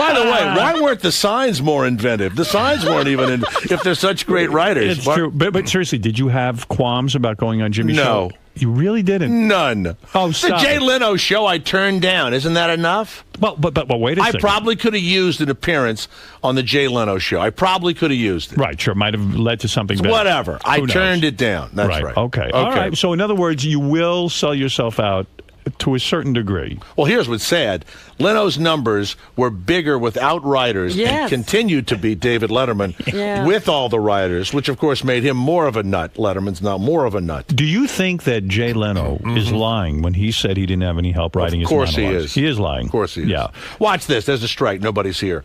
By the way, why weren't the signs more inventive? The signs weren't even in, if they're such great writers. It's true. But seriously, did you have qualms about going on Jimmy's show? No. You really didn't? None. Oh, stop. The Jay Leno show I turned down. Isn't that enough? Well, but wait a second. I probably could have used an appearance on the Jay Leno show. I probably could have used it. Right, sure. Might have led to something better. Whatever. I turned it down. That's right. Okay. All right. So in other words, you will sell yourself out to a certain degree. Well, here's what's sad. Leno's numbers were bigger without writers and continued to be David Letterman with all the writers, which, of course, made him more of a nut. Letterman's now more of a nut. Do you think that Jay Leno is lying when he said he didn't have any help writing his monologues? Of course he is. He is lying. Of course he is. Yeah. Watch this. There's a strike. Nobody's here.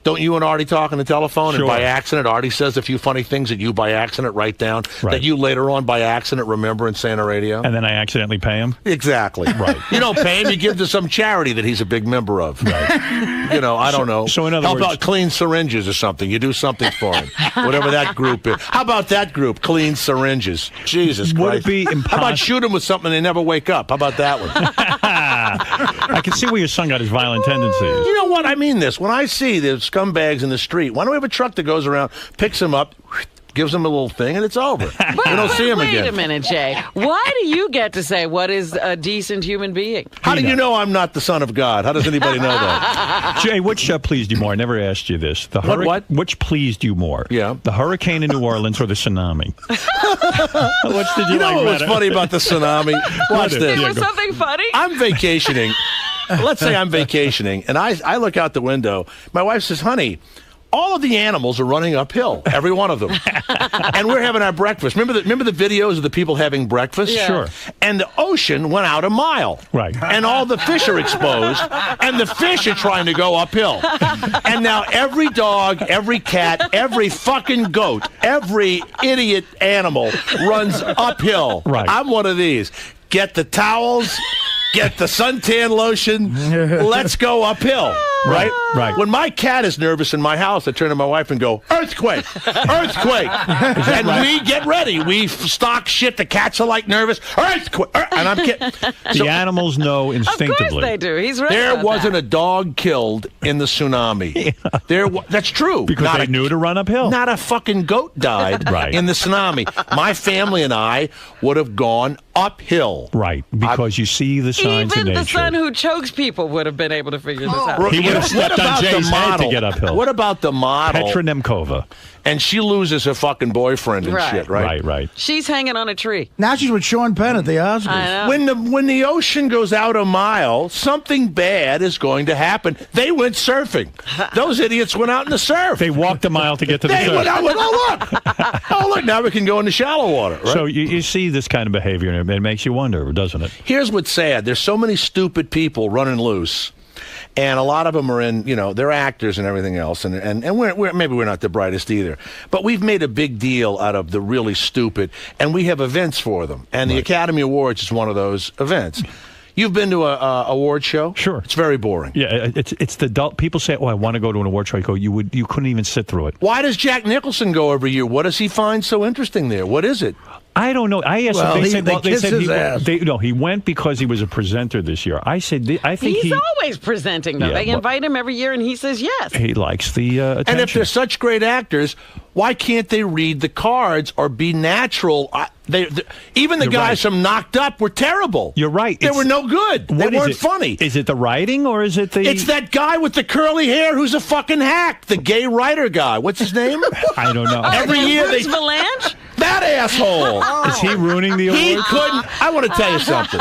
Don't you and Artie talk on the telephone? Sure. And by accident, Artie says a few funny things that you by accident write down that you later on by accident remember and say on the radio? And then I accidentally pay him? Exactly. Right. You don't pay him. You give to some charity that he's a big member of. Right. You know, I don't know. So in other How words... about Clean Syringes or something? You do something for him. Whatever that group is. How about that group, Clean Syringes? Jesus Christ. Would it be impossible? How about shoot him with something they never wake up? How about that one? I can see where your son got his violent tendencies. You know what? I mean this. When I see the scumbags in the street, why don't we have a truck that goes around, picks him up, gives him a little thing, and it's over. We don't see him again. Wait a minute, Jay. Why do you get to say what is a decent human being? How do you know I'm not the son of God? How does anybody know that? Jay, which pleased you more? I never asked you this. What? Which pleased you more? Yeah. The hurricane in New Orleans or the tsunami? Which did you like what's better? funny about the tsunami? Watch this. There was something funny? I'm vacationing. Let's say I'm vacationing, and I look out the window. My wife says, honey, all of the animals are running uphill, every one of them. And we're having our breakfast. Remember the videos of the people having breakfast? Yeah. Sure. And the ocean went out a mile. Right. And all the fish are exposed, and the fish are trying to go uphill. And now every dog, every cat, every fucking goat, every idiot animal runs uphill. Right. I'm one of these. Get the towels. Get the suntan lotion. Let's go uphill. Right? When my cat is nervous in my house, I turn to my wife and go, earthquake! Earthquake! And we get ready. We stock shit. The cats are like nervous. Earthquake! And I'm kidding. The animals know instinctively. Of course they do. He's right. There wasn't a dog killed in the tsunami. That's true. Because they knew to run uphill. Not a fucking goat died in the tsunami. My family and I would have gone uphill. Right, because you see the signs Even in nature. the son who chokes people would have been able to figure this out. He would have stepped on Jay's head to get uphill. What about the model? Petra Nemkova. And she loses her fucking boyfriend and shit, right? Right. She's hanging on a tree. Now she's with Sean Penn at the Oscars. I know. When the ocean goes out a mile, something bad is going to happen. They went surfing. Those idiots went out in the surf. They walked a mile to get to the surf. Went out, oh, look, now we can go into shallow water. Right? So you see this kind of behavior, and it makes you wonder, doesn't it? Here's what's sad. There's so many stupid people running loose. And a lot of them are in, they're actors and everything else. And maybe we're not the brightest either. But we've made a big deal out of the really stupid. And we have events for them. And the Academy Awards is one of those events. You've been to a award show? Sure. It's very boring. Yeah, it's the dull. People say, "Oh, I want to go to an award show." You couldn't even sit through it. Why does Jack Nicholson go every year? What does he find so interesting there? What is it? I don't know. I asked Well, him. They he- said, they they kissed said his ass. he went because he was a presenter this year. I said, I think He's always presenting them. Yeah, They but- invite him every year, and he says yes. he likes the attention. And if they're such great actors, why can't they read the cards or be natural? Even the You're guys right. from Knocked Up were terrible. You're right. They were no good. They What is weren't it? funny. Is it the writing or is it the? It's that guy with the curly hair who's a fucking hack. The gay writer guy. What's his name? I don't know. Every year Bruce Valanche? That asshole. Is he ruining the award? He couldn't. I want to tell you something.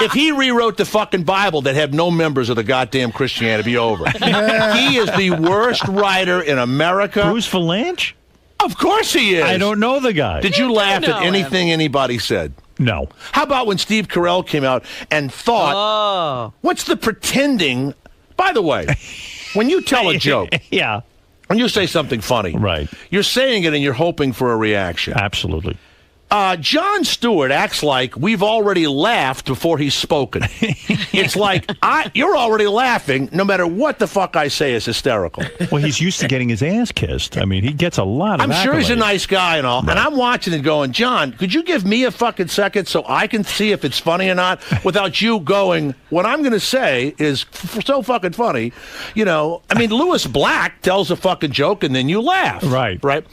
If he rewrote the fucking Bible that had no members of the goddamn Christianity, it'd be over. He is the worst writer in America. Bruce Valanche? Of course he is. I don't know the guy. Did you laugh know at anything anybody said? No. How about when Steve Carell came out and thought, what's the pretending? By the way, when you tell a joke, yeah, when you say something funny, right, you're saying it and you're hoping for a reaction. Absolutely. Jon Stewart acts like we've already laughed before he's spoken. It's like, you're already laughing no matter what the fuck I say is hysterical. Well, he's used to getting his ass kissed. I mean, he gets a lot of I'm sure he's a accolades. nice guy and all. Right. And I'm watching it going, John, could you give me a fucking second so I can see if it's funny or not without you going, what I'm going to say is so fucking funny. You know, I mean, Lewis Black tells a fucking joke and then you laugh. Right. Right.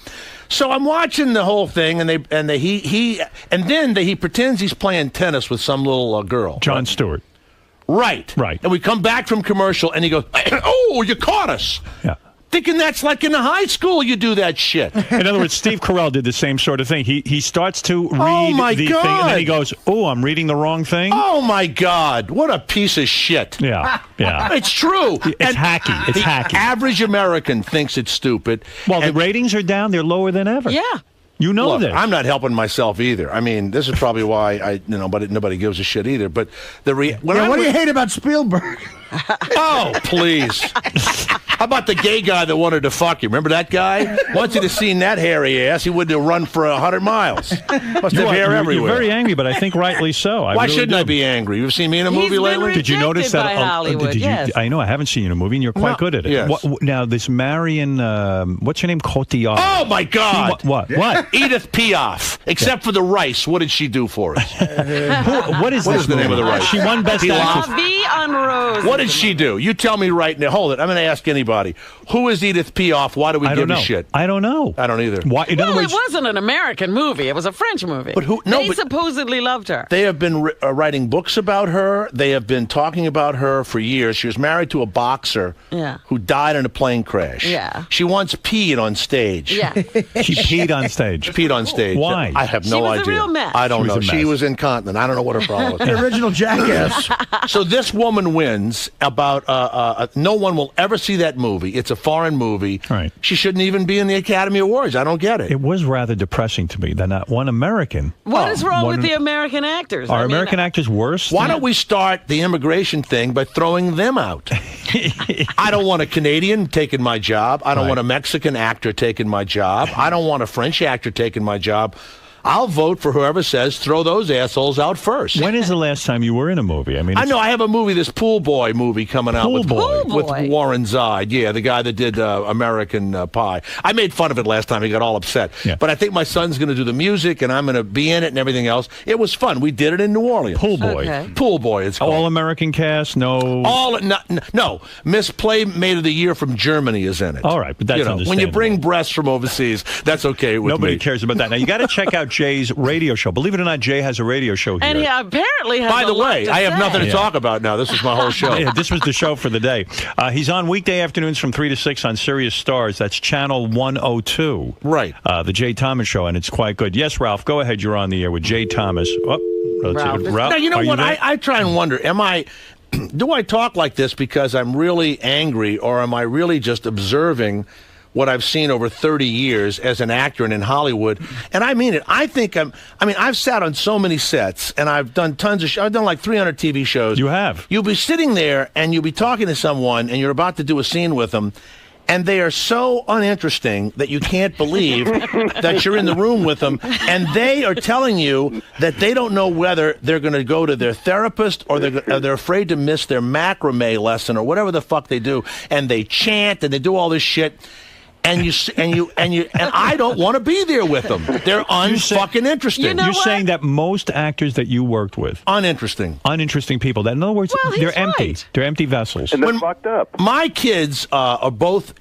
So I'm watching the whole thing, and then he pretends he's playing tennis with some little girl. Jon Stewart. Right. Right. And we come back from commercial, and he goes, "Oh, you caught us." Yeah. Thinking that's like in high school you do that shit. In other words, Steve Carell did the same sort of thing. He starts to read my the thing, and God. then he goes, "Oh, I'm reading the wrong thing." Oh my God! What a piece of shit. Yeah, yeah. It's true. It's hacky. It's the hacky. average American thinks it's stupid. Well, the ratings are down. They're lower than ever. Yeah. You know Look, this. I'm not helping myself either. I mean, this is probably why but nobody gives a shit either. But what do you hate about Spielberg? Oh, please. How about the gay guy that wanted to fuck you? Remember that guy? Once he'd have seen that hairy ass, he wouldn't have run for 100 miles. Must have hair everywhere. You're very angry, but I think rightly so. Why shouldn't I be angry? You've seen me in a movie lately? Did you notice that? by Hollywood, yes. I know. I haven't seen you in a movie, and you're quite good at it. Yes. Now, this Marion, what's her name? Cotillard. Oh, my God. What? Edith Piaf. Except for the rice, what did she do for us? What is What this is the name of the movie? rice? She won Best Piaf? Actress. La Vie en Rose. What did she do? You tell me right now. Hold it. I'm going to ask anybody. Who is Edith Piaf? Why do we I give don't know. a shit? I don't know. I don't either. Why? In other Well, words, it wasn't an American movie. It was a French movie. But they supposedly loved her. They have been writing books about her. They have been talking about her for years. She was married to a boxer who died in a plane crash. Yeah. She once peed on stage. Yeah. She peed on stage. Peed on stage. Why? I have no She was a idea. real mess. I don't She was know. a She mess. was incontinent. I don't know what her problem was. The original jackass. So this woman wins about no one will ever see that movie. It's a foreign movie. Right. She shouldn't even be in the Academy Awards. I don't get it. It was rather depressing to me that not one American. What is wrong one- with the American actors? Are American actors worse? Why don't we start the immigration thing by throwing them out? I don't want a Canadian taking my job. I don't want a Mexican actor taking my job. I don't want a French actor taking my job. I'll vote for whoever says throw those assholes out first. When is the last time you were in a movie? I mean, I know I have a movie, this Pool Boy movie coming out with Warren Zide. Yeah, the guy that did American Pie. I made fun of it last time. He got all upset. Yeah. But I think my son's going to do the music, and I'm going to be in it and everything else. It was fun. We did it in New Orleans. Pool Boy. Okay. Pool Boy. It's called. All American cast. No. No. Miss Playmate of the Year from Germany is in it. All right, but that's when you understandable. bring breasts from overseas, that's okay with Nobody me. cares about that. Now you got to check out Jay's radio show. Believe it or not, Jay has a radio show here. And he apparently has By the a lot way, to I have say. nothing to talk about now. This is my whole show. Yeah, this was the show for the day. He's on weekday afternoons from 3 to 6 on Sirius Stars. That's channel 102. Right. The Jay Thomas Show, and it's quite good. Yes, Ralph, go ahead. You're on the air with Jay Thomas. Oh, let's see. Ralph, Now, you know are what? there? I try and wonder, do I talk like this because I'm really angry, or am I really just observing what I've seen over 30 years as an actor and in Hollywood? And I mean it. I've sat on so many sets, and I've done tons of I've done like 300 TV shows. You have. You'll be sitting there, and you'll be talking to someone, and you're about to do a scene with them, and they are so uninteresting that you can't believe that you're in the room with them, and they are telling you that they don't know whether they're going to go to their therapist or they're afraid to miss their macrame lesson or whatever the fuck they do, and they chant and they do all this shit. and I don't want to be there with them. They're unfucking interesting. You're saying that most actors that you worked with uninteresting people. That in other words, they're empty. Right. They're empty vessels. And they're fucked up. My kids are both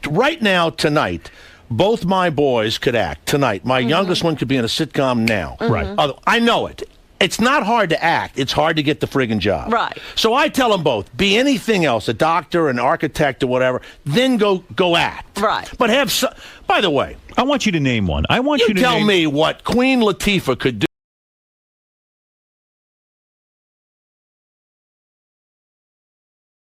right now tonight. Both my boys could act tonight. My youngest one could be in a sitcom now. Right. I know it. It's not hard to act. It's hard to get the friggin' job. Right. So I tell them both, be anything else, a doctor, an architect, or whatever, then go act. Right. But by the way, I want you to name one. I want you to tell name... me what Queen Latifah could do.